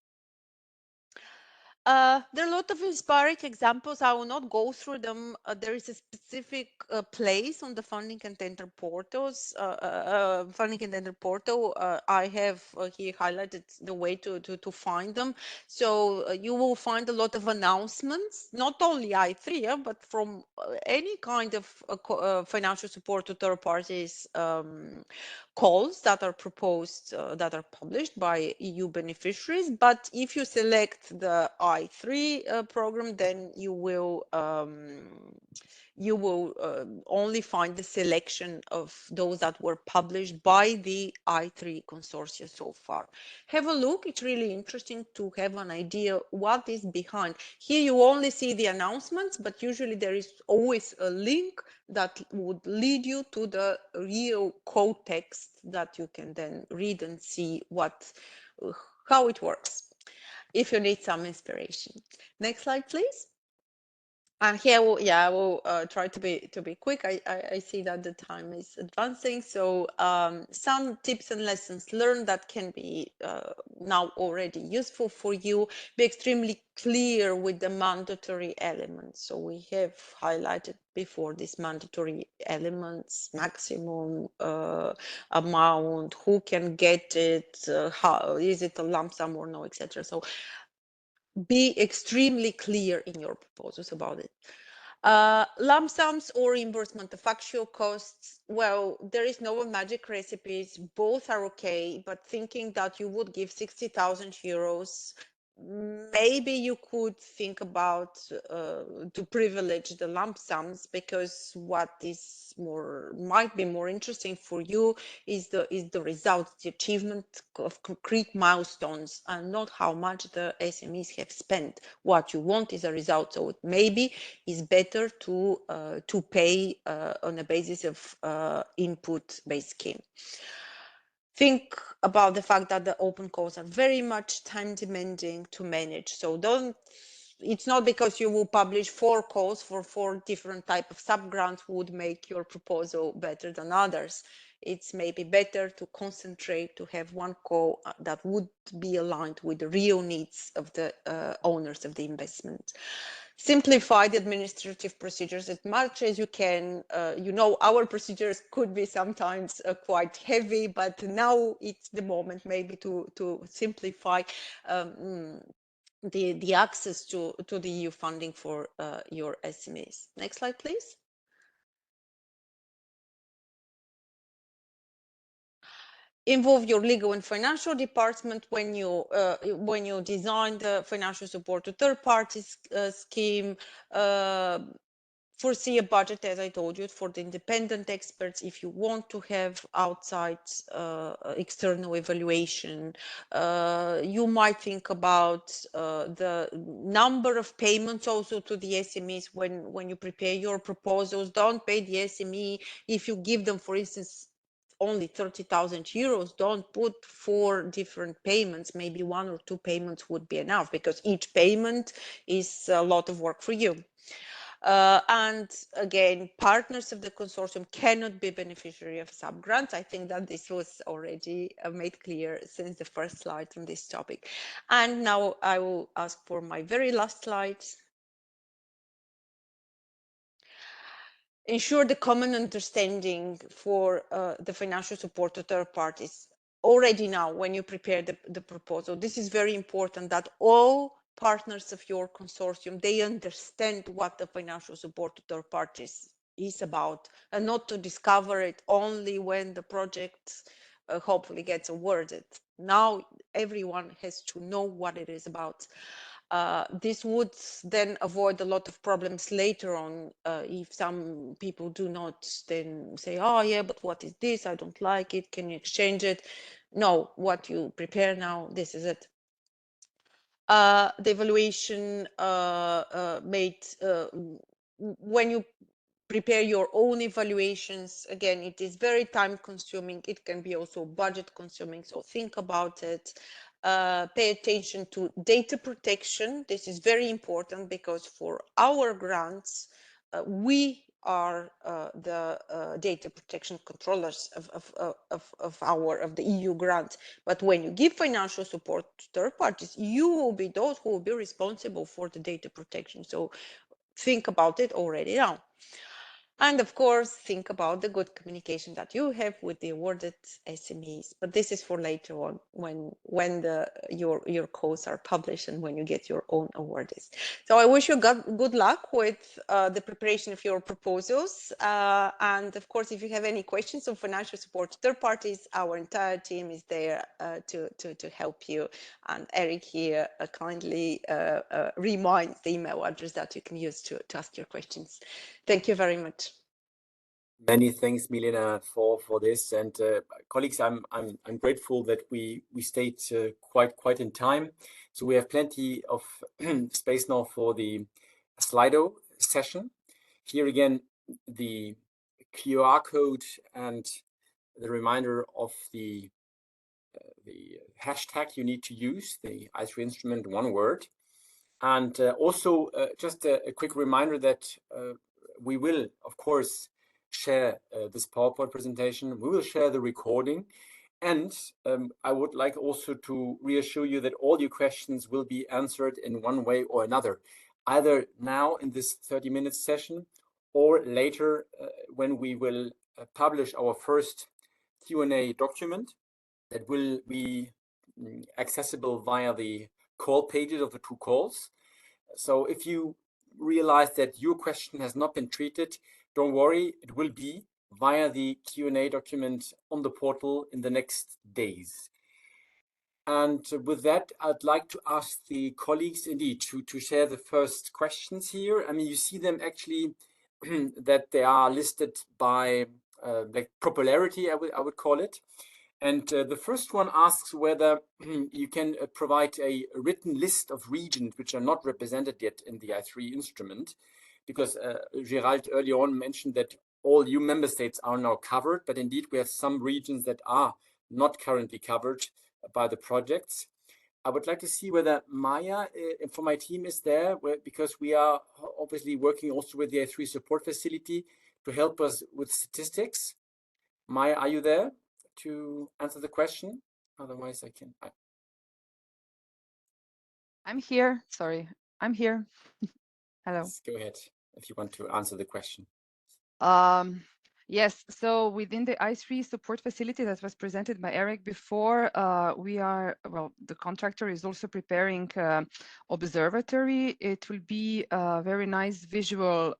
There are a lot of inspiring examples. I will not go through them. There is a specific place on the funding and tender portals. Funding and tender portal. I have here highlighted the way to find them. So you will find a lot of announcements, not only I3, but from any kind of financial support to third parties calls that are proposed, that are published by EU beneficiaries. But if you select the I3 program, then you will only find the selection of those that were published by the I3 consortia so far. Have a look. It's really interesting to have an idea what is behind. Here you only see the announcements, but usually there is always a link that would lead you to the real code text that you can then read and see how it works, if you need some inspiration. Next slide, please. And here, I will try to be quick. I see that the time is advancing. So some tips and lessons learned that can be now already useful for you. Be extremely clear with the mandatory elements. So we have highlighted before these mandatory elements: maximum amount, who can get it, how is it a lump sum or no, etc. So be extremely clear in your proposals about it. Lump sums or reimbursement of actual costs, well, there is no magic recipes. Both are okay, but thinking that you would give 60,000 euros, maybe you could think about to privilege the lump sums, because what is might be more interesting for you is the results, the achievement of concrete milestones, and not how much the SMEs have spent. What you want is a result. So maybe it's better to pay on a basis of input-based scheme. Think about the fact that the open calls are very much time demanding to manage. So it's not because you will publish 4 calls for 4 different type of sub-grants would make your proposal better than others. It's maybe better to concentrate, to have one call that would be aligned with the real needs of the owners of the investment. Simplify the administrative procedures as much as you can. Our procedures could be sometimes quite heavy, but now it's the moment maybe to simplify the access to the EU funding for your SMEs. Next slide, please. Involve your legal and financial department when you design the financial support to third parties scheme. Foresee a budget, as I told you, for the independent experts. If you want to have outside external evaluation, you might think about the number of payments also to the SMEs when you prepare your proposals. Don't pay the SME if you give them, for instance, only 30,000 euros. Don't put 4 different payments. Maybe 1 or 2 payments would be enough, because each payment is a lot of work for you. And again, partners of the consortium cannot be beneficiary of sub-grants. I think that this was already made clear since the first slide on this topic. And now I will ask for my very last slide. Ensure the common understanding for the financial support to third parties already now when you prepare the proposal. This is very important, that all partners of your consortium, they understand what the financial support to third parties is about, and not to discover it only when the project hopefully gets awarded. Now everyone has to know what it is about. This would then avoid a lot of problems later on if some people do not then say, oh yeah, but what is this? I don't like it. Can you exchange it? No, what you prepare now, this is it. The evaluation made when you prepare your own evaluations, again, it is very time consuming. It can be also budget consuming, so think about it. Pay attention to data protection. This is very important because for our grants, we are the data protection controllers of the EU grant. But when you give financial support to third parties, you will be those who will be responsible for the data protection. So think about it already now. And of course, think about the good communication that you have with the awarded SMEs. But this is for later on when your calls are published and when you get your own awardees. So I wish you good luck with the preparation of your proposals. And of course, if you have any questions on financial support to third parties, our entire team is there to help you. And Eric here kindly reminds the email address that you can use to ask your questions. Thank you very much. Many thanks, Milena, for this, and colleagues, I'm grateful that we stayed quite in time. So we have plenty of space now for the Sli.do session. Here again, the QR code and the reminder of the hashtag you need to use, the i3 instrument, one word. And also just a quick reminder that we will, of course, share this PowerPoint presentation. We will share the recording. And I would like also to reassure you that all your questions will be answered in one way or another, either now in this 30-minute session or later when we will publish our first Q&A document that will be accessible via the call pages of the two calls. So if you realize that your question has not been treated, don't worry, it will be via the Q&A document on the portal in the next days. And with that, I'd like to ask the colleagues indeed to share the first questions here. I mean, you see them actually that they are listed by like popularity, I would call it. And the first one asks whether you can provide a written list of regions which are not represented yet in the i3 instrument, because Gerald earlier on mentioned that all EU member states are now covered, but indeed we have some regions that are not currently covered by the projects. I would like to see whether Maya from my team is there, because we are obviously working also with the i3 support facility to help us with statistics. Maya, are you there to answer the question? Otherwise I can. I'm here. Sorry, I'm here. Hello. Let's go ahead if you want to answer the question. Yes, so within the i3 support facility that was presented by Eric before, the contractor is also preparing observatory. It will be a very nice visual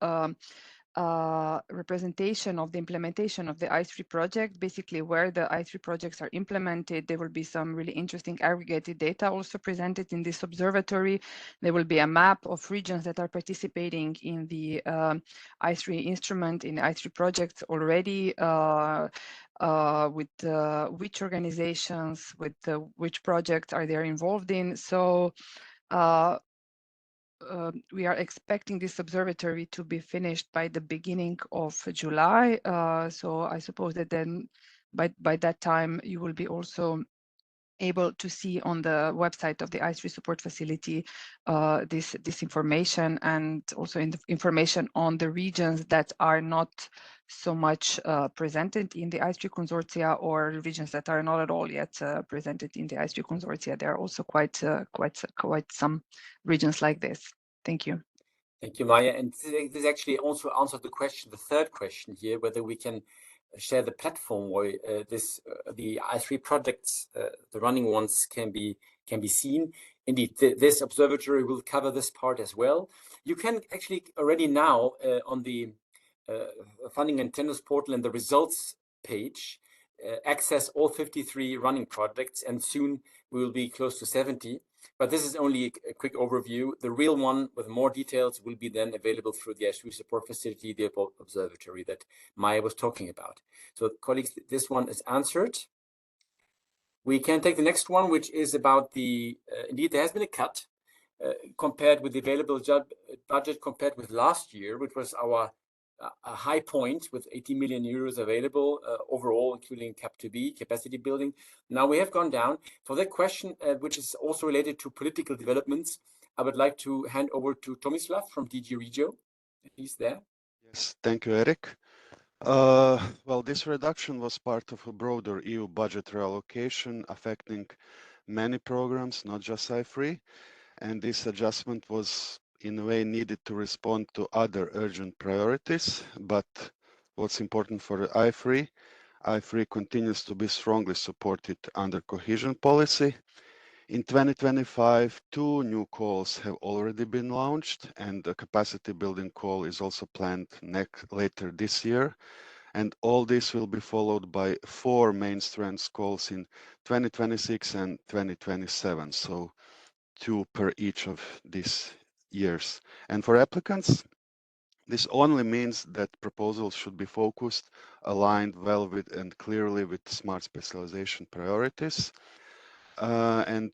representation of the implementation of the i3 project, basically where the i3 projects are implemented. There will be some really interesting aggregated data also presented in this observatory. There will be a map of regions that are participating in the i3 instrument, in the i3 projects already, with which organizations, with which projects are they involved in. So we are expecting this observatory to be finished by the beginning of July. So I suppose that then by that time you will be also able to see on the website of the i3 support facility this information, and also in the information on the regions that are not so much presented in the i3 consortia, or regions that are not at all yet presented in the i3 consortia. There are also quite some regions like this. Thank you. Thank you, Maya. And this actually also answered the question, the third question here, whether we can share the platform where the i3 projects, the running ones, can be seen. Indeed, this observatory will cover this part as well. You can actually already now on the funding and tenders portal and the results page, access all 53 running projects, and soon we will be close to 70. But this is only a quick overview. The real one with more details will be then available through the S3 support facility, the observatory that Maya was talking about. So colleagues, this one is answered. We can take the next one, which is about the, indeed, there has been a cut compared with the available budget compared with last year, which was our a high point with 80 million euros available overall, including CAP2B, capacity building. Now we have gone down. For that question, which is also related to political developments, I would like to hand over to Tomislav from DG Regio. He's there. Yes, thank you, Eric. Well, this reduction was part of a broader EU budget reallocation affecting many programs, not just I3, and this adjustment was in a way needed to respond to other urgent priorities. But what's important for I3 continues to be strongly supported under cohesion policy. In 2025, 2 new calls have already been launched, and a capacity building call is also planned later this year. And all this will be followed by 4 main strands calls in 2026 and 2027. So 2 per each of these years. And for applicants, this only means that proposals should be focused, aligned well with and clearly with smart specialization priorities. And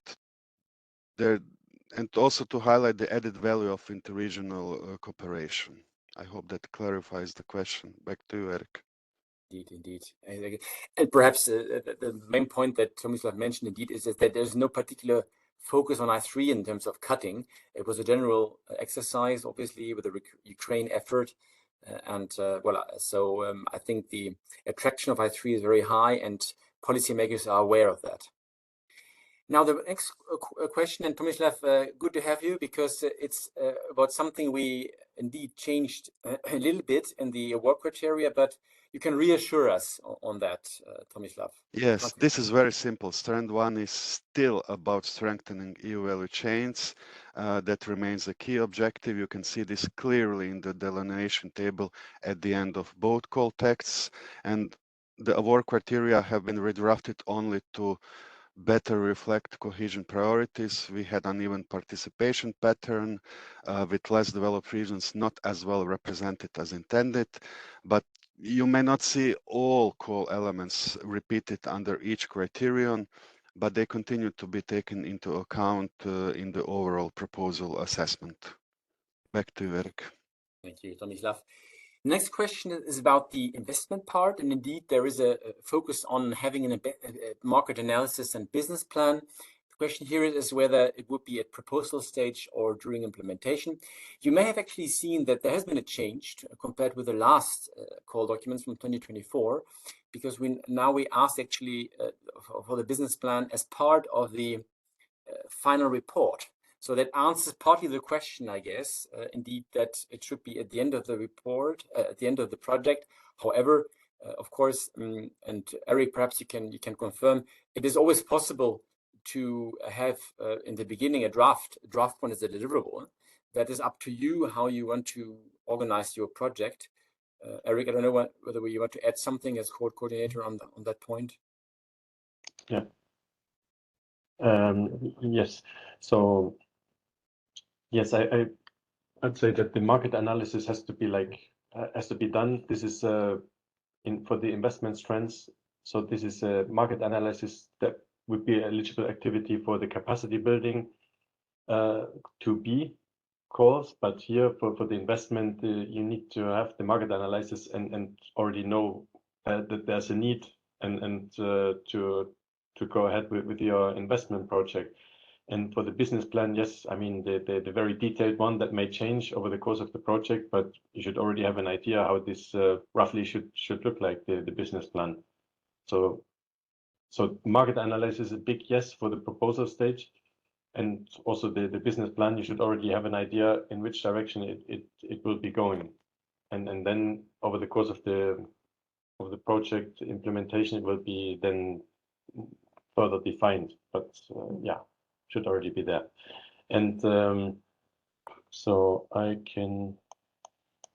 also to highlight the added value of interregional cooperation. I hope that clarifies the question. Back to you, Eric. Indeed. And perhaps the main point that Tomislav mentioned indeed is that there's no particular focus on I3 in terms of cutting. It was a general exercise, obviously, with the Ukraine effort. So I think the attraction of I3 is very high and policymakers are aware of that. Now, the next question, and Tomislav, good to have you because it's about something we indeed changed a little bit in the award criteria, but you can reassure us on that, Tomislav. Yes, this is very simple. Strand 1 is still about strengthening EU value chains. That remains a key objective. You can see this clearly in the delineation table at the end of both call texts. And the award criteria have been redrafted only to better reflect cohesion priorities. We had uneven participation pattern with less developed regions not as well represented as intended, but you may not see all call elements repeated under each criterion, but they continue to be taken into account in the overall proposal assessment. Back to you, Eric. Thank you, Tomislav. Next question is about the investment part, and indeed there is a focus on having a market analysis and business plan. The question here is whether it would be at proposal stage or during implementation. You may have actually seen that there has been a change compared with the last call documents from 2024, because we asked actually for the business plan as part of the final report. So that answers partly the question, I guess, indeed, that it should be at the end of the report, at the end of the project. However, of course, and Eric, perhaps you can confirm, it is always possible to have in the beginning a draft one is a deliverable. That is up to you how you want to organize your project. Eric, I don't know whether you want to add something as coordinator on that point. Yeah. Yes. So yes, I'd say that the market analysis has to be done. This is for the investment strands. So this is a market analysis that would be eligible activity for the capacity building to be calls. But here for the investment, you need to have the market analysis and already know that there's a need and to go ahead with your investment project. And for the business plan, yes, I mean, the very detailed one that may change over the course of the project, but you should already have an idea how this roughly should look like, the business plan. So market analysis is a big yes for the proposal stage. And also the business plan, you should already have an idea in which direction it will be going. And then over the course of the project implementation, it will be then further defined. But yeah, should already be there. And so I can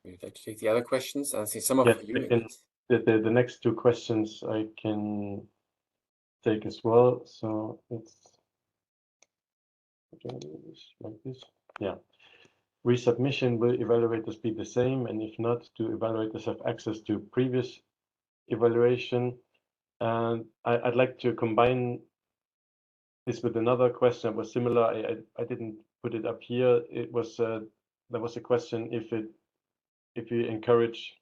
Would you like to take the other questions? I see some of Yes, you. the next two questions I can take as well. So it's like this. Yeah. Resubmission, will evaluators be the same? And if not, do evaluators have access to previous evaluation? And I'd like to combine this with another question that was similar. I didn't put it up here. It was there was a question if you encourage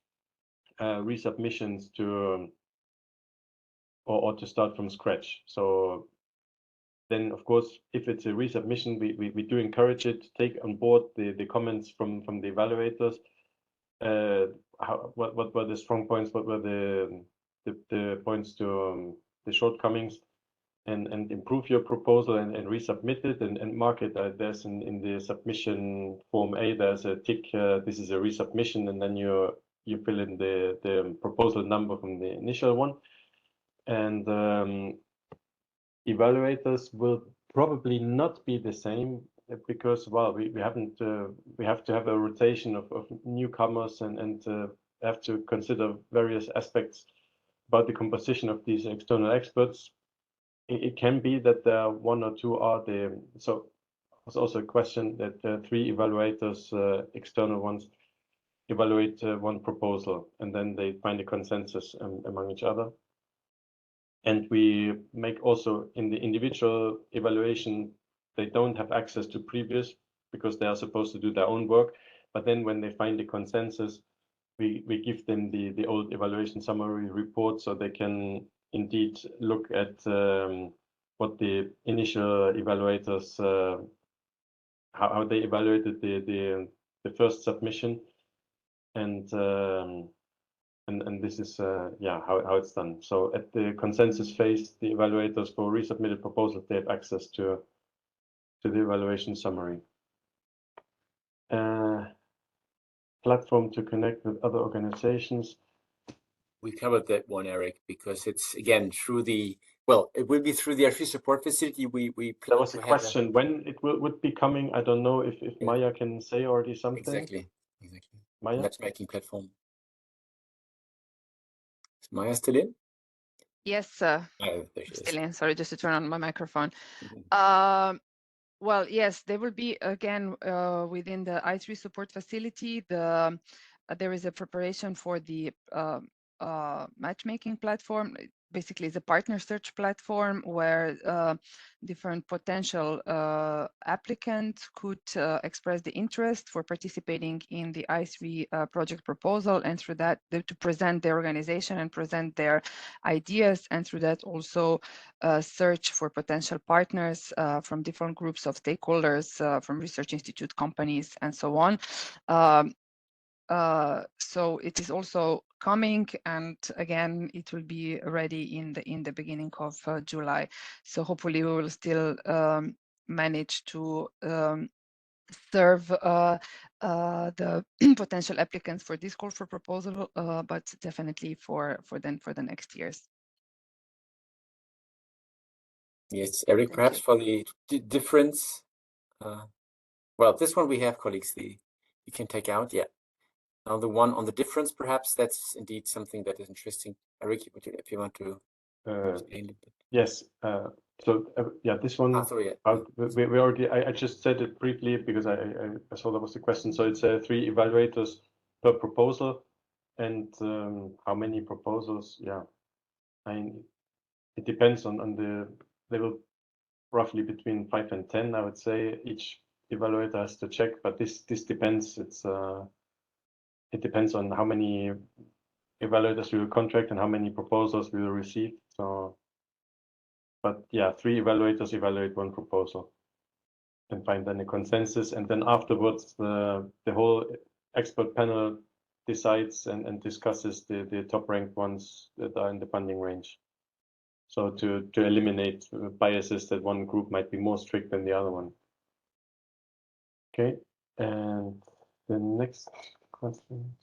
resubmissions to or to start from scratch. So then, of course, if it's a resubmission, we do encourage it to take on board the comments from the evaluators. What were the strong points? What were the points to the shortcomings? And improve your proposal and resubmit it and mark it. There's in the submission form A, there's a tick, this is a resubmission, and then you fill in the proposal number from the initial one. And evaluators will probably not be the same because, well, we haven't, we have to have a rotation of newcomers and have to consider various aspects about the composition of these external experts. It can be that one or two are the, so there's also a question that 3 evaluators, external ones, evaluate one proposal and then they find a consensus among each other. And we make also in the individual evaluation, they don't have access to previous because they are supposed to do their own work. But then when they find the consensus, we give them the old evaluation summary report so they can indeed look at what the initial evaluators, how they evaluated the first submission, and this is yeah how it's done. So at the consensus phase, the evaluators for resubmitted proposals, they have access to the evaluation summary. Platform to connect with other organizations. We covered that one, Eric, because it's again through the, well, it will be through the RFI support facility. We There was a question when it would be coming. I don't know if yeah. Maya can say already something. Exactly. Maya? Matchmaking platform. Is Maya still in? Yes, there she still is. in. Sorry, just to turn on my microphone. Well, yes, there will be again within the I3 support facility. There is a preparation for the matchmaking platform. Basically, it's a partner search platform where different potential applicants could express the interest for participating in the I3 project proposal, and through that to present their organization and present their ideas, and through that also search for potential partners from different groups of stakeholders, from research institute companies and so on. So it is also coming, and again, it will be ready in the beginning of July. So hopefully we will still manage to serve the potential applicants for this call for proposal, but definitely for the next years. Yes, Eric, perhaps for the difference. Well, this one we have, colleagues, you can take out. Yeah. Now the one on the difference, perhaps that's indeed something that is interesting. Eric, if you want to explain it. Yes. So yeah, this one. Sorry, we already. I just said it briefly because I saw that was the question. So it's 3 evaluators per proposal, and how many proposals? Yeah, I mean, it depends on the level. Roughly between 5 and 10, I would say each evaluator has to check, but this depends. It depends on how many evaluators we will contract and how many proposals we will receive. So, but yeah, 3 evaluators evaluate 1 proposal and find then a consensus, and then afterwards the whole expert panel decides and discusses the top ranked ones that are in the funding range. So to eliminate biases that one group might be more strict than the other one. Okay, and the next question.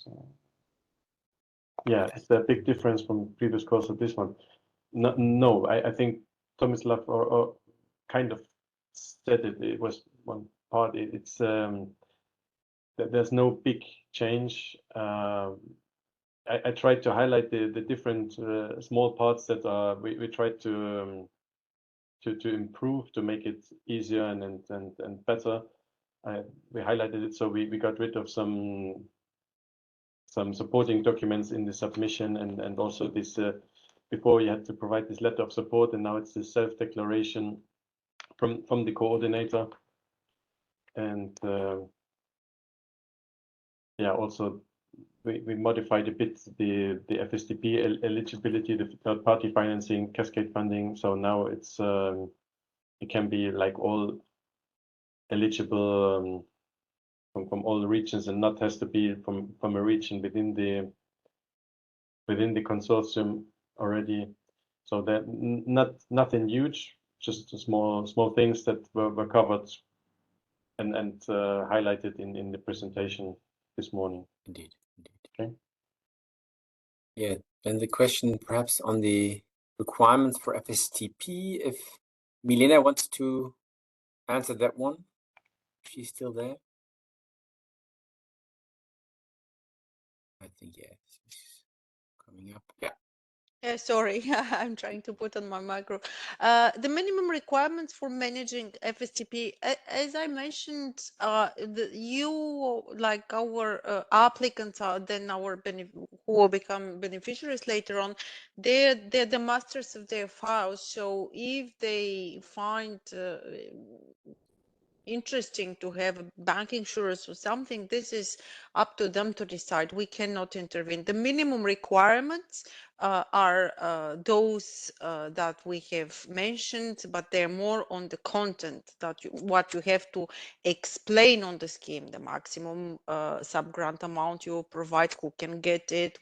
Yeah, is there a big difference from previous course of this one? No, I think Tomislav or kind of said it. It was one part. It's there's no big change. I tried to highlight the different small parts that we tried to improve, to make it easier and better. We highlighted it, so we got rid of some supporting documents in the submission, and also this before you had to provide this letter of support, and now it's the self-declaration from the coordinator. And yeah, also we modified a bit the FSTP eligibility, the third-party financing, cascade funding. So now it's it can be like all eligible from all the regions, and not has to be from a region within the consortium already. So that nothing huge, just small things that were covered and highlighted in the presentation this morning. Indeed. Okay. Yeah, then the question perhaps on the requirements for FSTP, if Milena wants to answer that one. She's still there. I think yes, she's coming up. Yeah. Yeah, sorry, I'm trying to put on my micro. The minimum requirements for managing FSTP, as I mentioned, you, like our applicants, are then our who will become beneficiaries later on, they're the masters of their files. So if they find interesting to have bank insurance or something, this is up to them to decide. We cannot intervene. The minimum requirements are those that we have mentioned, but they're more on the content, that what you have to explain on the scheme, the maximum sub-grant amount you provide, who can get it,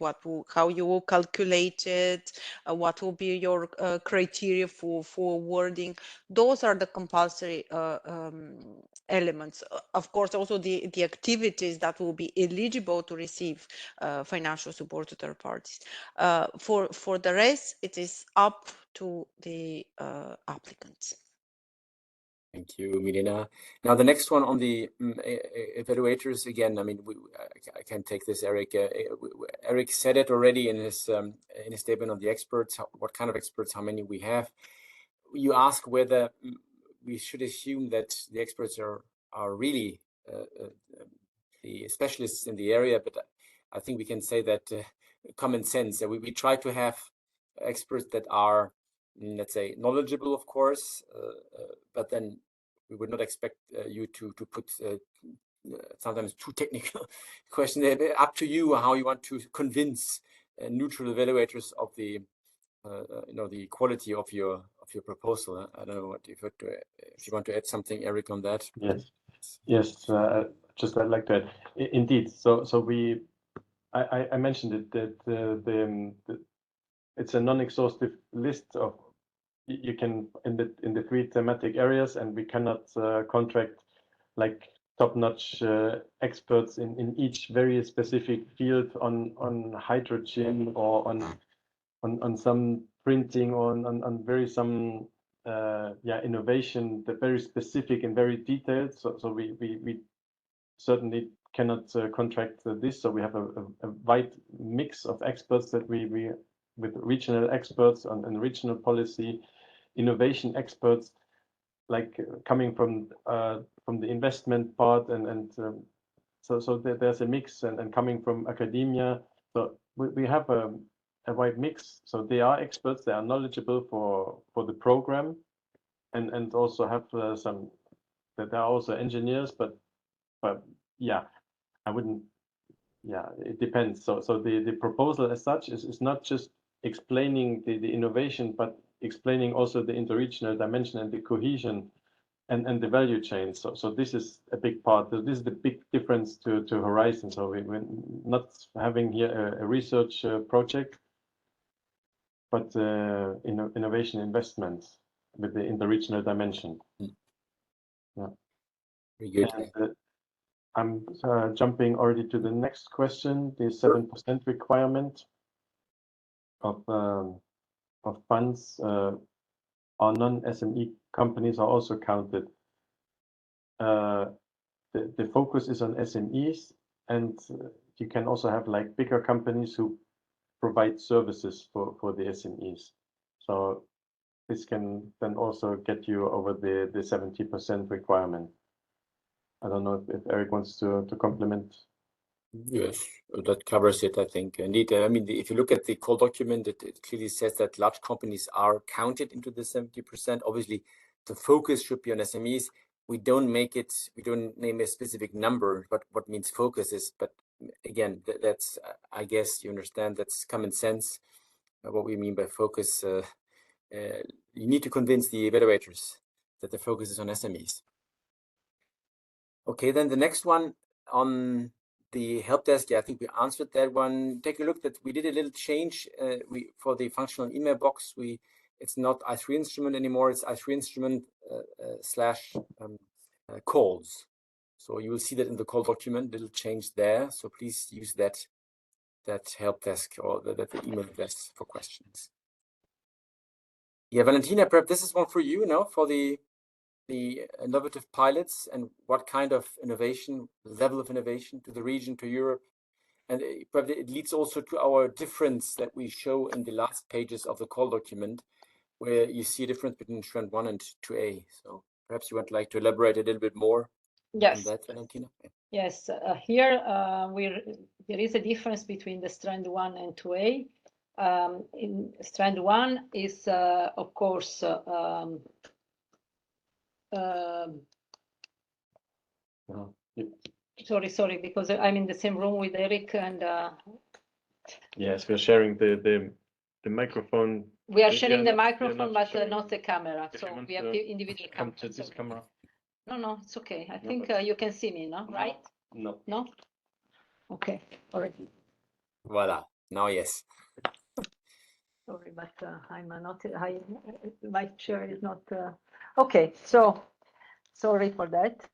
how you will calculate it, what will be your criteria for awarding. Those are the compulsory elements. Of course, also the activities that will be eligible to receive financial support to third parties. For the rest, it is up to the applicants. Thank you, Milena. Now, the next one on the evaluators, again, I mean, I can take this, Eric. Eric said it already in his statement on the experts, what kind of experts, how many we have. You ask whether we should assume that the experts are really the specialists in the area, but I think we can say that common sense. We try to have experts that are, let's say, knowledgeable, of course, but then we would not expect you to put sometimes too technical questions. Up to you how you want to convince neutral evaluators of the the quality of your proposal. I don't know what if you want to add something, Eric, on that. Yes. Just I'd like to add. Indeed. So I mentioned it that it's a non-exhaustive list of you can in the 3 thematic areas, and we cannot contract like top-notch experts in each very specific field on hydrogen or on some printing or on very some innovation that very specific and very detailed. So we certainly cannot contract this. So we have a wide mix of experts that we with regional experts and regional policy, innovation experts, like coming from the investment part, so there's a mix, and coming from academia. So we have a wide mix. So they are experts, they are knowledgeable for the program, and also have some that there are also engineers, but yeah, I wouldn't. Yeah, it depends. So the proposal as such is not just explaining the innovation, but explaining also the interregional dimension and the cohesion and the value chain. So this is a big part. This is the big difference to Horizon. So we're not having here a research project, but innovation investments with the interregional dimension. Yeah. Very good. And, I'm jumping already to the next question, the 7% requirement of funds. Our non-SME companies are also counted. the focus is on SMEs, and you can also have like bigger companies who provide services for the SMEs. So this can then also get you over the 70% requirement. I don't know if Eric wants to complement. Yes, that covers it, I think. Indeed, I mean, if you look at the call document, it clearly says that large companies are counted into the 70%. Obviously, the focus should be on SMEs. We don't name a specific number, but what means focus is, but again, that's, I guess you understand, that's common sense. What we mean by focus, you need to convince the evaluators that the focus is on SMEs. Okay, then the next one on the help desk, yeah, I think we answered that one. Take a look that we did a little change. For the functional email box, it's not i3 instrument anymore. It's i3 instrument slash calls. So you will see that in the call document, little change there. So please use that help desk or the email address for questions. Yeah, Valentina, perhaps this is one for you, for the innovative pilots and what kind of innovation, level of innovation to the region, to Europe. And it leads also to our difference that we show in the last pages of the call document, where you see a difference between Strand 1 and 2A. So perhaps you would like to elaborate a little bit more on that, Valentina? Yes, here there is a difference between the Strand 1 and 2A. In Strand 1 is, of course, sorry, because I'm in the same room with Eric and yes, we're sharing the microphone. We are sharing the microphone, but not the camera. So we have individual cameras. Come to this camera. No, it's okay. I think you can see me, no? Right? No. No? Okay, already. Voila, now yes. Sorry, but I'm not, my chair is not, okay, so sorry for that.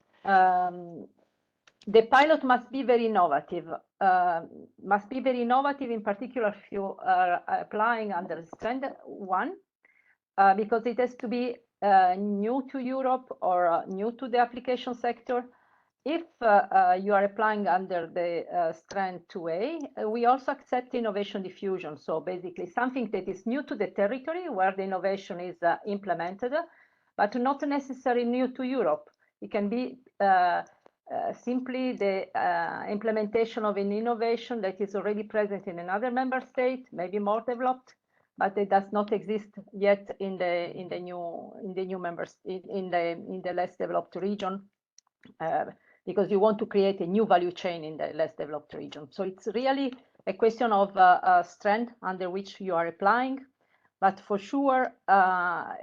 The pilot must be very innovative. In particular if you are applying under Strand 1, because it has to be new to Europe or new to the application sector. If you are applying under the Strand 2A, we also accept innovation diffusion. So basically something that is new to the territory where the innovation is implemented, but not necessarily new to Europe. It can be simply the implementation of an innovation that is already present in another member state, maybe more developed, but it does not exist yet in the new members in the less developed region, because you want to create a new value chain in the less developed region. So it's really a question of strand under which you are applying, but for sure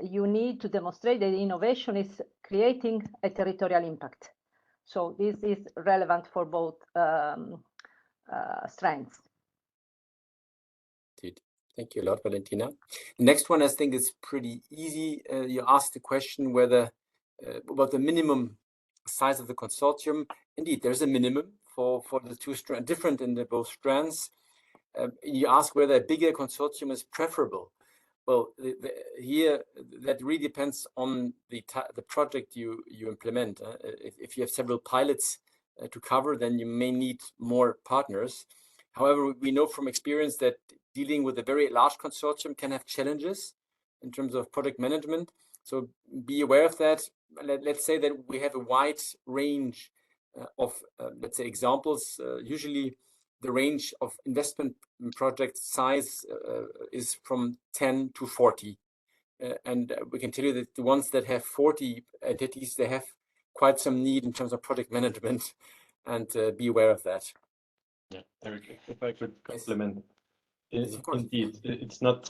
you need to demonstrate that the innovation is creating a territorial impact. So this is relevant for both strands. Thank you a lot, Valentina. Next one, I think, is pretty easy. You asked the question whether about the minimum size of the consortium. Indeed, there's a minimum for the two strands, different in both strands. You ask whether a bigger consortium is preferable. Well, here that really depends on the project you implement. If you have several pilots to cover, then you may need more partners. However, we know from experience that dealing with a very large consortium can have challenges in terms of project management. So be aware of that. Let's say that we have a wide range of, let's say, examples. Usually the range of investment project size is from 10 to 40. And we can tell you that the ones that have 40 entities, they have quite some need in terms of project management, and be aware of that. Yeah, Eric, if I could complement. Yes, indeed, it's not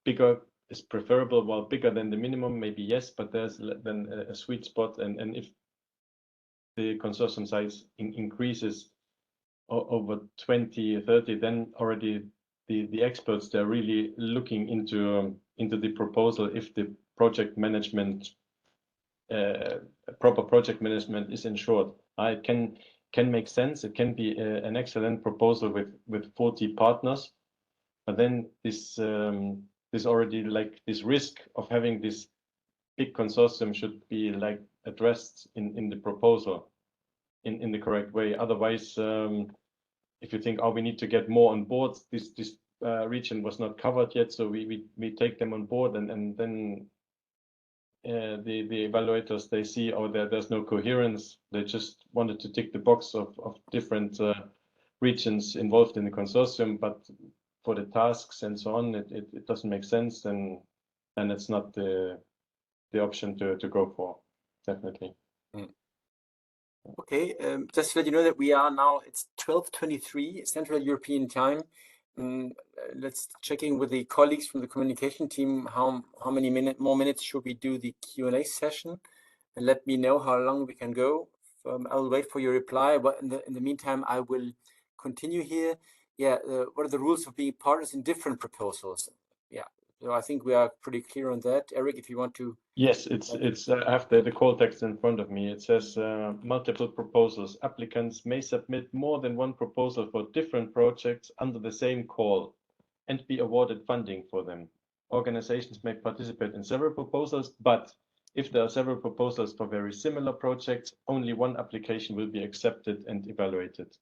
bigger is preferable, well, bigger than the minimum, maybe yes, but there's then a sweet spot, and if the consortium size increases over 20, 30, then already the experts, they're really looking into the proposal if the project management, proper project management is ensured. It can make sense. It can be an excellent proposal with 40 partners, but then this already, like, this risk of having this big consortium should be like addressed in the proposal. in the correct way. Otherwise, if you think, oh, we need to get more on board, this region was not covered yet, so we take them on board, and then the evaluators, they see, oh, there's no coherence. They just wanted to tick the box of different regions involved in the consortium, but for the tasks and so on, it doesn't make sense, and it's not the option to go for, definitely. Okay, just to let you know that we are now, it's 12:23 Central European Time. Let's check in with the colleagues from the communication team. How many more minutes should we do the Q&A session? And let me know how long we can go. I'll wait for your reply, but in the meantime, I will continue here. Yeah, what are the rules of being partners in different proposals? Yeah, so I think we are pretty clear on that. Eric, if you want to. Yes, it's I have the call text in front of me. It says multiple proposals. Applicants may submit more than one proposal for different projects under the same call and be awarded funding for them. Organizations may participate in several proposals, but if there are several proposals for very similar projects, only one application will be accepted and evaluated.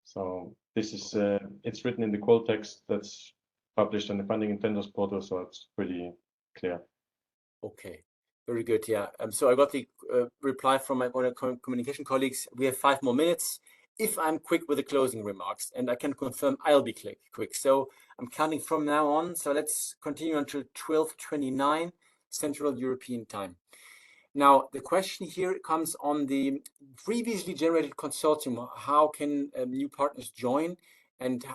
So this is it's written in the call text that's published on the funding and tenders portal, so it's pretty clear. Okay, very good. Yeah. So I got the reply from my communication colleagues. We have 5 more minutes. If I'm quick with the closing remarks, and I can confirm I'll be quick. So I'm counting from now on. So let's continue until 12:29 Central European Time. Now, the question here comes on the previously generated consortium. How can new partners join? And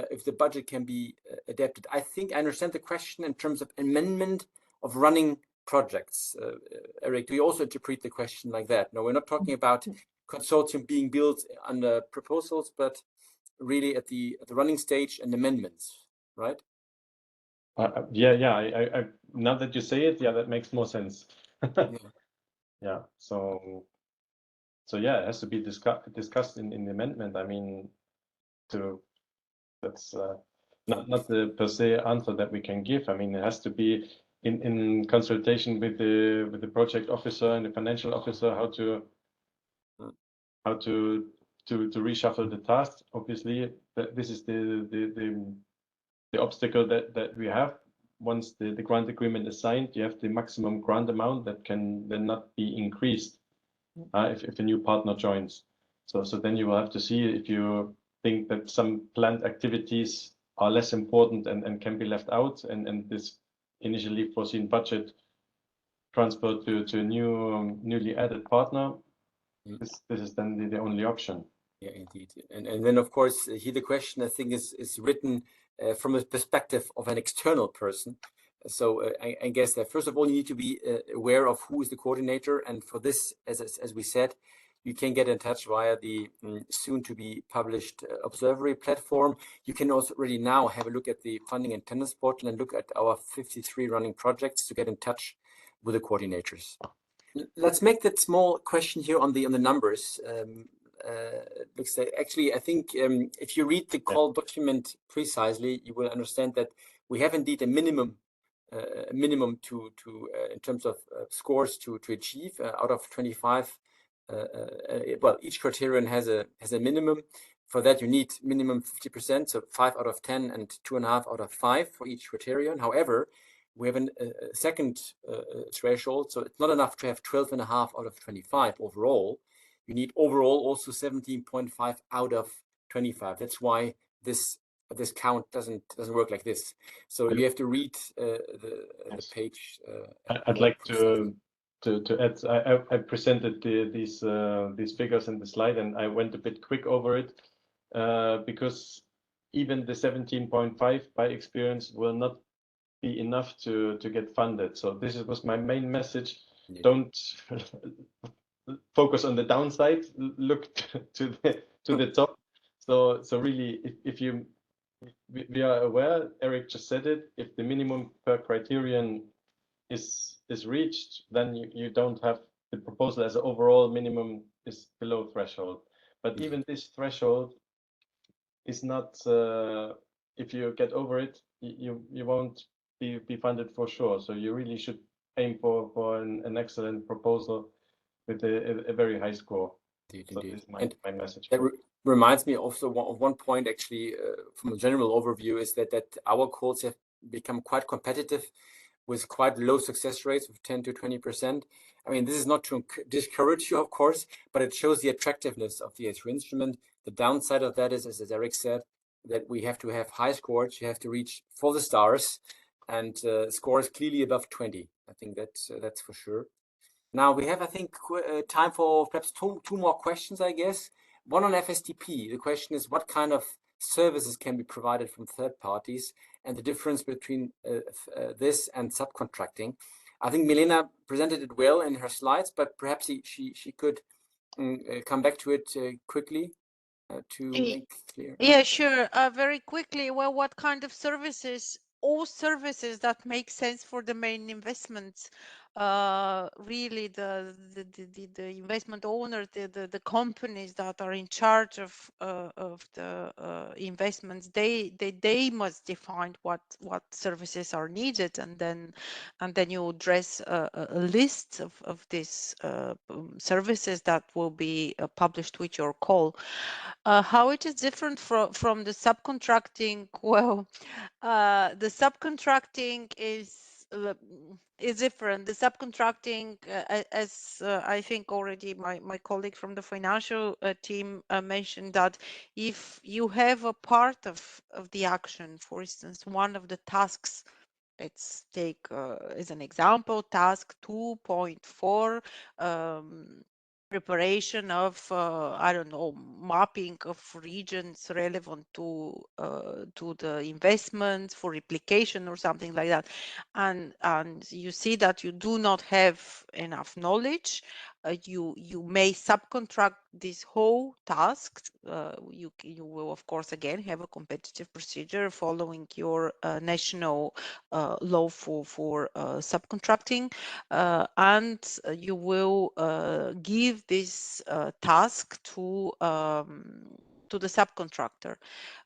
if the budget can be adapted. I think I understand the question in terms of amendment of running projects. Eric, do you also interpret the question like that? No, we're not talking about consortium being built under proposals, but really at the running stage and amendments, right? Yeah. I now that you say it, yeah, that makes more sense. Yeah. So yeah, it has to be discussed in the amendment. I mean, that's not the per se answer that we can give. I mean, it has to be in consultation with the project officer and the financial officer how to reshuffle the tasks. Obviously, this is the obstacle that we have. Once the grant agreement is signed, you have the maximum grant amount that can then not be increased if a new partner joins. So then you will have to see if you think that some planned activities are less important and can be left out, and this initially foreseen budget transferred to a newly added partner. This is then the only option. Yeah, indeed. And then, of course, here the question, I think, is written from a perspective of an external person. So I guess that, first of all, you need to be aware of who is the coordinator. And for this, as we said, you can get in touch via the soon-to-be published Observatory platform. You can also already now have a look at the funding and tenders portal and look at our 53 running projects to get in touch with the coordinators. Let's make that small question here on the numbers. Looks like, actually, I think if you read the call document precisely, you will understand that we have indeed a minimum to in terms of scores to achieve out of 25. Well, each criterion has a minimum. For that, you need minimum 50%, so 5 out of 10 and 2.5 out of 5 for each criterion. However, we have a second threshold, so it's not enough to have 12.5 out of 25 overall. You need overall also 17.5 out of 25. That's why this count doesn't work like this. So you have to read the page. I'd like to add. I presented these figures in the slide, and I went a bit quick over it because even the 17.5 by experience will not be enough to get funded. So this was my main message. Yeah. Don't focus on the downside. Look to the top. So really, if we are aware, Eric just said it, if the minimum per criterion is reached, then you don't have the proposal as an overall minimum is below threshold. But even this threshold is not, if you get over it, you won't be funded for sure. So you really should aim for an excellent proposal with a very high score. Indeed, So indeed. this is my message. That reminds me also of one point, actually, from a general overview, is that our calls have become quite competitive with quite low success rates of 10 to 20%. I mean, this is not to discourage you, of course, but it shows the attractiveness of the A3 instrument. The downside of that is, as Eric said, that we have to have high scores. You have to reach for the stars, and scores clearly above 20. I think that's for sure. Now we have, I think, time for perhaps two more questions, I guess. One on FSTP. The question is, what kind of services can be provided from third parties, and the difference between this and subcontracting? I think Milena presented it well in her slides, but perhaps she could come back to it quickly to make clear. Yeah, sure. Very quickly, well, what kind of services? All services that make sense for the main investments. Really, the investment owner, the companies that are in charge of the investments, they must define what services are needed, and then you address a list of these services that will be published with your call. How it is different from the subcontracting? Well, the subcontracting is different. The subcontracting, as I think already my colleague from the financial team mentioned, that if you have a part of the action, for instance, one of the tasks, let's take as an example, task 2.4, preparation of I don't know, mapping of regions relevant to the investments for replication or something like that, and you see that you do not have enough knowledge, you may subcontract this whole task. You will of course again have a competitive procedure following your national law for subcontracting, and you will give this task to the subcontractor,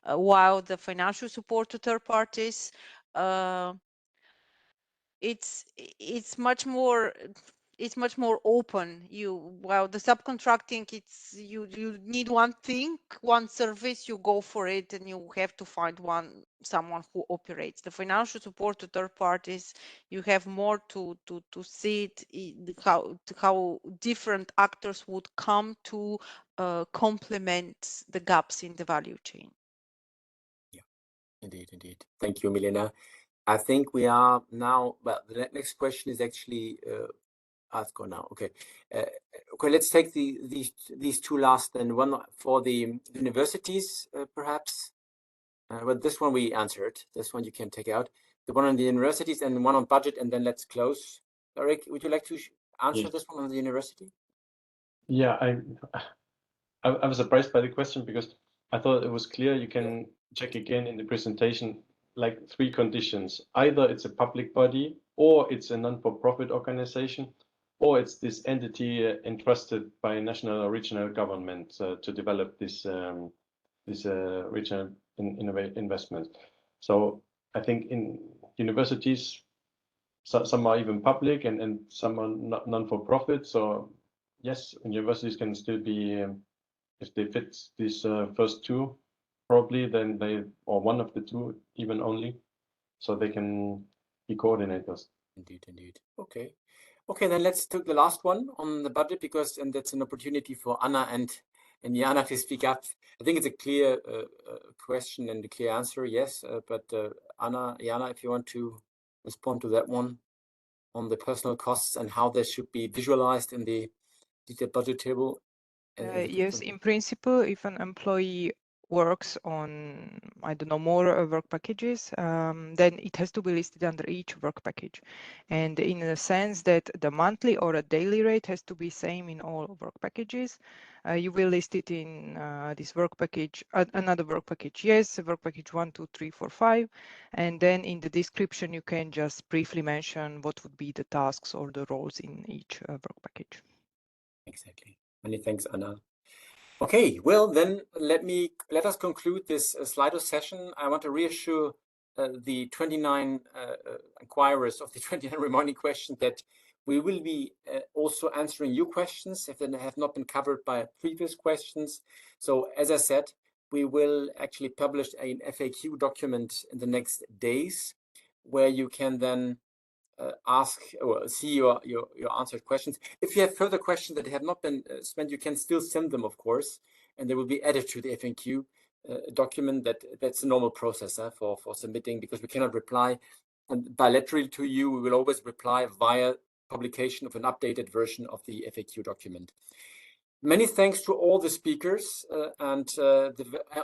while the financial support to third parties, it's much more open. While the subcontracting, it's you need one thing, one service, you go for it, and you have to find someone who operates. The financial support to third parties, you have more to see it, how different actors would come to complement the gaps in the value chain. Yeah, indeed. Thank you, Milena. I think we are now, well, the next question is actually asked now. Okay. Okay, let's take these two last, then one for the universities, perhaps. Well, this one we answered. This one you can take out. The one on the universities and one on budget, and then let's close. Eric, would you like to answer this one on the university? Yeah, I was surprised by the question because I thought it was clear. You can check again in the presentation, like 3 conditions. Either it's a public body, or it's a non-for-profit organization, or it's this entity entrusted by national or regional government to develop this regional investment. So I think in universities, some are even public and some are non-for-profit. So yes, universities can still be, if they fit these first 2, probably then or one of the 2 even only, so they can be coordinators. Indeed. Okay, then let's take the last one on the budget, because that's an opportunity for Anna and Jana to speak up. I think it's a clear question and a clear answer, yes. But Anna, Jana, if you want to respond to that one on the personal costs and how they should be visualized in the detailed budget table. Yes, in principle, if an employee works on, I don't know, more work packages, then it has to be listed under each work package. And in the sense that the monthly or a daily rate has to be same in all work packages, you will list it in this work package, another work package, yes, work package 1, 2, 3, 4, 5. And then in the description, you can just briefly mention what would be the tasks or the roles in each work package. Exactly. Many thanks, Anna. Okay, well then let us conclude this Sli.do session. I want to reassure the 29 inquirers of the 29 remaining questions that we will be also answering your questions if they have not been covered by previous questions. So as I said, we will actually publish an FAQ document in the next days where you can then ask or see your answered questions. If you have further questions that have not been spent, you can still send them, of course, and they will be added to the FAQ document. That's a normal process for submitting, because we cannot reply bilaterally to you. We will always reply via publication of an updated version of the FAQ document. Many thanks to all the speakers and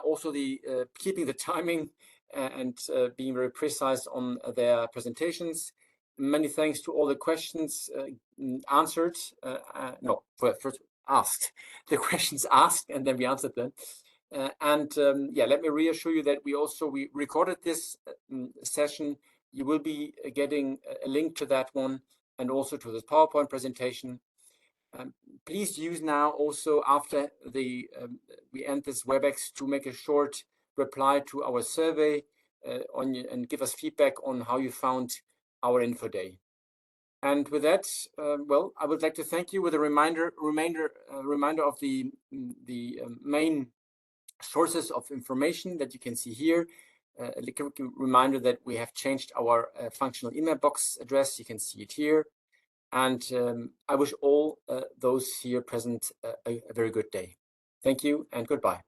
also the keeping the timing and being very precise on their presentations. Many thanks to all the questions answered. No, first asked. The questions asked, and then we answered them. Yeah, let me reassure you that we recorded this session. You will be getting a link to that one and also to the PowerPoint presentation. Please use now also after we end this WebEx to make a short reply to our survey and give us feedback on how you found our info day. And with that, well, I would like to thank you with a reminder of the main sources of information that you can see here. A reminder that we have changed our functional email box address. You can see it here. And I wish all those here present a very good day. Thank you and goodbye.